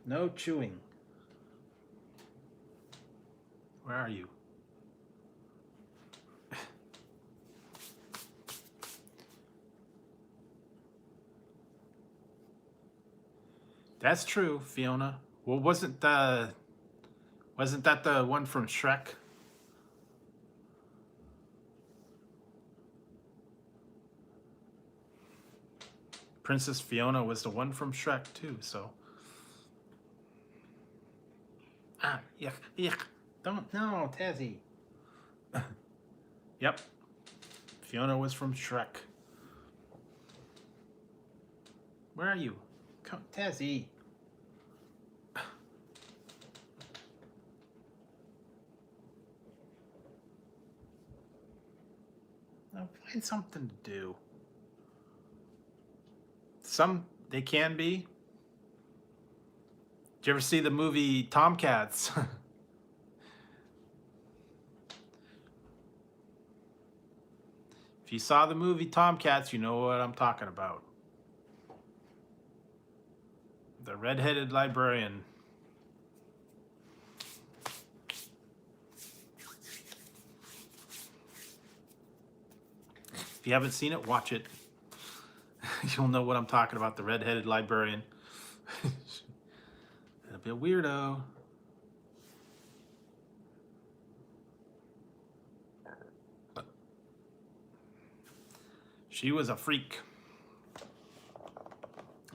No chewing. Where are you? That's true, Fiona. Well, wasn't that the one from Shrek? Princess Fiona was the one from Shrek too, so. Ah, yuck, yuck. Don't, no, Tazzy. Yep. Fiona was from Shrek. Where are you? Come, Tazzy. Now find something to do. They can be. Did you ever see the movie Tomcats? If you saw the movie Tomcats, you know what I'm talking about. The red-headed librarian. If you haven't seen it, watch it. You'll know what I'm talking about, the red-headed librarian. A bit weirdo. She was a freak.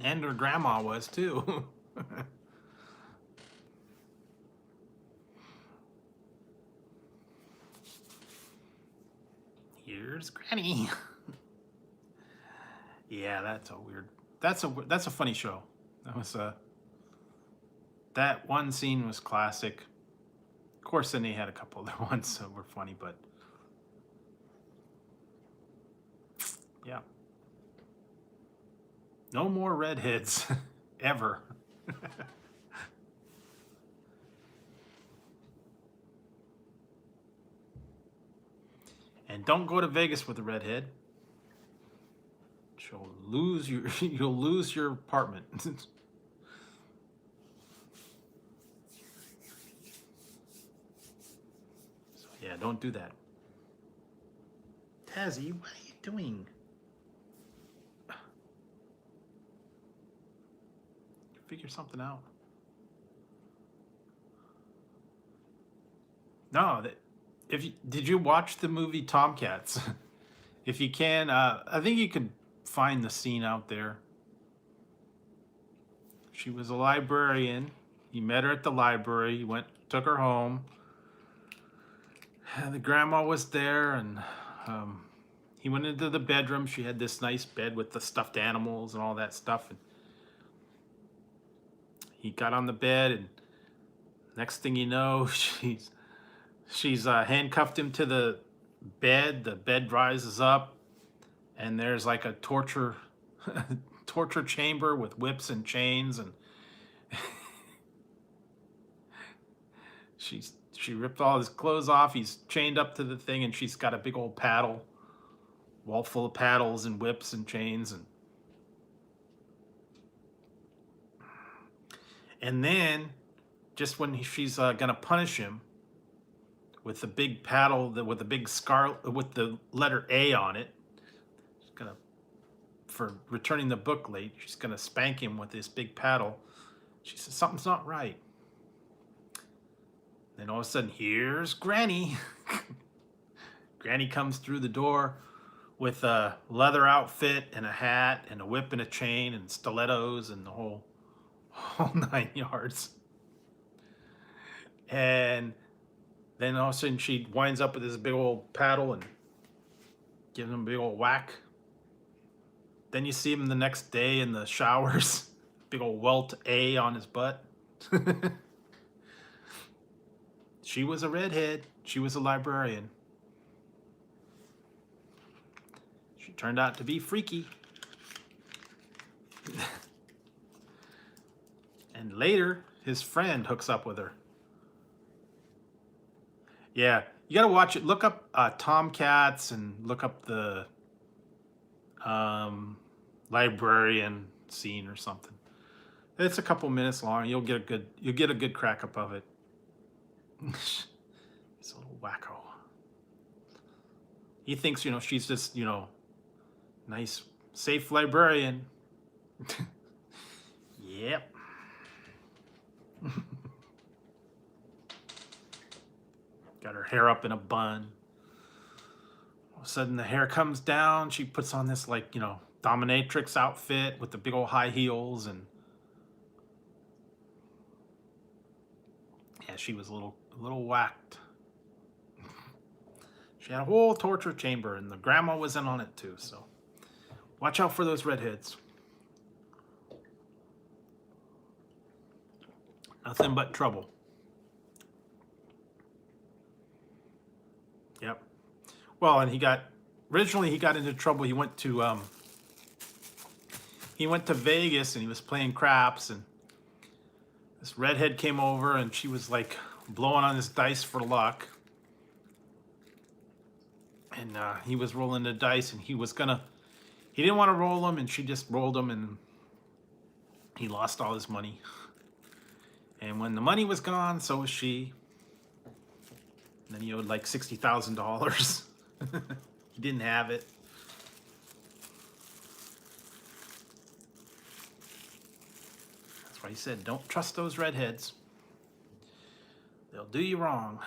And her grandma was too. Here's Granny. Yeah, that's a weird. That's a funny show. That was that one scene was classic. Of course, then they had a couple other ones that were funny, but Yeah. No more redheads ever. And don't go to Vegas with a redhead. You'll lose your apartment. So yeah, don't do that. Tazzy, what are you doing? Figure something out. No, did you watch the movie Tomcats? If you can, I think you could find the scene out there. She was a librarian. He met her at the library. He took her home. And the grandma was there, and he went into the bedroom. She had this nice bed with the stuffed animals and all that stuff. And he got on the bed, and next thing you know, she's handcuffed him to the bed. The bed rises up, and there's like a torture chamber with whips and chains, and she ripped all his clothes off. He's chained up to the thing, and she's got a big old paddle, wall full of paddles and whips and chains, and then just when she's gonna punish him with the big paddle with the big with the letter A on it, she's gonna, for returning the book late, she's gonna spank him with this big paddle. She says something's not right. Then all of a sudden, here's Granny. Granny comes through the door with a leather outfit and a hat and a whip and a chain and stilettos and the whole 9 yards. And then all of a sudden she winds up with this big old paddle and gives him a big old whack. Then you see him the next day in the showers, big old welt A on his butt. She was a redhead. She was a librarian. She turned out to be freaky. And later, his friend hooks up with her. Yeah, you gotta watch it. Look up Tomcats and look up the librarian scene or something. It's a couple minutes long. You'll get a good crack up of it. He's a little wacko. He thinks, she's just, nice, safe librarian. Yep. Got her hair up in a bun. All of a sudden the hair comes down. She puts on this dominatrix outfit with the big old high heels, and yeah, she was a little whacked. She had a whole torture chamber, and the grandma was in on it too, so watch out for those redheads. Nothing but trouble. Yep. Well, and originally he got into trouble. He went to Vegas, and he was playing craps, and this redhead came over, and she was like blowing on his dice for luck. And he was rolling the dice, and he didn't want to roll them, and she just rolled them, and he lost all his money. And when the money was gone, so was she. And then he owed like $60,000. He didn't have it. That's why he said, don't trust those redheads. They'll do you wrong.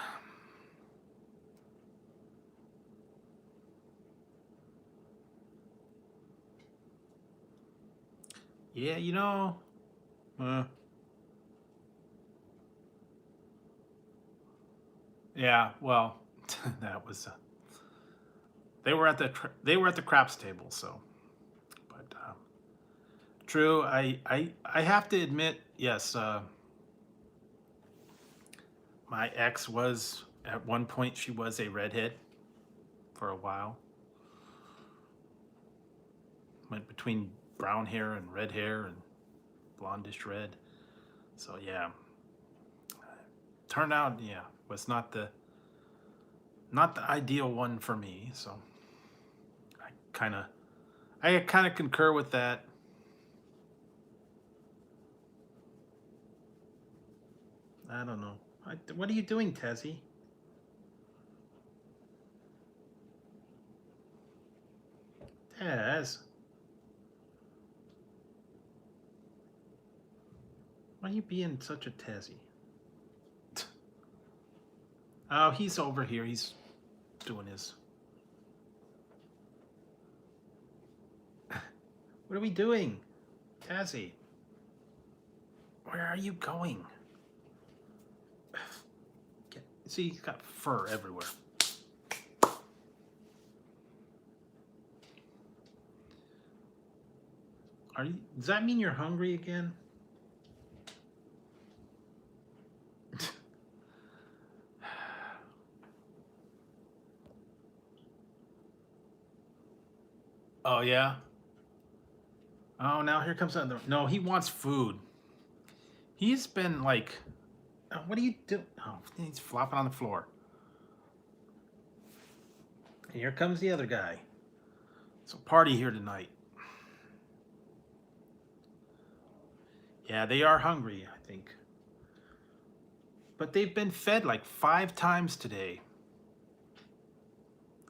Yeah, yeah, well, that was they were at the craps table, so. But true, I have to admit, yes, my ex was at one point, she was a redhead for a while. went between brown hair and red hair and blondish red. So yeah, turned out, yeah, was not the ideal one for me. So I kind of concur with that. I don't know. What are you doing, Tezzy? Tez, why are you being such a Tezzy? Oh, he's over here. He's doing his. What are we doing? Tazzy, where are you going? See, he's got fur everywhere. Does that mean you're hungry again? Oh, yeah? Oh, now here comes another. No, he wants food. He's been like, what are you doing? Oh, he's flopping on the floor. And here comes the other guy. It's a party here tonight. Yeah, they are hungry, I think. But they've been fed like 5 times today.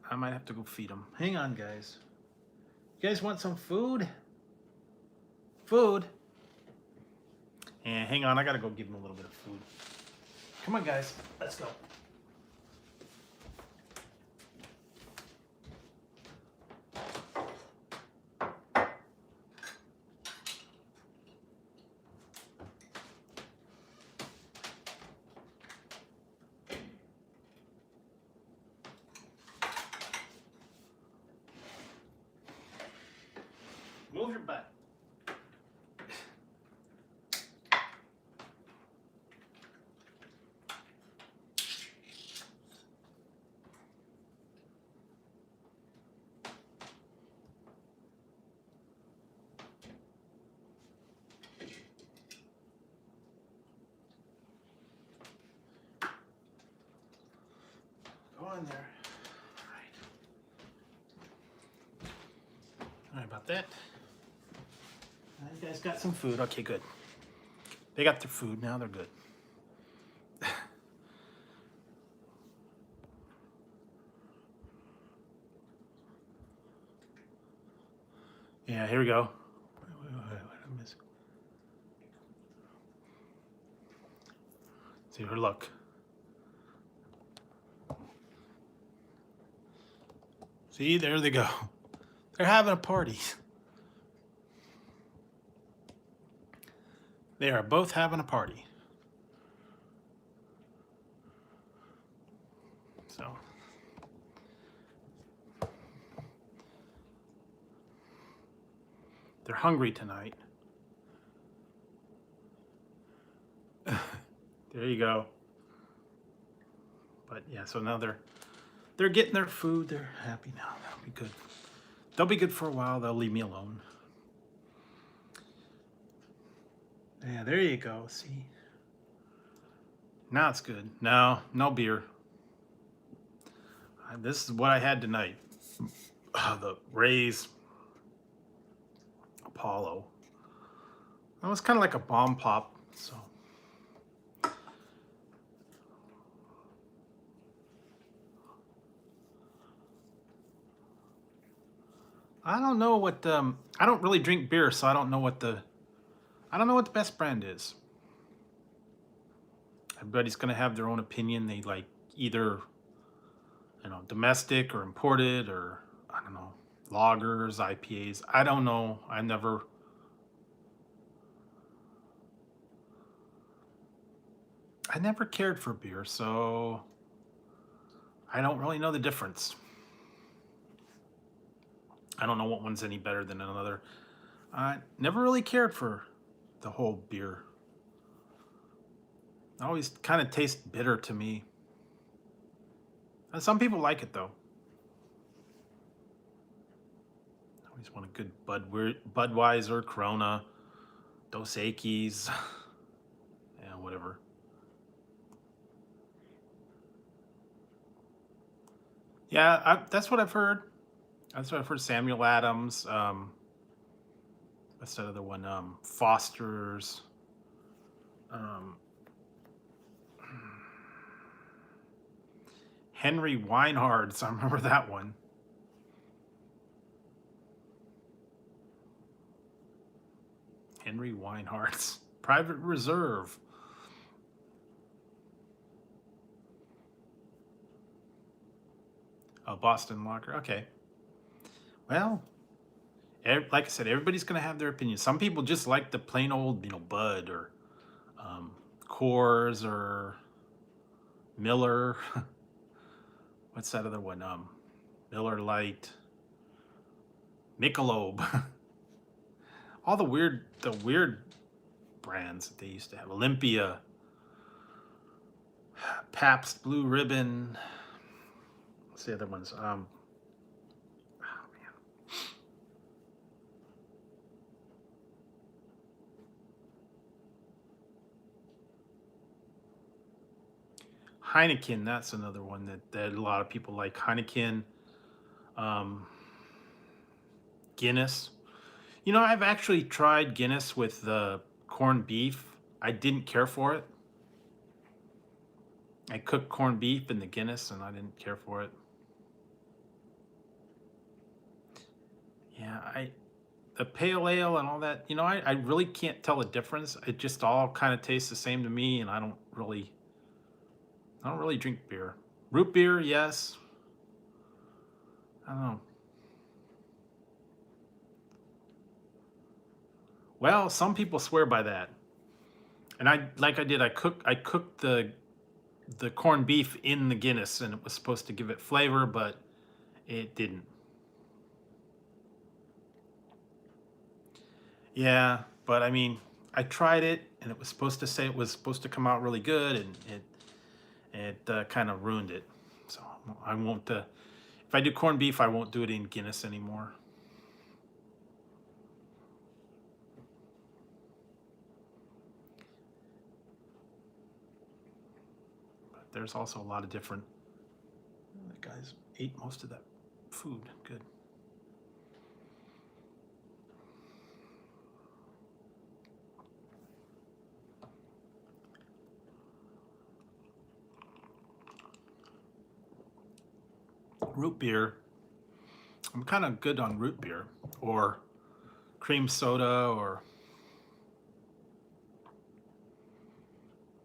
I might have to go feed them. Hang on, guys. You guys want some food? Food? And hang on, I gotta go give them a little bit of food. Come on, guys. Let's go. Move your butt. Go on there. All right. Sorry about that. You guys got some food. Okay, good. They got their food. Now they're good. Yeah, here we go. What I miss? See her look. See, there they go. They're having a party. They are both having a party. So. They're hungry tonight. There you go. But yeah, so now they're getting their food. They're happy now. That'll be good. They'll be good for a while. They'll leave me alone. Yeah, there you go. See? Now it's good. No beer. This is what I had tonight. The Rays Apollo. It was kind of like a bomb pop, so. I don't know what I don't really drink beer, so I don't know what the best brand is. Everybody's gonna have their own opinion. They like either, domestic or imported, or I don't know, lagers, IPAs. I don't know. I never cared for beer, so I don't really know the difference. I don't know what one's any better than another. I never really cared for the whole beer. It always kind of tastes bitter to me. And some people like it though. Always want a good Budweiser, Corona, Dos Equis, yeah, whatever. Yeah, that's what I've heard. That's what I've heard. Samuel Adams. What's that other one? Foster's. Um, Henry Weinhard's. I remember that one. Henry Weinhard's Private Reserve. Oh, Boston Lager. Okay. Well, like I said, everybody's going to have their opinion. Some people just like the plain old, Bud or Coors or Miller. What's that other one? Miller Lite, Michelob. All the weird brands that they used to have. Olympia, Pabst Blue Ribbon. What's the other ones? Oh man. Heineken, that's another one that a lot of people like. Heineken, Guinness. I've actually tried Guinness with the corned beef. I didn't care for it. I cooked corned beef in the Guinness and I didn't care for it. Yeah, the pale ale and all that, I really can't tell a difference. It just all kind of tastes the same to me, and I don't really drink beer. Root beer, yes. I don't know. Well, some people swear by that. And I cooked the corned beef in the Guinness, and it was supposed to give it flavor, but it didn't. Yeah, but I mean, I tried it, and it was supposed to say it was supposed to come out really good, and it kind of ruined it. So I won't. If I do corned beef, I won't do it in Guinness anymore. But there's also a lot of different. The guys ate most of that food. Good. Root beer. I'm kind of good on root beer or cream soda or.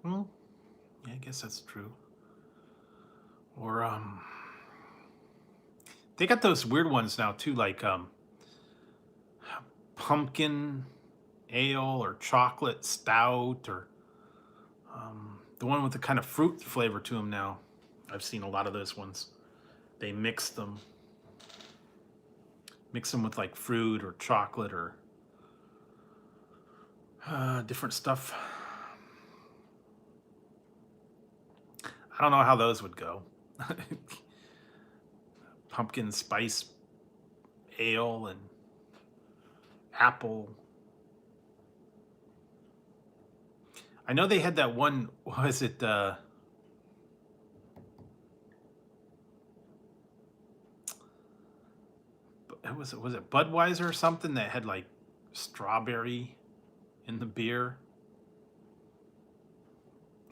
Well, yeah, I guess that's true. Or they got those weird ones now too, like pumpkin ale or chocolate stout, or the one with the kind of fruit flavor to them now. I've seen a lot of those ones. They mix them with like fruit or chocolate or different stuff. I don't know how those would go. Pumpkin spice ale and apple. I know they had that one. Was it? Was it Budweiser or something that had like strawberry in the beer?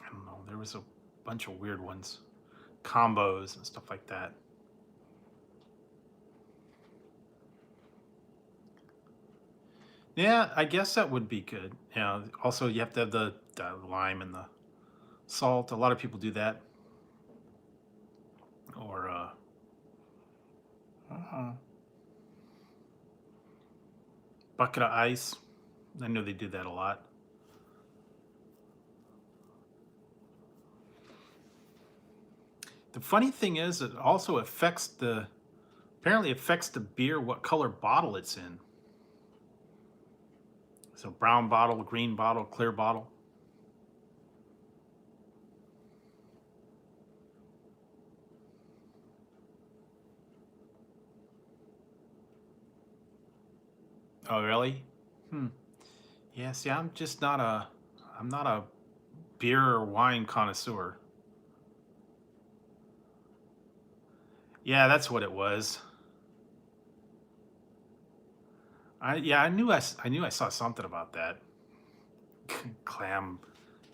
I don't know. There was a bunch of weird ones, combos and stuff like that. Yeah, I guess that would be good. Yeah. Also, you have to have the lime and the salt. A lot of people do that. Or bucket of ice. I know they do that a lot. The funny thing is, it also apparently affects the beer what color bottle it's in. So brown bottle, green bottle, clear bottle. Oh, really? Yeah, see, I'm not a beer or wine connoisseur. Yeah, that's what it was. Yeah, I knew I saw something about that. clam,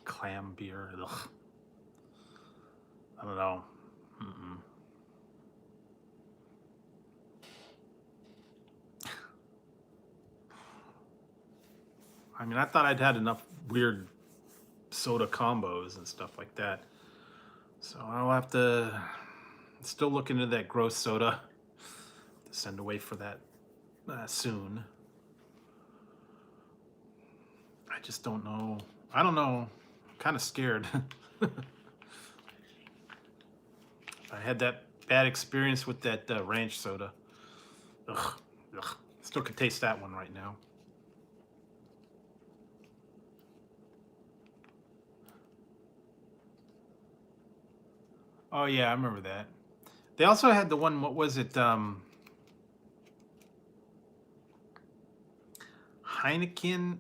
clam beer. Ugh, I don't know. Mm-mm. I mean, I thought I'd had enough weird soda combos and stuff like that. So I'll have to still look into that gross soda to send away for that soon. I just don't know. I don't know. I'm kind of scared. I had that bad experience with that ranch soda. Ugh, ugh. Still can taste that one right now. Oh yeah, I remember that. They also had the one. What was it? Heineken.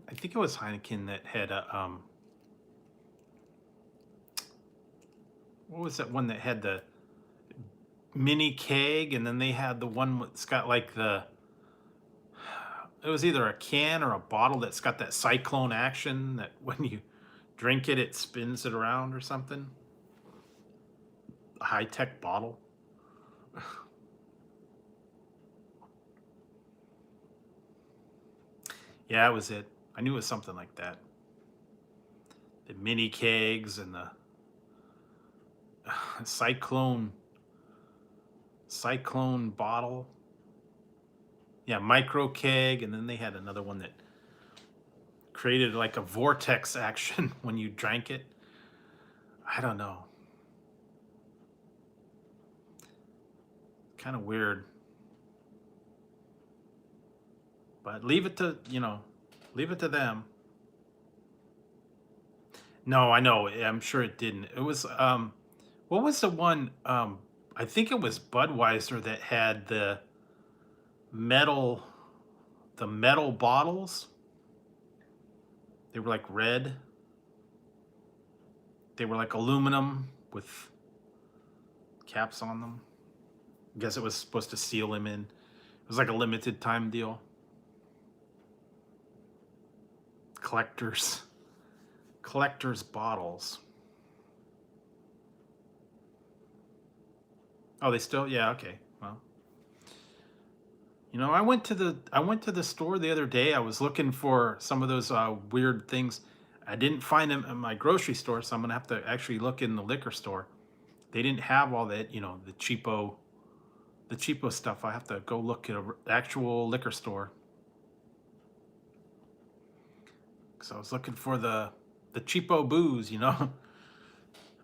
I think it was Heineken that had a what was that one that had the mini keg, and then they had the one that's got like the. It was either a can or a bottle that's got that cyclone action that when you drink it, it spins it around or something. A high-tech bottle. Yeah, that was it. I knew it was something like that. The mini kegs and the cyclone bottle. Yeah, micro keg, and then they had another one that created like a vortex action when you drank it. I don't know. Kind of weird. But leave it to, leave it to them. No, I know. I'm sure it didn't. It was what was the one I think it was Budweiser that had metal the metal bottles. They were like red. They were like aluminum with caps on them. I guess it was supposed to seal them in. It was like a limited time deal. Collectors bottles. Oh, they still, yeah, okay. Well, I went to the store the other day. I was looking for some of those weird things. I didn't find them in my grocery store, so I'm gonna have to actually look in the liquor store. They didn't have all that, the cheapo stuff. I have to go look at an actual liquor store. So I was looking for the cheapo booze,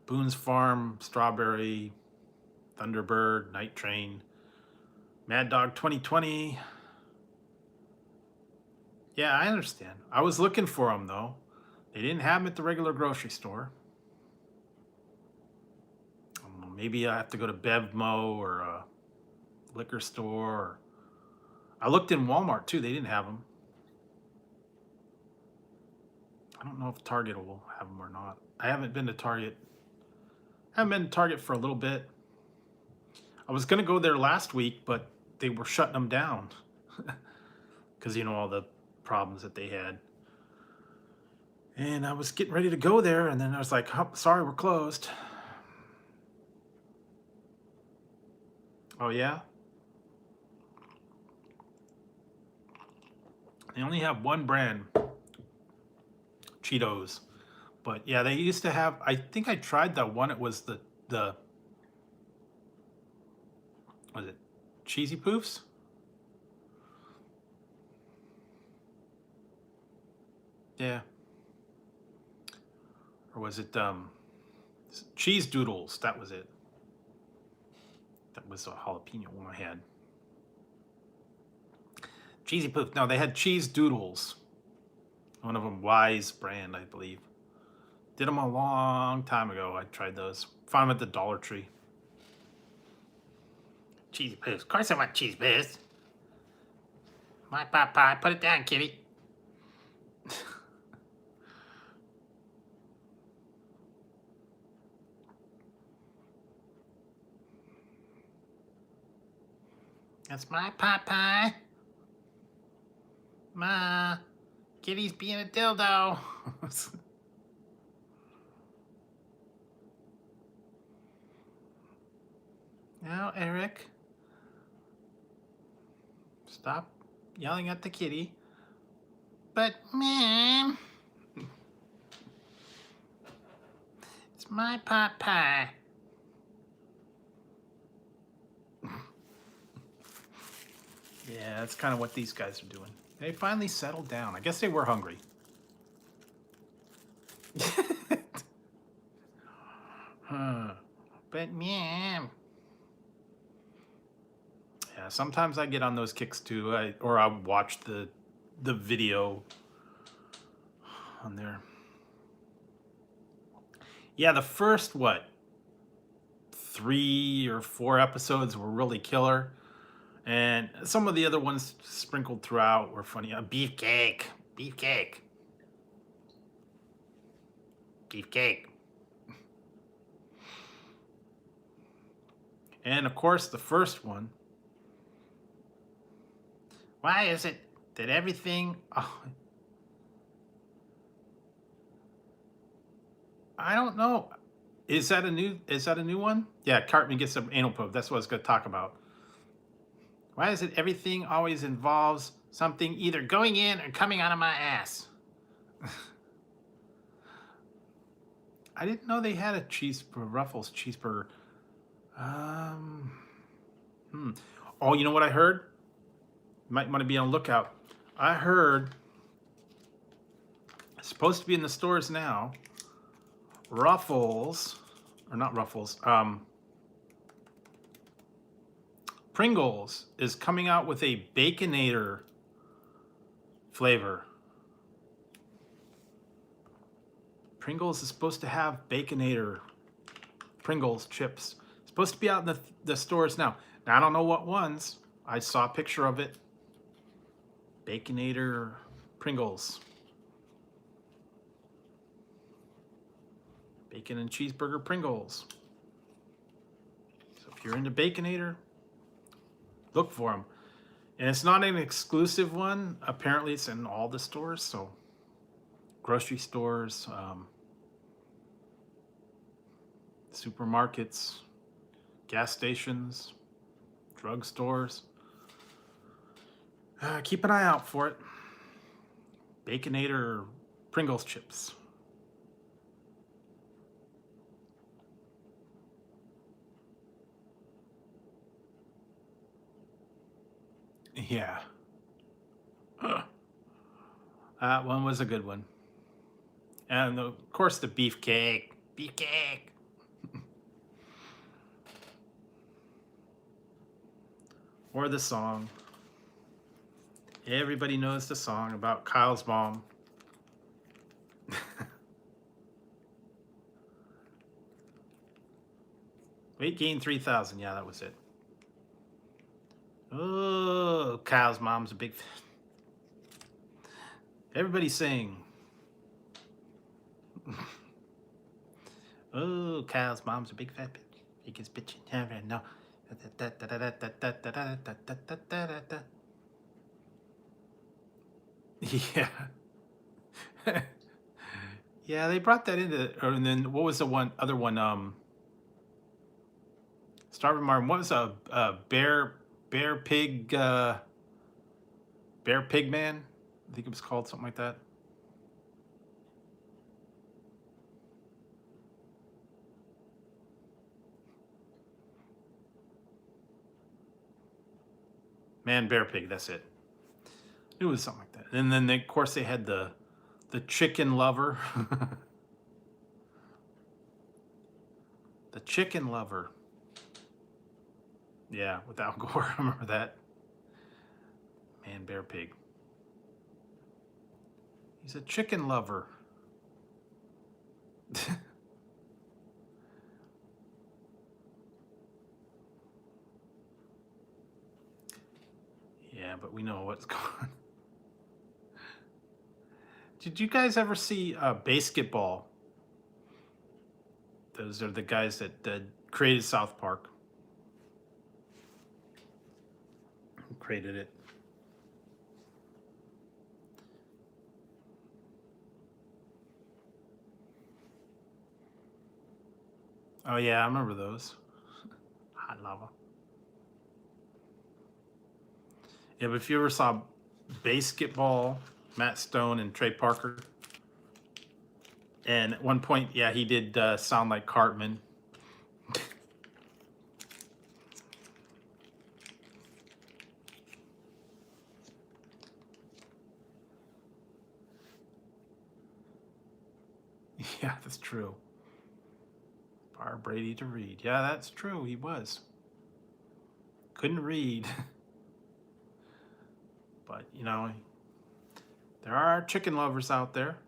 Boone's Farm, Strawberry, Thunderbird, Night Train, Mad Dog 2020. Yeah, I understand. I was looking for them though. They didn't have them at the regular grocery store. I don't know, maybe I have to go to Bevmo or a liquor store. I looked in Walmart too. They didn't have them. I don't know if Target will have them or not. I haven't been to Target. I haven't been to Target for a little bit. I was gonna go there last week, but they were shutting them down because all the problems that they had. And I was getting ready to go there, and then I was like, oh, "Sorry, we're closed." Oh yeah. They only have one brand, Cheetos. But yeah, they used to have. I think I tried that one. It was the was it Cheesy Poofs? Yeah. Or was it Cheese Doodles? That was it. That was a jalapeno one I had. Cheesy Poof. No, they had Cheese Doodles. One of them, Wise brand, I believe. Did them a long time ago. I tried those. Found them at the Dollar Tree. Cheesy Poofs. Of course I want Cheese Poofs. My pot pie. Put it down, kitty. That's my pot pie. Ma, kitty's being a dildo. Now, Eric, stop yelling at the kitty. But, ma'am, it's my pot pie. Yeah, that's kind of what these guys are doing. They finally settled down. I guess they were hungry. But, ma'am. Yeah, sometimes I get on those kicks too, or I watch the video on there. Yeah, the first 3 or 4 episodes were really killer, and some of the other ones sprinkled throughout were funny. Beefcake, beefcake, beefcake, and of course the first one. Why is it that everything? Oh, I don't know. Is that a new one? Yeah, Cartman gets some anal probe. That's what I was going to talk about. Why is it everything always involves something either going in or coming out of my ass? I didn't know they had a Ruffles cheeseburger. Oh, you know what I heard? Might want to be on the lookout. I heard it's supposed to be in the stores now. Ruffles, or not Ruffles, Pringles is coming out with a Baconator flavor. Pringles is supposed to have Baconator Pringles chips. It's supposed to be out in the stores now. Now, I don't know what ones. I saw a picture of it. Baconator Pringles. Bacon and cheeseburger Pringles. So if you're into Baconator, look for them. And it's not an exclusive one. Apparently it's in all the stores. So grocery stores, supermarkets, gas stations, drugstores. Keep an eye out for it. Baconator Pringles chips. Yeah. That one was a good one. And of course the beefcake. Beefcake. Or the song. Everybody knows the song about Kyle's mom. Weight gain 3,000. Yeah, that was it. Oh, Kyle's mom's a big fan. Everybody sing. Oh, Kyle's mom's a big fat bitch. Biggest bitch in heaven. No. Yeah. Yeah, they brought that into, and then what was the other one? Starving Martin. What was a bear pig man? I think it was called something like that. Man, bear pig. That's it. It was something like that. And then of course they had the chicken lover. The chicken lover. Yeah, with Al Gore. I remember that. Man, bear pig. He's a chicken lover. Yeah, but we know what's going on. Did you guys ever see Basketball? Those are the guys that created South Park. Who created it? Oh yeah, I remember those. Hot lava. Yeah, but if you ever saw Basketball, Matt Stone and Trey Parker, and at one point, yeah, he did sound like Cartman. Yeah, that's true. Bar Brady to read. Yeah, that's true. He was. Couldn't read. But, you know, there are chicken lovers out there.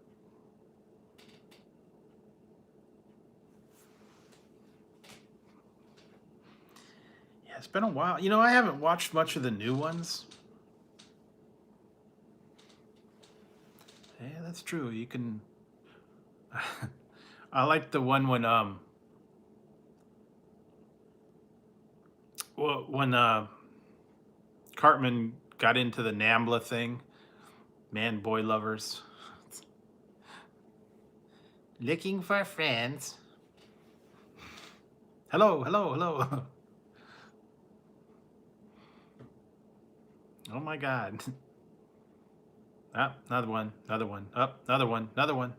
Yeah, it's been a while. You know, I haven't watched much of the new ones. Yeah, that's true. You can. I like the one when Cartman got into the NAMBLA thing, man boy lovers. Looking for friends. Hello, hello, hello. Oh my God. Ah, another one, another one, up, another one, another one.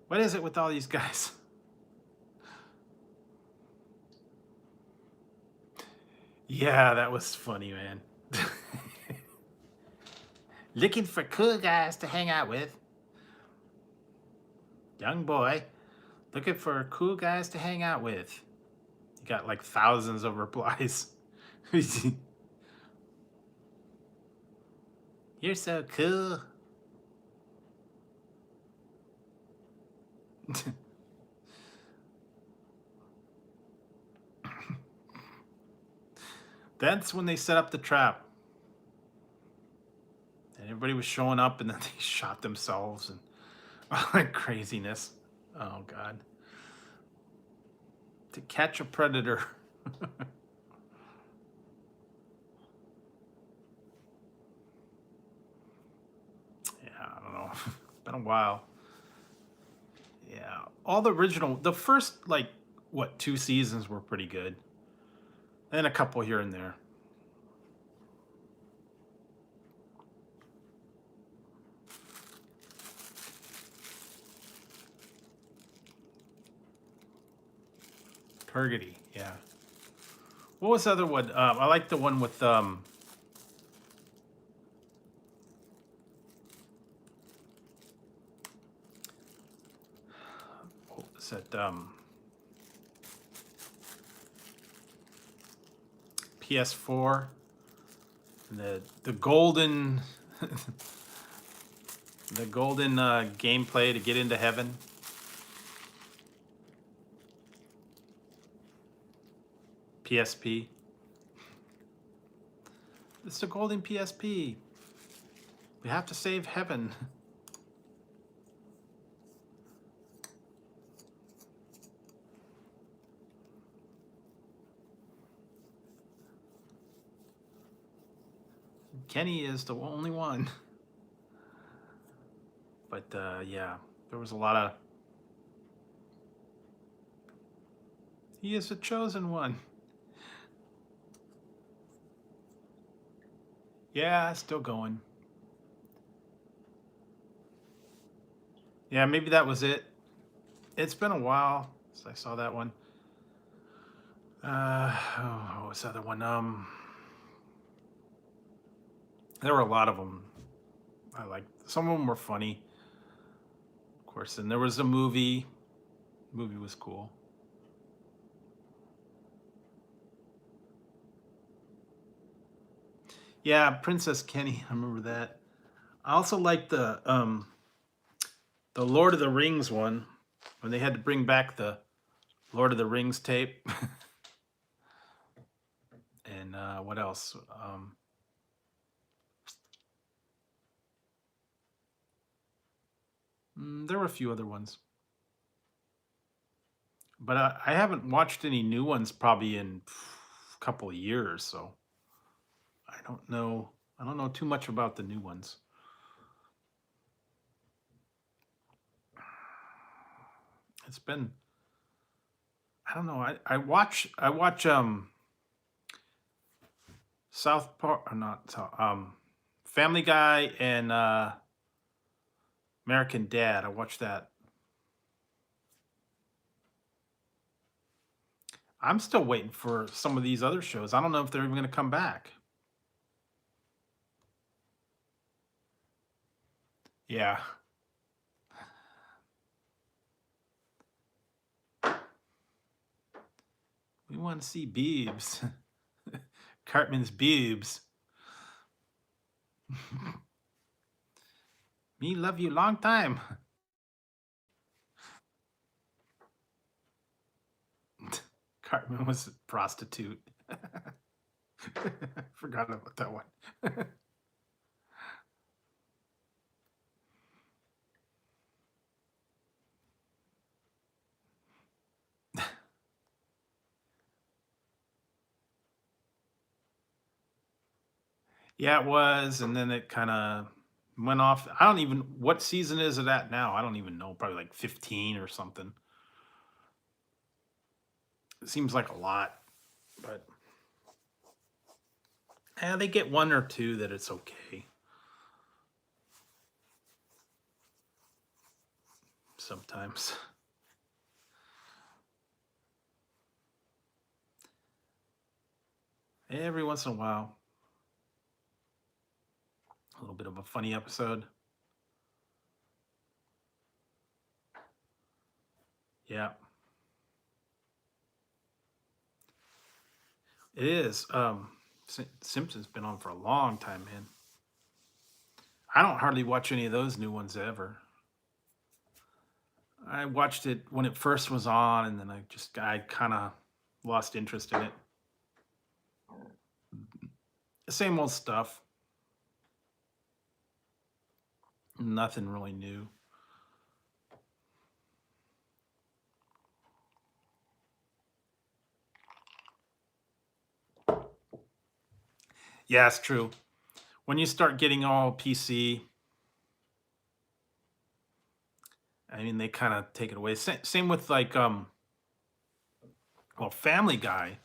What is it with all these guys? Yeah, that was funny, man. Looking for cool guys to hang out with. Young boy, looking for cool guys to hang out with. You got like thousands of replies. You're so cool. That's when they set up the trap. And everybody was showing up and then they shot themselves and all that craziness. Oh, God. To catch a predator. Yeah, I don't know. Been a while. Yeah. All the original, the first, like, what, 2 seasons were pretty good. And a couple here and there. Purgatory, yeah. What was the other one? I like the one with what was that? PS4. The golden the golden gameplay to get into heaven. PSP. It's the golden PSP. We have to save heaven. Kenny is the only one. But yeah, there was a lot of. He is the chosen one. Yeah, still going. Yeah, maybe that was it. It's been a while since I saw that one. What was the other one? There were a lot of them. I liked. Some of them were funny. Of course, and there was a movie. The movie was cool. Yeah, Princess Kenny. I remember that. I also liked the Lord of the Rings one when they had to bring back the Lord of the Rings tape. And what else? There were a few other ones, but I haven't watched any new ones probably in a couple of years, so I don't know. I don't know too much about the new ones. It's been, I don't know. I watch South Park or not South, Family Guy and American Dad. I watch that. I'm still waiting for some of these other shows. I don't know if they're even going to come back. Yeah. We want to see boobs. Cartman's boobs. Me love you long time. Cartman was a prostitute. Forgot about that one. Yeah, it was, and then it kind of went off. I don't even what season is it at now? I don't even know. Probably like 15 or something. It seems like a lot, but yeah, they get one or two that it's okay. Sometimes. Every once in a while, a little bit of a funny episode. Yeah, it is. Simpsons been on for a long time, man. I don't hardly watch any of those new ones ever. I watched it when it first was on, and then I kind of lost interest in it. The same old stuff. Nothing really new. Yeah, it's true. When you start getting all PC, I mean, they kind of take it away. Same with like, well, Family Guy.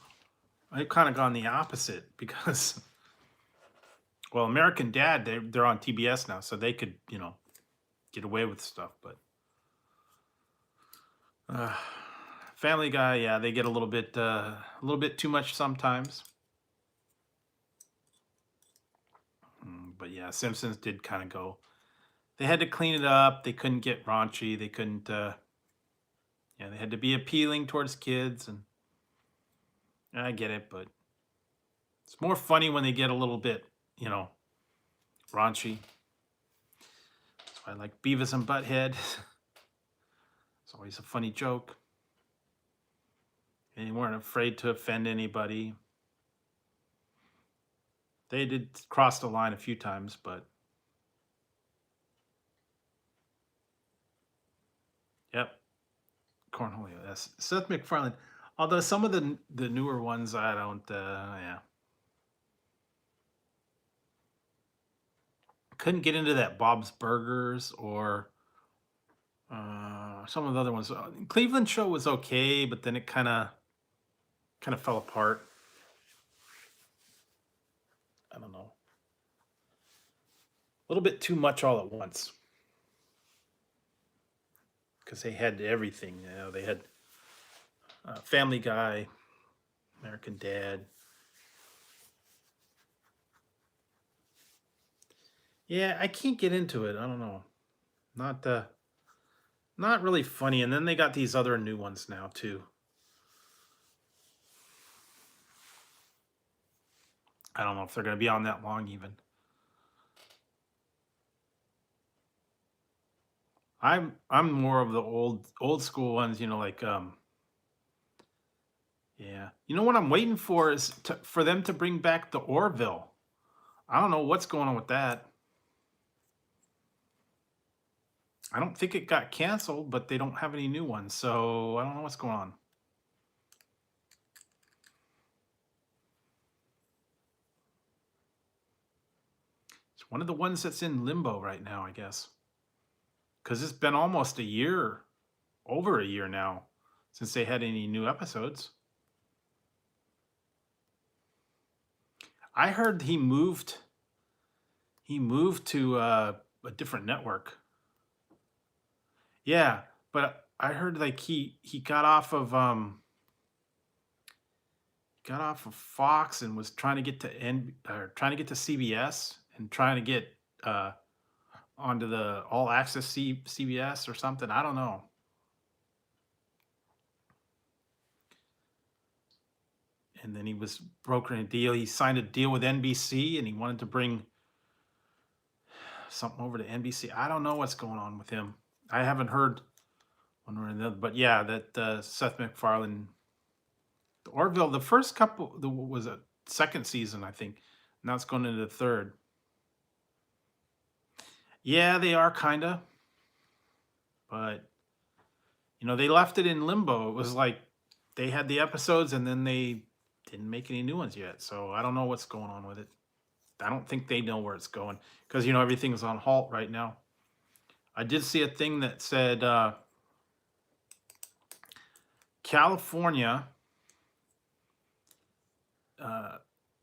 I've kind of gone the opposite because, well, American Dad, they're on TBS now, so they could, get away with stuff. But uh, Family Guy, yeah, they get a little bit too much sometimes. But yeah, Simpsons did kind of go. They had to clean it up. They couldn't get raunchy. They couldn't. Yeah, they had to be appealing towards kids, and I get it, but it's more funny when they get a little bit, raunchy. That's why I like Beavis and Butthead. It's always a funny joke. And they weren't afraid to offend anybody. They did cross the line a few times, but yep, Cornholio. That's Seth MacFarlane. Although some of the newer ones, I don't. Yeah, couldn't get into that Bob's Burgers or some of the other ones. Cleveland Show was okay, but then it kind of fell apart. I don't know. A little bit too much all at once because they had everything. They had Family Guy, American Dad. Yeah, I can't get into it. I don't know. Not not really funny. And then they got these other new ones now too. I don't know if they're going to be on that long even. I'm more of the old school ones, like yeah. You know what I'm waiting for is for them to bring back the Orville. I don't know what's going on with that. I don't think it got canceled, but they don't have any new ones, so I don't know what's going on. It's one of the ones that's in limbo right now, I guess, because it's been almost a year, over a year now, since they had any new episodes. I heard he moved. He moved to a different network. Yeah, but I heard like he got off of Fox and was trying to get to trying to get to CBS and trying to get uh onto the All Access CBS or something. I don't know. And then he was brokering a deal. He signed a deal with NBC and he wanted to bring something over to NBC. I don't know what's going on with him. I haven't heard one or another, but yeah, that Seth MacFarlane, the Orville, the first couple was a second season, I think. Now it's going into the third. Yeah, they are kind of, but they left it in limbo. It was like they had the episodes and then they didn't make any new ones yet. So I don't know what's going on with it. I don't think they know where it's going because everything's on halt right now. I did see a thing that said California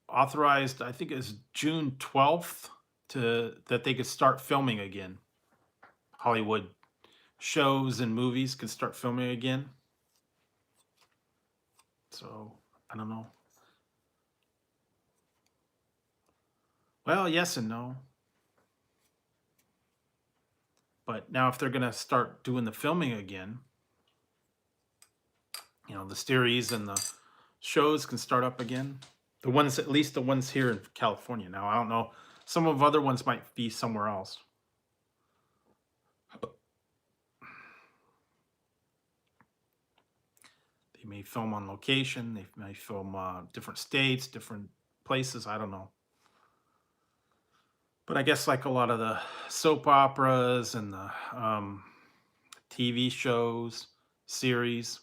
authorized, I think it's June 12th, that they could start filming again. Hollywood shows and movies could start filming again. So I don't know. Well, yes and no. But now if they're going to start doing the filming again, the series and the shows can start up again. The ones, at least the ones here in California. Now, I don't know. Some of other ones might be somewhere else. They may film on location. They may film different states, different places. I don't know. But I guess like a lot of the soap operas and the TV shows, series.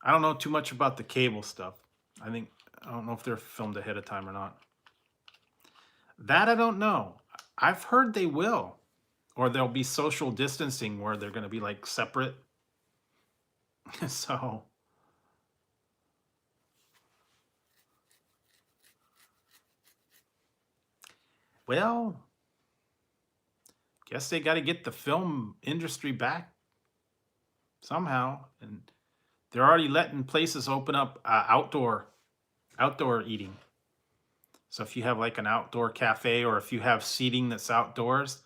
I don't know too much about the cable stuff. I don't know if they're filmed ahead of time or not. That I don't know. I've heard they will. Or there'll be social distancing where they're going to be like separate. So, well, guess they got to get the film industry back somehow. And they're already letting places open up outdoor eating. So if you have like an outdoor cafe or if you have seating that's outdoors,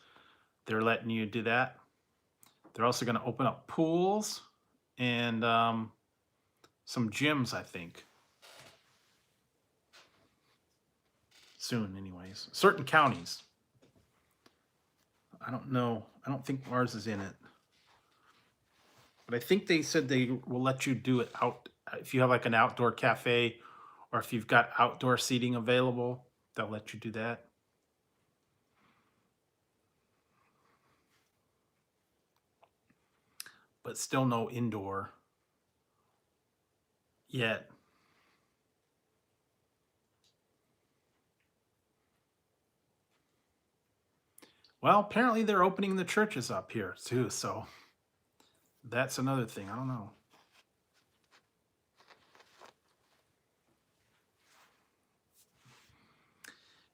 they're letting you do that. They're also going to open up pools and some gyms, I think. Soon, anyways. Certain counties. I don't know. I don't think ours is in it. But I think they said they will let you do it out if you have like an outdoor cafe or if you've got outdoor seating available, they'll let you do that. But still no indoor yet. Well, apparently they're opening the churches up here too, so that's another thing. I don't know.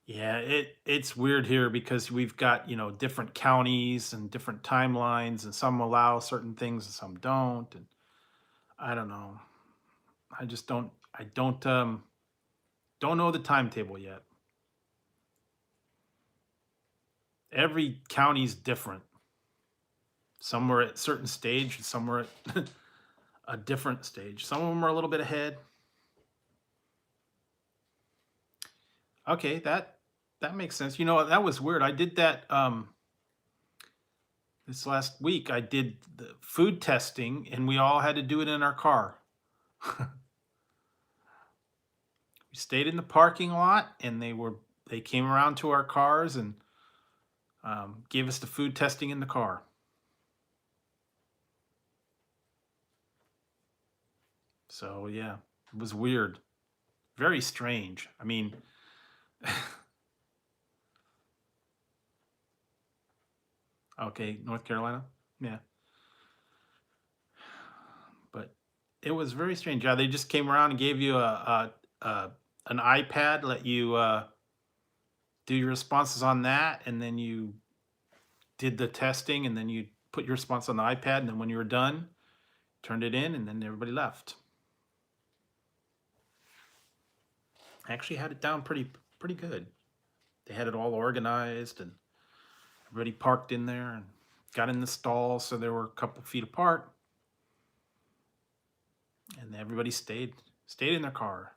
Yeah, it's weird here because we've got, different counties and different timelines and some allow certain things and some don't, and I don't know. I just don't know the timetable yet. Every county's different. Some are at a certain stage and some are at a different stage. Some of them are a little bit ahead. Okay, that makes sense. That was weird. I did that this last week. I did the food testing and we all had to do it in our car. We stayed in the parking lot and they came around to our cars and Gave us the food testing in the car. So yeah, it was weird. Very strange. I mean, okay, North Carolina. Yeah. But it was very strange. Yeah, they just came around and gave you an iPad, let you do your responses on that, and then you did the testing, and then you put your response on the iPad, and then when you were done, turned it in, and then everybody left. I actually had it down pretty good. They had it all organized, and everybody parked in there and got in the stalls, so they were a couple feet apart, and everybody stayed in their car.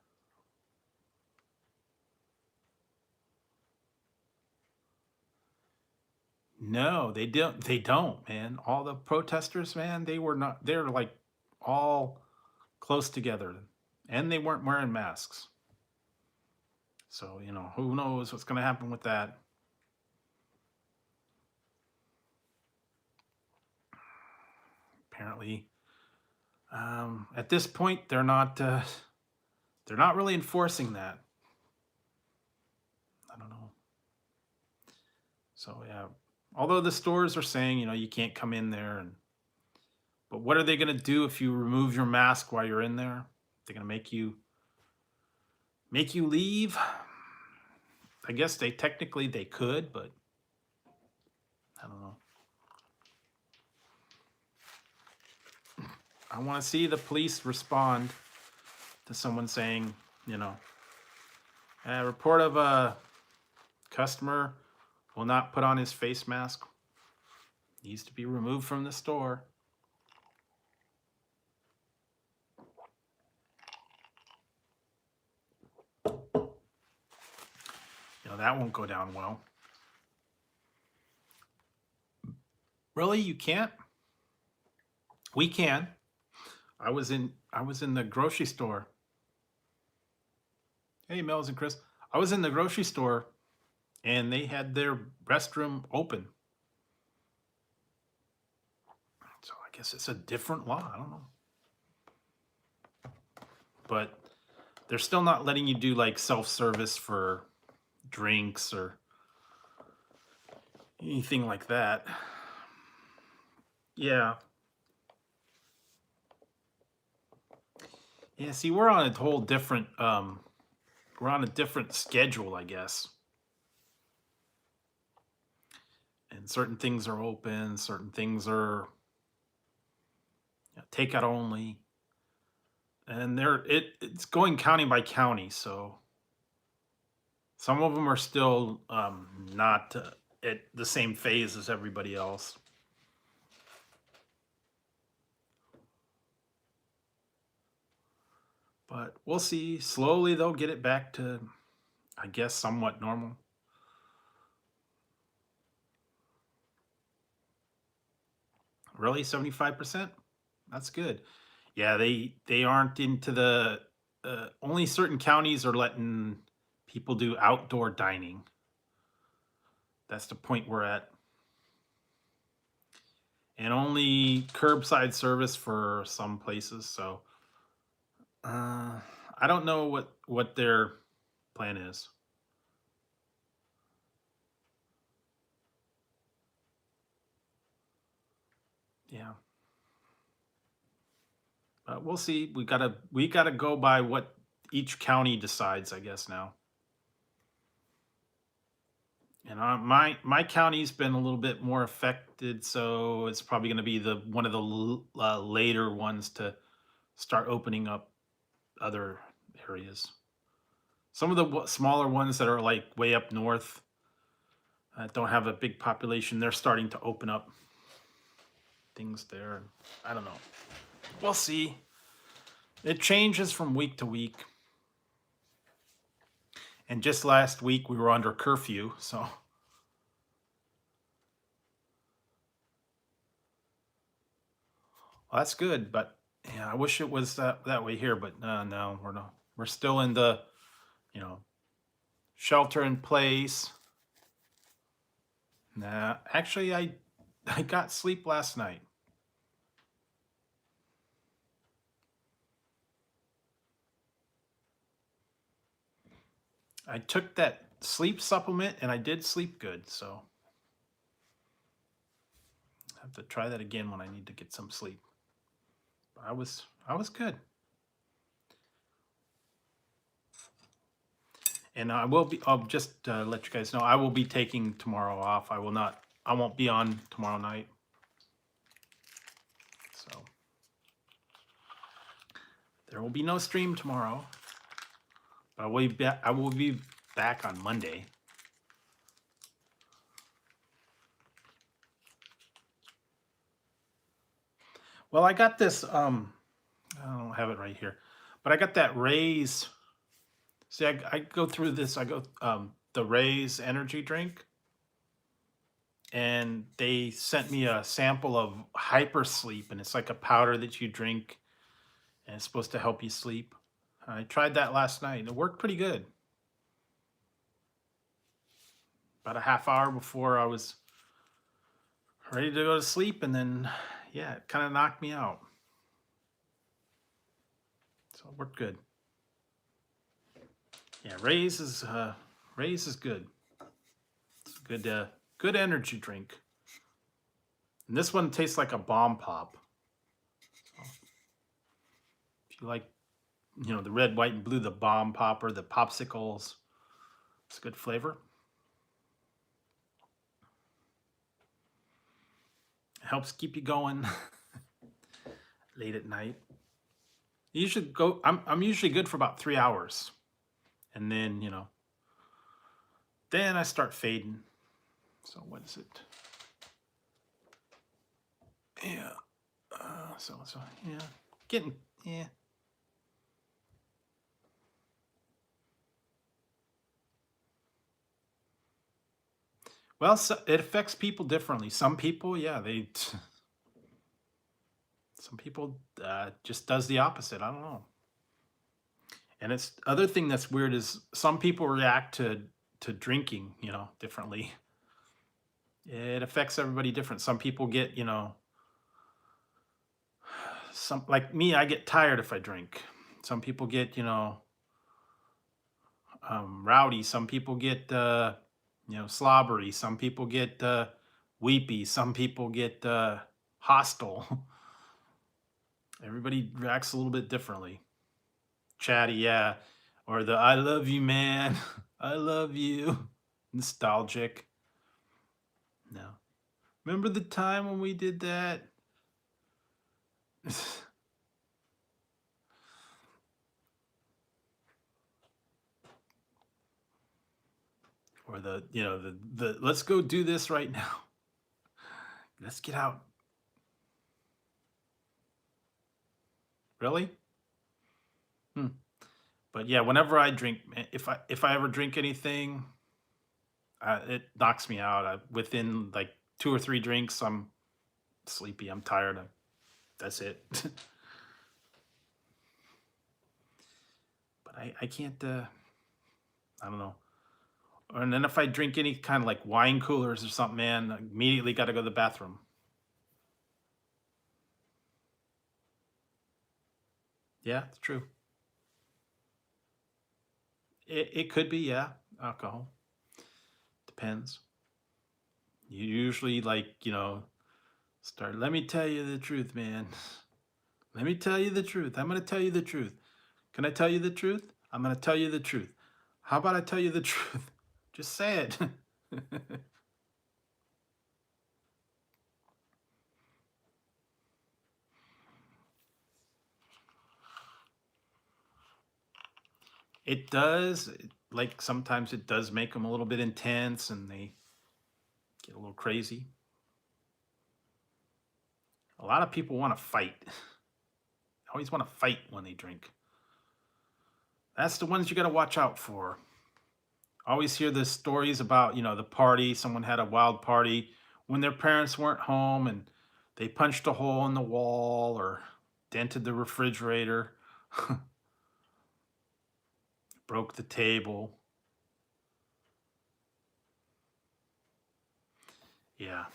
No, they don't. They don't, man. All the protesters, man, they were not. They're like all close together, and they weren't wearing masks. So who knows what's going to happen with that? Apparently, at this point, they're not. They're not really enforcing that. I don't know. So yeah, although the stores are saying you can't come in there, but what are they going to do if you remove your mask while you're in there? They're going to make you leave. I guess they could, but I don't know. I want to see the police respond to someone saying, a report of a customer will not put on his face mask. Needs to be removed from the store. That won't go down well. Really, you can't? We can. I was in the grocery store. Hey, Mel's and Chris. I was in the grocery store, and they had their restroom open. So I guess it's a different law. I don't know. But they're still not letting you do like self-service for drinks or anything like that. Yeah. Yeah, see, we're on a whole different we're on a different schedule, I guess. And certain things are open, certain things are takeout only. And it's going county by county, so some of them are still not at the same phase as everybody else. But we'll see. Slowly they'll get it back to, I guess, somewhat normal. Really, 75%? That's good. Yeah, they aren't into the only certain counties are letting people do outdoor dining. That's the point we're at. And only curbside service for some places. So I don't know what their plan is. Yeah. But we'll see. We gotta go by what each county decides, I guess now. And my county's been a little bit more affected, so it's probably going to be one of the later ones to start opening up other areas. Some of the smaller ones that are like way up north don't have a big population. They're starting to open up things there. I don't know. We'll see. It changes from week to week. And just last week we were under curfew, so well, that's good. But yeah, I wish it was that way here. But no, we're not. We're still in the shelter in place. Nah, actually, I got sleep last night. I took that sleep supplement and I did sleep good, so I have to try that again when I need to get some sleep. But I was good. And I'll just let you guys know, I will be taking tomorrow off. I won't be on tomorrow night. So there will be no stream tomorrow. But I will be back on Monday. Well, I got this, I don't have it right here, but I got that Raise. See, I go through this, the Raise energy drink, and they sent me a sample of Hyper Sleep, and it's like a powder that you drink, and it's supposed to help you sleep. I tried that last night. It worked pretty good. About a half hour before I was ready to go to sleep, and then, yeah, it kind of knocked me out. So it worked good. Yeah, Raise is good. It's a good energy drink. And this one tastes like a bomb pop. So if you like, the red, white, and blue, the bomb popper, the popsicles, it's a good flavor. It helps keep you going late at night. You should go. I'm usually good for about 3 hours, and then then I start fading. So what is it? Yeah. So yeah, getting yeah. Well, so it affects people differently. Some people, yeah, some people just does the opposite. I don't know. And it's other thing that's weird is some people react to drinking, differently. It affects everybody different. Some people get, some like me, I get tired if I drink. Some people get, rowdy. Some people get, slobbery. Some people get weepy. Some people get hostile. Everybody reacts a little bit differently. Chatty, yeah. Or the I love you, man. I love you. Nostalgic. No. Remember the time when we did that? Or the let's go do this right now. Let's get out. Really? Hmm. But yeah, whenever I drink, if I ever drink anything, it knocks me out. Within like 2 or 3 drinks, I'm sleepy. I'm tired. That's it. But I can't. I don't know. And then if I drink any kind of like wine coolers or something, man, I immediately got to go to the bathroom. Yeah, it's true. It could be, yeah, alcohol. Depends. You usually like, start, let me tell you the truth, man. Let me tell you the truth. I'm going to tell you the truth. Can I tell you the truth? I'm going to tell you the truth. How about I tell you the truth? Just say it. It does. Like sometimes it does make them a little bit intense and they get a little crazy. A lot of people want to fight. Always want to fight when they drink. That's the ones you got to watch out for. Always hear the stories about, the party. Someone had a wild party when their parents weren't home and they punched a hole in the wall or dented the refrigerator, broke the table. Yeah.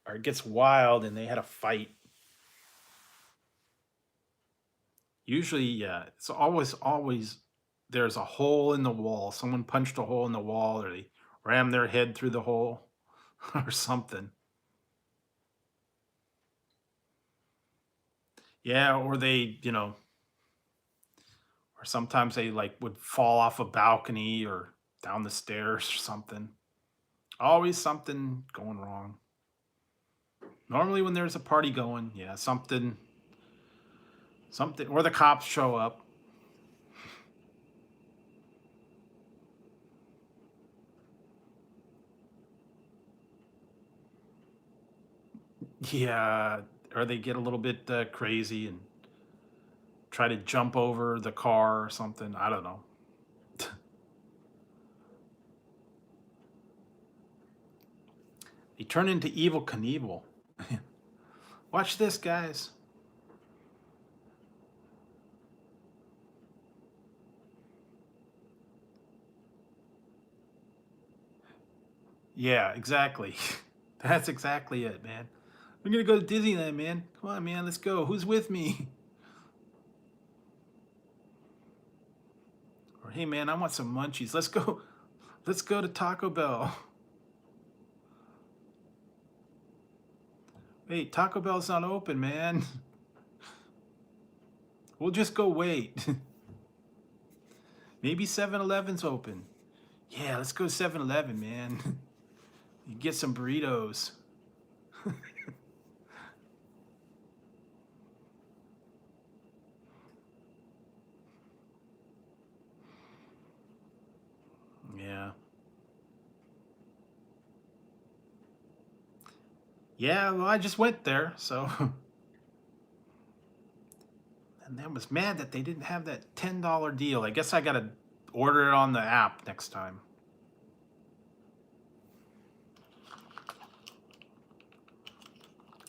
Or it gets wild and they had a fight. Usually, yeah, it's always there's a hole in the wall. Someone punched a hole in the wall or they rammed their head through the hole or something. Yeah, or they, or sometimes they like would fall off a balcony or down the stairs or something. Always something going wrong. Normally when there's a party going, yeah, something, or the cops show up. Yeah, or they get a little bit crazy and try to jump over the car or something. I don't know. They turn into Evil Knievel. Watch this, guys. Yeah, exactly. That's exactly it, man. We're gonna go to Disneyland, man. Come on, man, let's go. Who's with me? Or hey, man, I want some munchies. Let's go. Let's go to Taco Bell. Wait, Taco Bell's not open, man. We'll just go wait. Maybe 7-Eleven's open. Yeah, let's go to 7-Eleven, man. You get some burritos. Yeah. Yeah, well, I just went there, so. And I was mad that they didn't have that $10 deal. I guess I gotta order it on the app next time.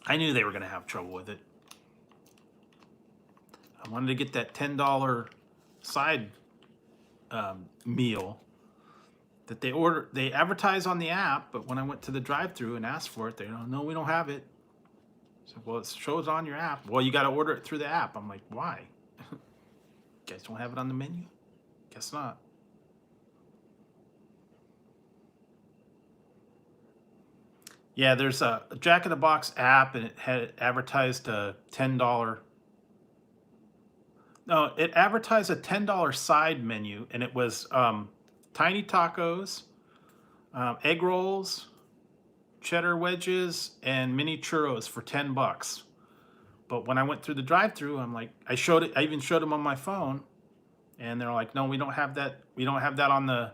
I knew they were gonna have trouble with it. I wanted to get that $10 side meal that they advertise on the app, but when I went to the drive-through and asked for it, they don't. No, we don't have it. So, well, it shows on your app. Well, you got to order it through the app. I'm like, why? You guys don't have it on the menu? Guess not. Yeah, there's a Jack in the Box app, and it had advertised a $10. No, it advertised a $10 side menu, and it was tiny tacos, egg rolls, cheddar wedges, and mini churros for $10. But when I went through the drive-through, I'm like, I even showed them on my phone, and they're like, no, we don't have that. We don't have that on the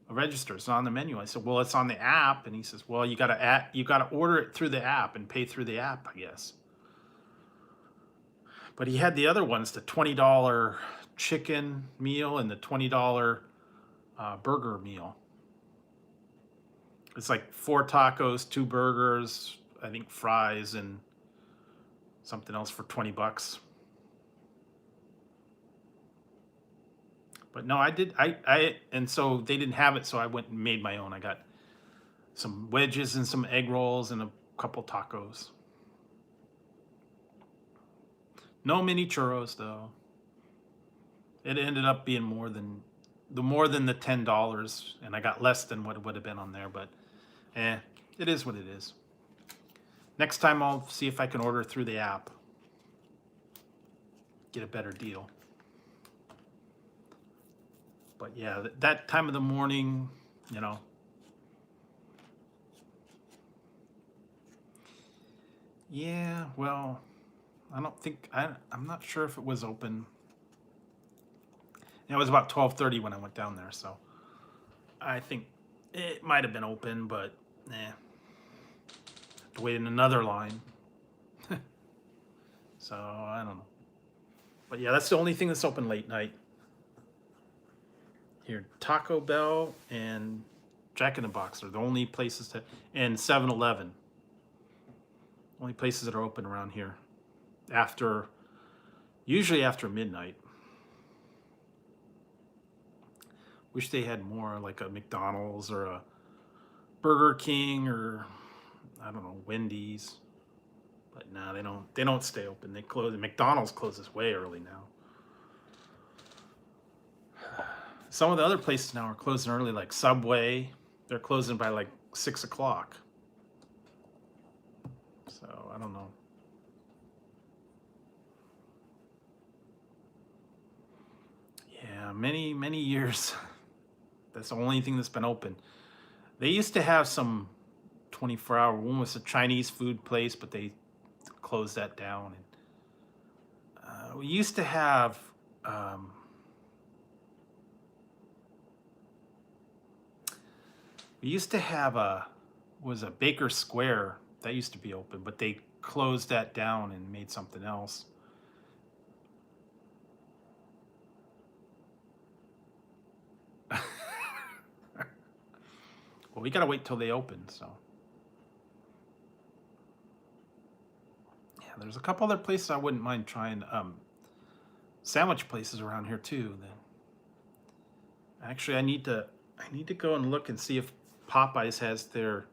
register. It's not on the menu. I said, well, it's on the app. And he says, well, you gotta order it through the app and pay through the app, I guess. But he had the other ones, the $20 chicken meal and the $20 burger meal. It's like 4 tacos, 2 burgers, I think fries, and something else for $20. But no, I did. And so they didn't have it, so I went and made my own. I got some wedges and some egg rolls and a couple tacos. No mini churros though. It ended up being more than the $10, and I got less than what it would have been on there. But, it is what it is. Next time I'll see if I can order through the app. Get a better deal. But yeah, that time of the morning, Yeah, well, I don't think I'm not sure if it was open. It was about 12:30 when I went down there, so I think it might have been open, but have to wait in another line. So I don't know. But yeah, that's the only thing that's open late night. Here, Taco Bell and Jack in the Box are the only places and 7-Eleven. Only places that are open around here. Usually after midnight. Wish they had more, like a McDonald's or a Burger King or I don't know, Wendy's. But no, they don't stay open. They close. McDonald's closes way early now. Some of the other places now are closing early, like Subway. They're closing by like 6 o'clock. So I don't know. Yeah, many years. That's the only thing that's been open. They used to have some 24-hour. One was a Chinese food place, but they closed that down. And we used to have a Baker Square that used to be open, but they closed that down and made something else. Well, we gotta wait till they open. So yeah, there's a couple other places I wouldn't mind trying. Sandwich places around here too. Then actually, I need to go and look and see if Popeyes has their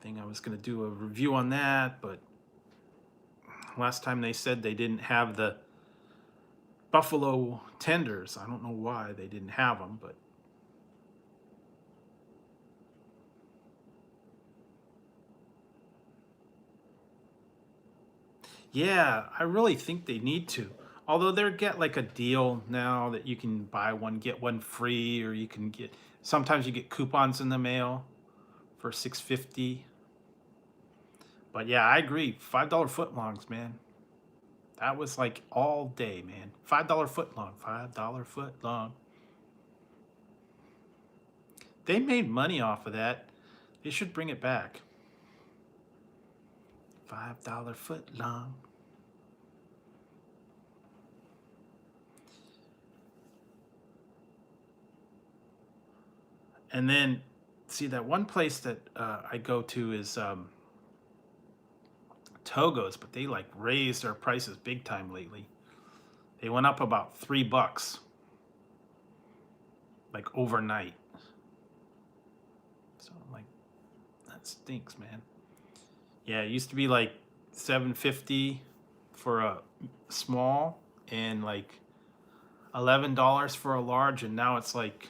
thing. I was gonna do a review on that, but last time they said they didn't have the buffalo tenders. I don't know why they didn't have them, but yeah, I really think they need to. Although they're get like a deal now that you can buy one get one free, or you can get sometimes you get coupons in the mail for $6.50. But yeah, I agree. $5 footlongs, man. That was like all day, man. $5 footlong, $5 footlong. They made money off of that. They should bring it back. $5 footlong. And then, see, that one place that I go to is Togo's, but they like raised their prices big time lately. They went up about $3, like overnight. So I'm like, that stinks, man. Yeah, it used to be like $7.50 for a small and like $11 for a large, and now it's like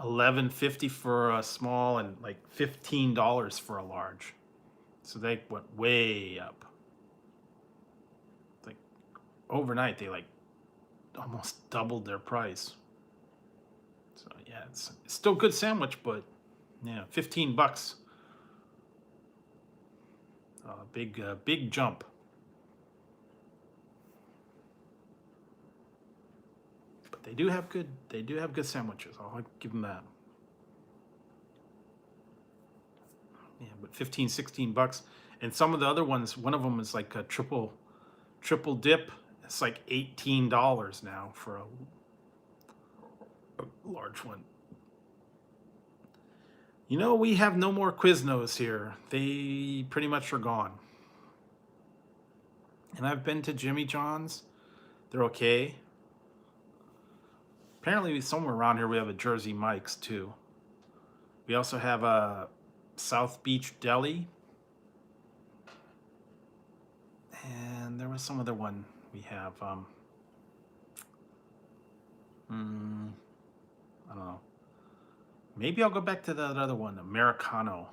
$11.50 for a small and like $15 for a large. So they went way up. Like overnight, they like almost doubled their price. So yeah, it's still a good sandwich, but yeah, $15. Big jump. But they do have good sandwiches. I'll give them that. Yeah, but $15-16. And some of the other ones, one of them is like a triple dip. It's like $18 now for a large one. You know, we have no more Quiznos here. They pretty much are gone. And I've been to Jimmy John's. They're okay. Apparently, somewhere around here we have a Jersey Mike's too. We also have a South Beach Deli. And there was some other one we have. I don't know. Maybe I'll go back to that other one, Americano.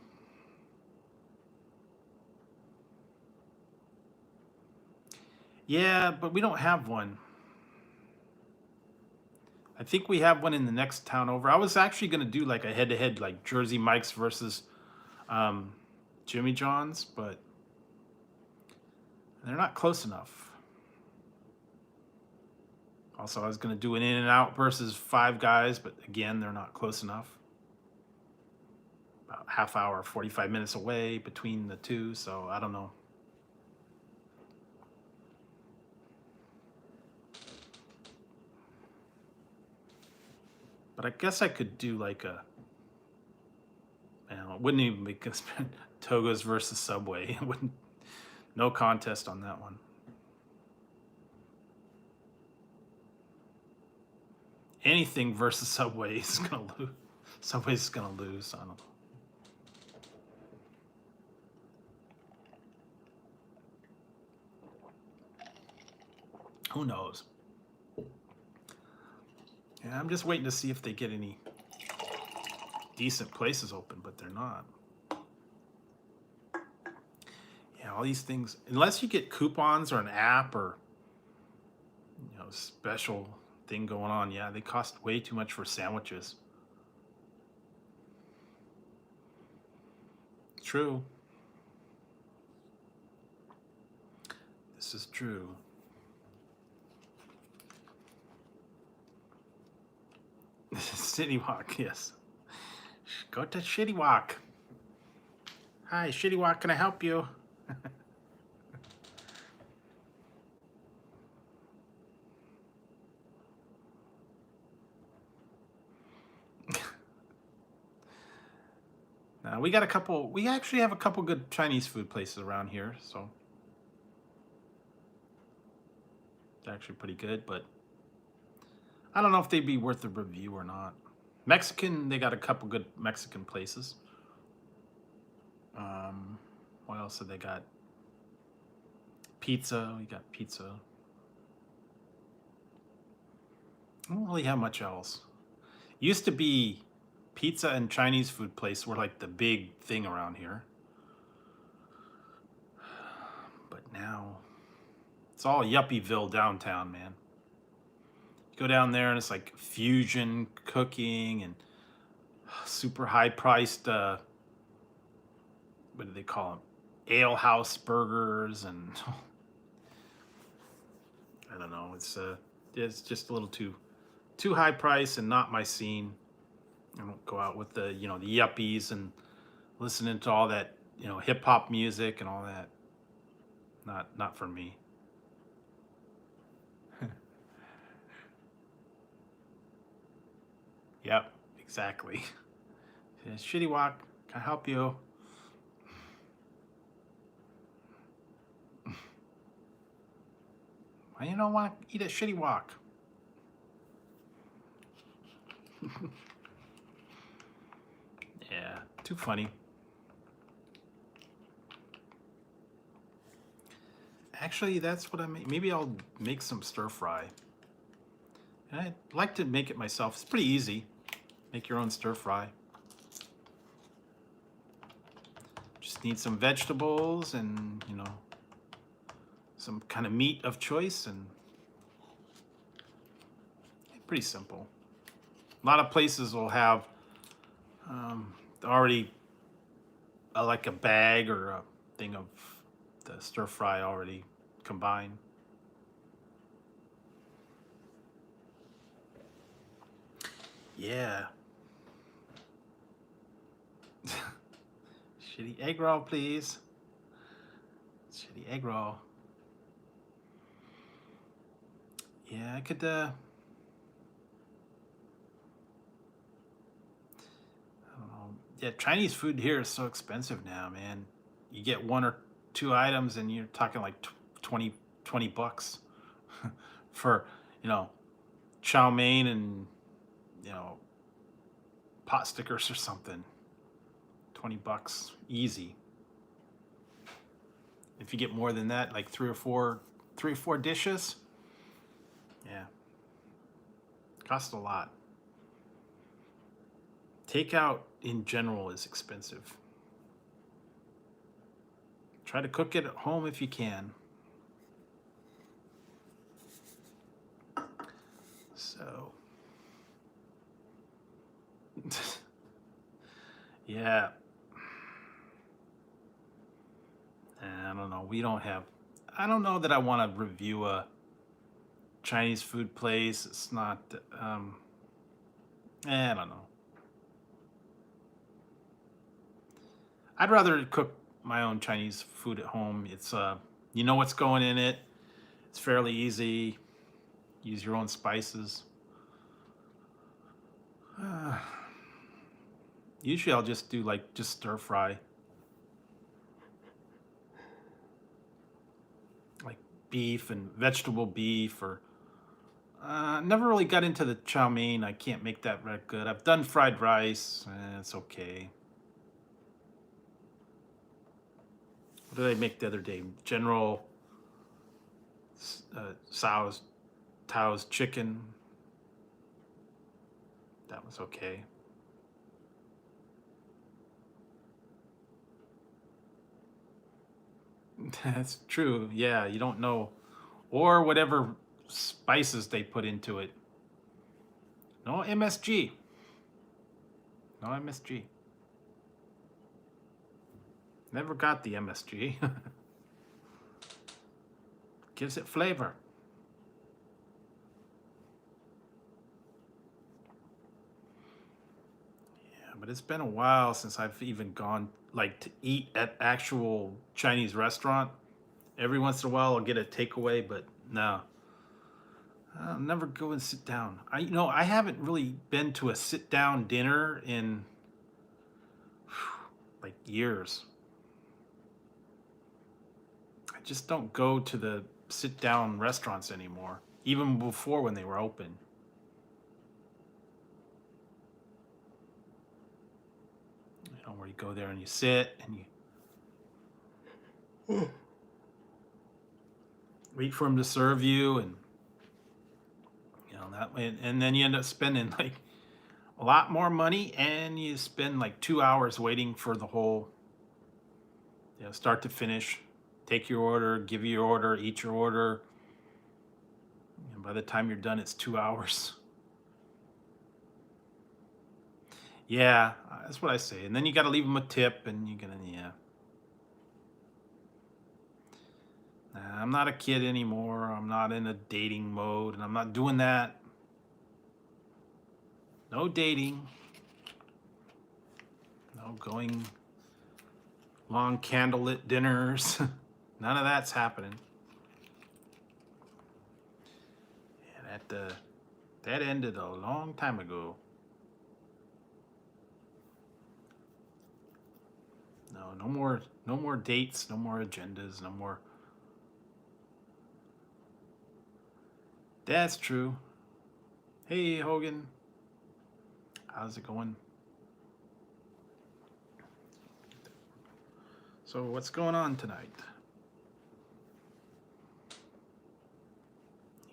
Yeah, but we don't have one. I think we have one in the next town over. I was actually going to do like a head-to-head, like Jersey Mike's versus Jimmy John's, but they're not close enough. Also, I was going to do an In-N-Out versus Five Guys, but again, they're not close enough. About half hour, 45 minutes away between the two, so I don't know. But I guess I could do like a, it wouldn't even be Togo's versus Subway. It wouldn't, no contest on that one. Anything versus Subway is gonna lose. Subway's gonna lose. I don't know. Who knows? Yeah, I'm just waiting to see if they get any decent places open, but they're not. Yeah, all these things, unless you get coupons or an app or, you know, special thing going on, yeah, they cost way too much for sandwiches. True. This is true. City Walk, yes. Go to Shitty Walk. Hi, Shitty Walk, can I help you? We got a couple, we actually have a couple good Chinese food places around here, so it's actually pretty good, but I don't know if they'd be worth a review or not. Mexican, they got a couple good Mexican places. What else have they got? Pizza, we got pizza. I don't really have much else. Used to be pizza and Chinese food place were like the big thing around here. But now it's all Yuppieville downtown, man. You go down there and it's like fusion cooking and super high priced, what do they call them? Ale house burgers and I don't know. It's just a little too high price and not my scene. I don't go out with the, you know, the yuppies and listening to all that, you know, hip hop music and all that. Not for me. Yep, exactly. Shitty Walk, can I help you? Why you don't want to eat at Shitty Walk? Yeah, too funny. Actually, that's what I make. Maybe I'll make some stir fry. And I'd like to make it myself. It's pretty easy. Make your own stir fry. Just need some vegetables and, you know, some kind of meat of choice, and pretty simple. A lot of places will have already like a bag or a thing of the stir fry already combined. Yeah. Shitty egg roll, please. Shitty egg roll. Yeah, I could, I don't know. Yeah, Chinese food here is so expensive now, man. You get one or two items and you're talking like 20 bucks for, you know, chow mein and, you know, pot stickers or something. 20 bucks, easy. If you get more than that, like three or four dishes, yeah, costs a lot. Takeout in general is expensive. Try to cook it at home if you can. So, yeah. I don't know. I don't know that I want to review a Chinese food place. It's not, I don't know. I'd rather cook my own Chinese food at home. It's, you know what's going in it. It's fairly easy. Use your own spices. Usually I'll just do just stir fry. Like beef and vegetable beef, or never really got into the chow mein. I can't make that very good. I've done fried rice. It's okay. What did I make the other day? General Tao's chicken. That was okay. That's true. Yeah, you don't know. Or whatever spices they put into it. No MSG. No MSG. Never got the MSG. Gives it flavor. Yeah, but it's been a while since I've even gone like to eat at actual Chinese restaurant. Every once in a while I'll get a takeaway, but no. I'll never go and sit down. I haven't really been to a sit down dinner in like years. I just don't go to the sit down restaurants anymore, even before when they were open. Where you go there and you sit and you wait for them to serve you, and that way, and then you end up spending like a lot more money, and you spend like 2 hours waiting for the whole, start to finish. Take your order, give you your order, eat your order, and by the time you're done, it's 2 hours. Yeah, that's what I say. And then you got to leave them a tip, and you're gonna, yeah. Nah, I'm not a kid anymore. I'm not in a dating mode, and I'm not doing that. No dating. No going long candlelit dinners. None of that's happening. Yeah, that ended a long time ago. No more dates, no more agendas, no more. That's true. Hey, Hogan. How's it going? So what's going on tonight?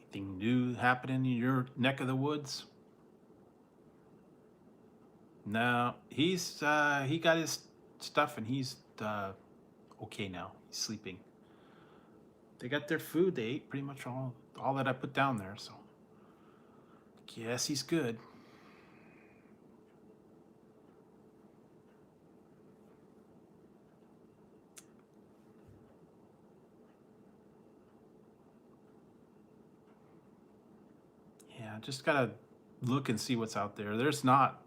Anything new happening in your neck of the woods? No, he got his stuff and he's okay now. He's sleeping. They got their food. They ate pretty much all that I put down there. So yes, he's good. Yeah, just gotta look and see what's out there. There's not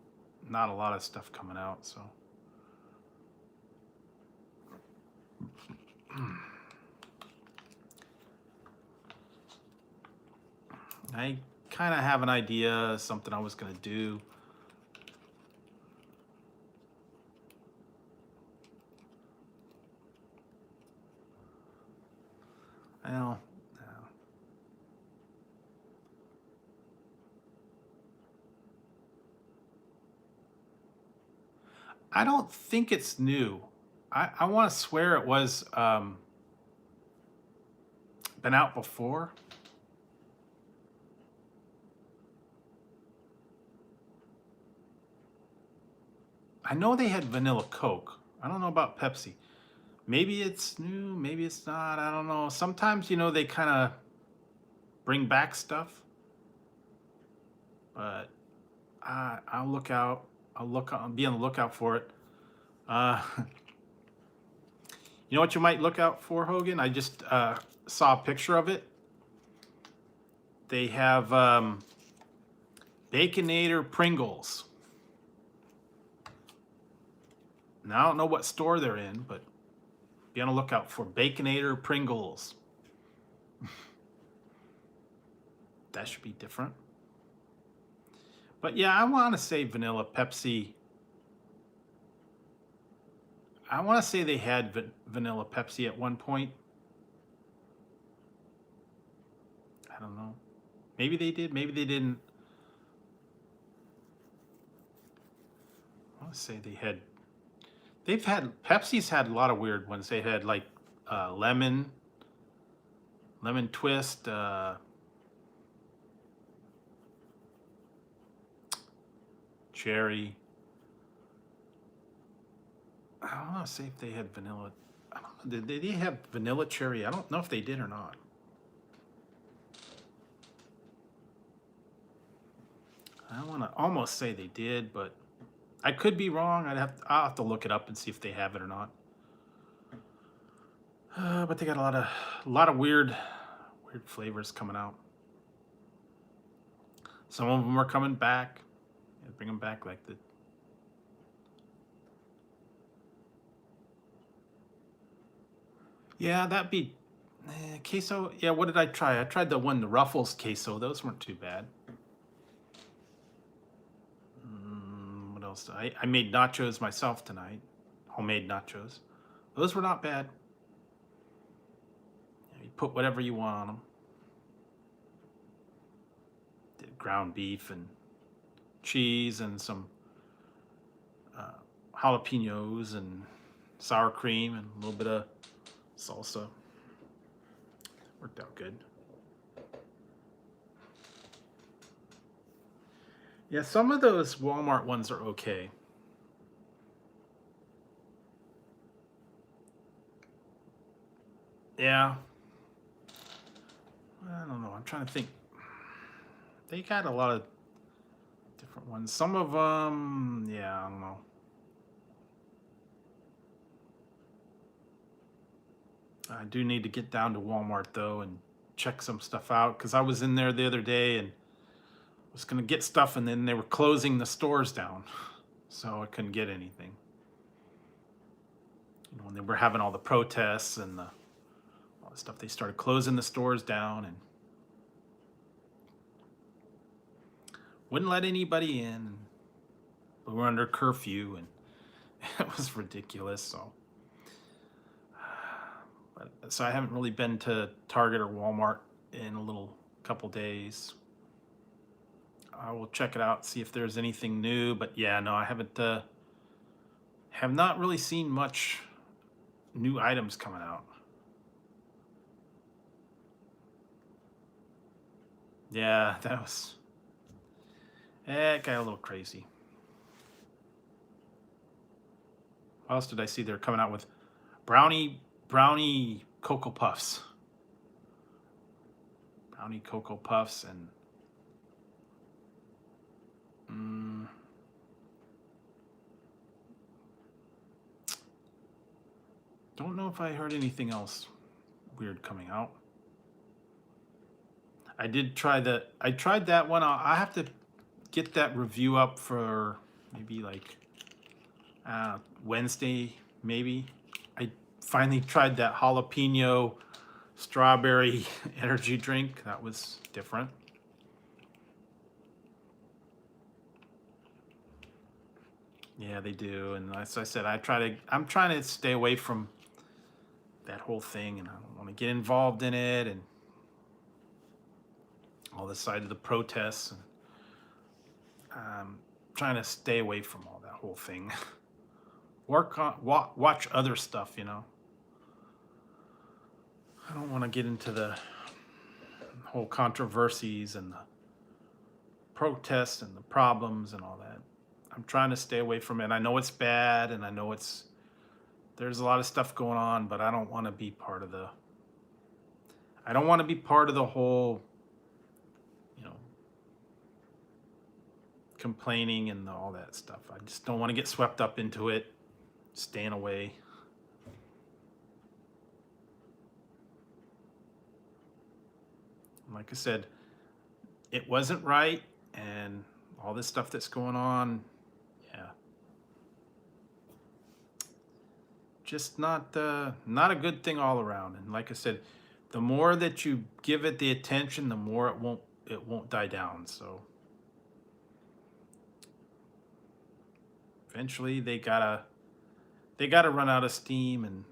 a lot of stuff coming out, so. I kind of have an idea, something I was gonna do. Well, I don't think it's new. I want to swear it was been out before. I know they had vanilla Coke. I don't know about Pepsi. Maybe it's new, maybe it's not. I don't know. Sometimes, they kind of bring back stuff. But I'll look out. I'll be on the lookout for it. You know what you might look out for, Hogan? I just saw a picture of it. They have Baconator Pringles. Now, I don't know what store they're in, but be on the lookout for Baconator Pringles. That should be different. But yeah, I want to say vanilla Pepsi. I want to say they had vanilla Pepsi at one point. I don't know. Maybe they did, maybe they didn't. I want to say Pepsi's had a lot of weird ones. They had like lemon lemon twist, cherry. I don't want to say if they had vanilla. I don't know. Did they have vanilla cherry? I don't know if they did or not. I want to almost say they did, but I could be wrong. I'll have to look it up and see if they have it or not. But they got a lot of weird flavors coming out. Some of them are coming back. Bring them back like the. Yeah, that'd be queso. Yeah, what did I try? I tried the Ruffles queso. Those weren't too bad. What else? I made nachos myself tonight. Homemade nachos. Those were not bad. You put whatever you want on them. Did ground beef and cheese and some jalapenos and sour cream and a little bit of salsa. Worked out good. Yeah, some of those Walmart ones are okay. Yeah. I don't know. I'm trying to think. They got a lot of different ones. Some of them, yeah, I don't know. I do need to get down to Walmart though and check some stuff out, because I was in there the other day and was going to get stuff, and then they were closing the stores down, so I couldn't get anything. You know, when they were having all the protests and all the stuff, they started closing the stores down and wouldn't let anybody in. We were under curfew, and it was ridiculous. So I haven't really been to Target or Walmart in a couple days. I will check it out, see if there's anything new. But yeah, no, I haven't. Have not really seen much new items coming out. Yeah, that was. It got a little crazy. What else did I see? They're coming out with brownie Cocoa Puffs. Brownie Cocoa Puffs and don't know if I heard anything else weird coming out. I tried that one. I have to get that review up for maybe like Wednesday, maybe. I finally tried that jalapeno strawberry energy drink. That was different. Yeah, they do. And as I said, I'm trying to stay away from that whole thing, and I don't want to get involved in it and all the side of the protests. And I'm trying to stay away from all that whole thing. Watch other stuff, you know. I don't want to get into the whole controversies and the protests and the problems and all that. I'm trying to stay away from it. I know it's bad, and I know there's a lot of stuff going on, but I don't want to be part of the whole, you know, complaining and all that stuff. I just don't want to get swept up into it. Staying away. Like I said, it wasn't right, and all this stuff that's going on, yeah, just not a good thing all around. And like I said, the more that you give it the attention, the more it won't die down. So eventually they gotta run out of steam and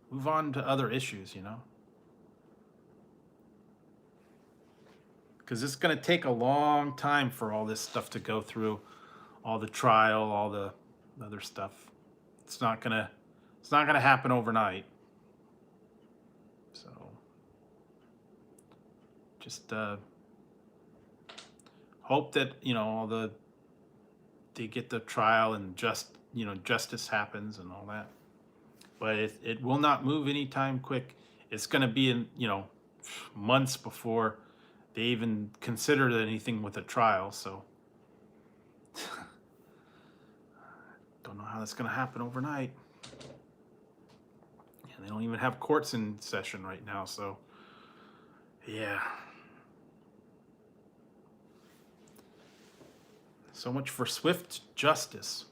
move on to other issues, you know. Because it's going to take a long time for all this stuff to go through, all the trial, all the other stuff. It's not gonna happen overnight. So just hope that, they get the trial and justice happens and all that. But it will not move anytime quick. It's going to be in, months before they even considered anything with a trial. So don't know how that's going to happen overnight. And they don't even have courts in session right now. So yeah. So much for swift justice.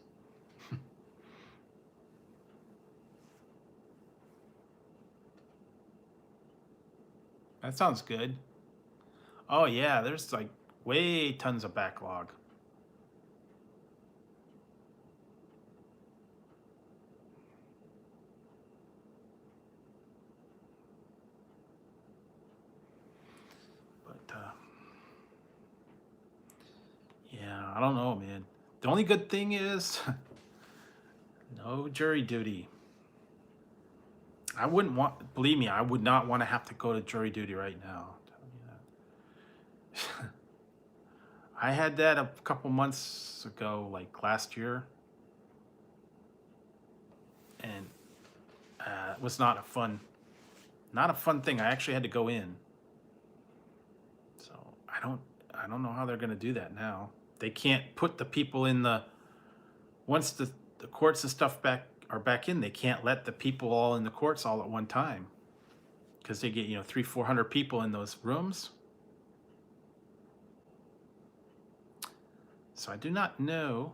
That sounds good. Oh yeah, there's like way tons of backlog. But yeah, I don't know, man. The only good thing is no jury duty. I wouldn't want, believe me, I would not want to have to go to jury duty right now. I had that a couple months ago, like last year, and it was not a fun thing. I actually had to go in. So I don't know how they're going to do that now. They can't put the people in once the courts and stuff are back in, they can't let the people all in the courts all at one time, because they get 300-400 people in those rooms. So I do not know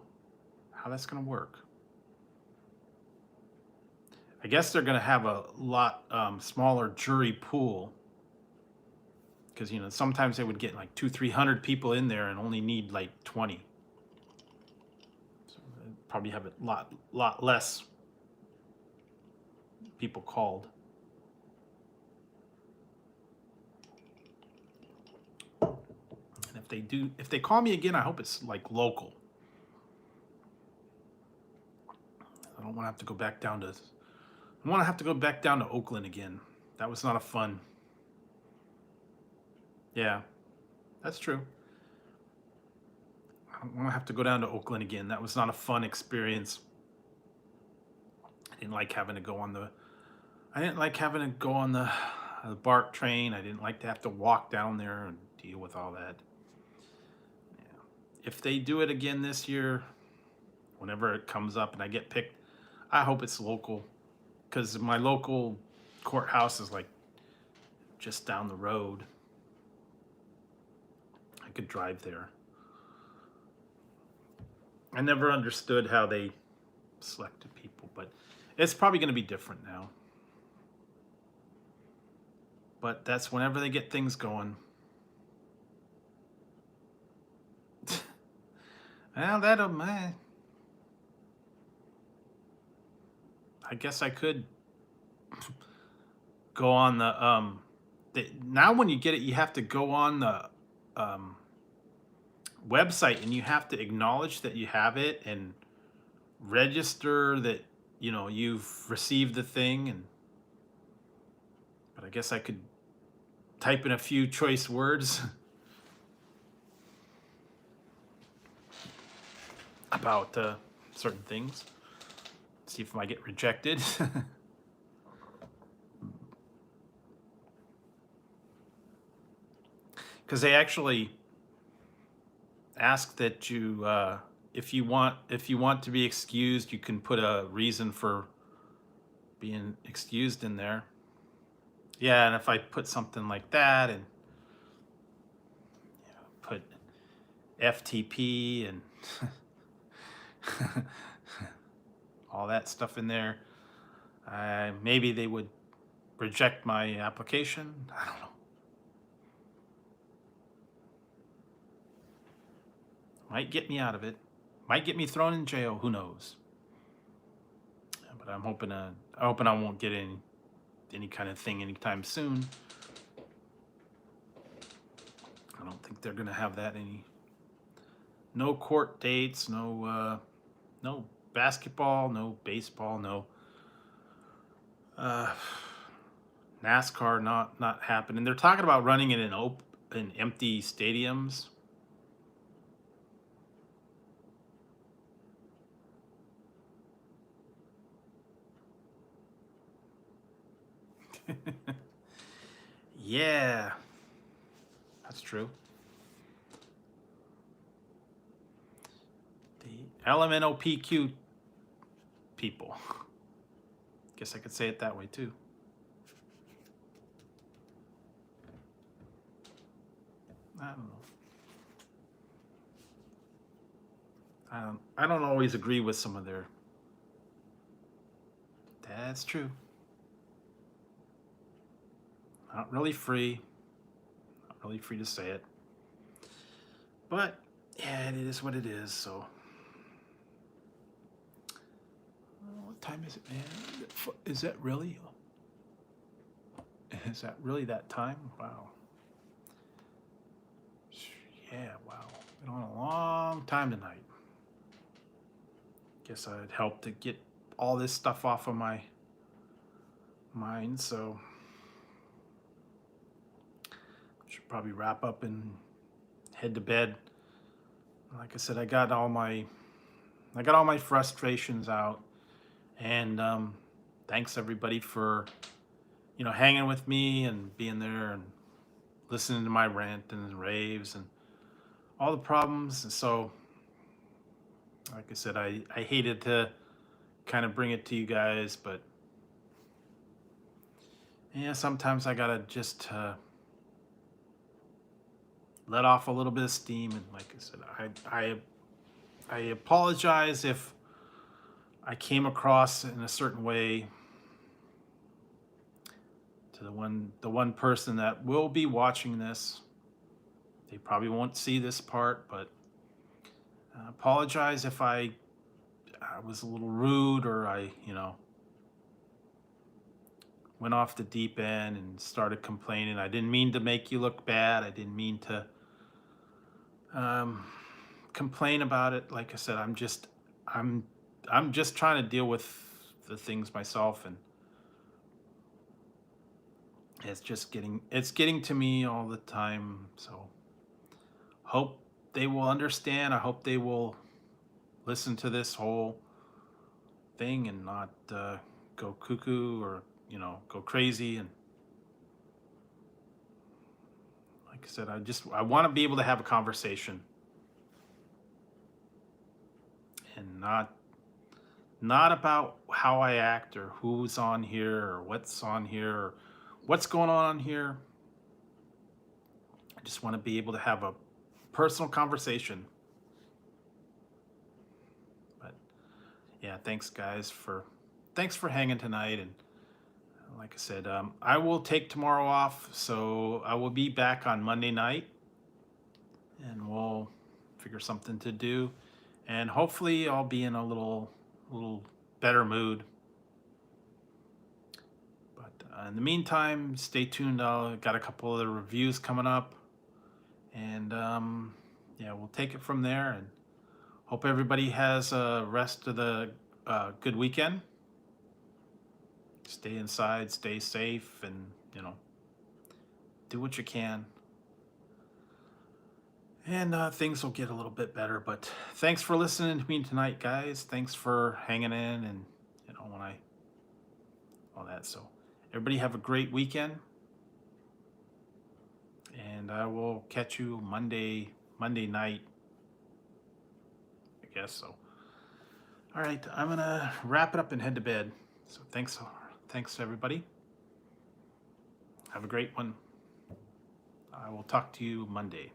how that's going to work. I guess they're going to have a lot smaller jury pool, because sometimes they would get like 200-300 people in there and only need like 20. So they'd probably have a lot less people called. And if they call me again, I hope it's like local. I don't want to have to go back down to Oakland again. That was not a fun. Yeah, that's true. I don't want to have to go down to Oakland again. That was not a fun experience. I didn't like having to go on the BART train. I didn't like to have to walk down there and deal with all that. Yeah. If they do it again this year, whenever it comes up and I get picked, I hope it's local, because my local courthouse is like just down the road. I could drive there. I never understood how they selected people, but it's probably going to be different now. But that's whenever they get things going. Well, I guess I could go on now when you get it, you have to go on the website, and you have to acknowledge that you have it and register that you've received the thing. But I guess I could type in a few choice words about certain things, see if I get rejected. Because they actually ask that you, if you want to be excused, you can put a reason for being excused in there. Yeah, and if I put something like that and put FTP and all that stuff in there, maybe they would reject my application. I don't know. Might get me out of it. Might get me thrown in jail. Who knows? But I'm hoping I won't get any kind of thing anytime soon. I don't think they're gonna have that no court dates, no basketball, no baseball, no NASCAR not happening. They're talking about running it in in empty stadiums. Yeah, that's true. The LMNOPQ people. Guess I could say it that way too. I don't know. I don't always agree with some of their. That's true. Not really free. Not really free to say it. But yeah, it is what it is. So, what time is it, man? Is that really? Is that really that time? Wow. Yeah, wow. Been on a long time tonight. Guess I'd help to get all this stuff off of my mind, so should probably wrap up and head to bed. Like I said, I got all my frustrations out, and thanks everybody for hanging with me and being there and listening to my rant and raves and all the problems. And so, like I said, I hated to kind of bring it to you guys, but yeah, sometimes I gotta just let off a little bit of steam. And like I said, I apologize if I came across in a certain way to the one person that will be watching this. They probably won't see this part, but I apologize if I was a little rude, or I went off the deep end and started complaining. I didn't mean to make you look bad. I didn't mean to complain about it. Like I said, I'm just trying to deal with the things myself, and it's getting to me all the time. So hope they will understand. I hope they will listen to this whole thing and not go cuckoo or go crazy. And like I said, I want to be able to have a conversation and not about how I act or who's on here or what's on here or what's going on here. I just want to be able to have a personal conversation. But yeah, thanks guys thanks for hanging tonight. And like I said, I will take tomorrow off, so I will be back on Monday night, and we'll figure something to do, and hopefully I'll be in a little better mood. But in the meantime, stay tuned. I got a couple of reviews coming up, and yeah, we'll take it from there. And hope everybody has a rest of the good weekend. Stay inside, stay safe, and do what you can. And things will get a little bit better. But thanks for listening to me tonight, guys. Thanks for hanging in, and all that. So everybody have a great weekend, and I will catch you Monday night, I guess. So all right, I'm gonna wrap it up and head to bed. So thanks everybody. Have a great one. I will talk to you Monday.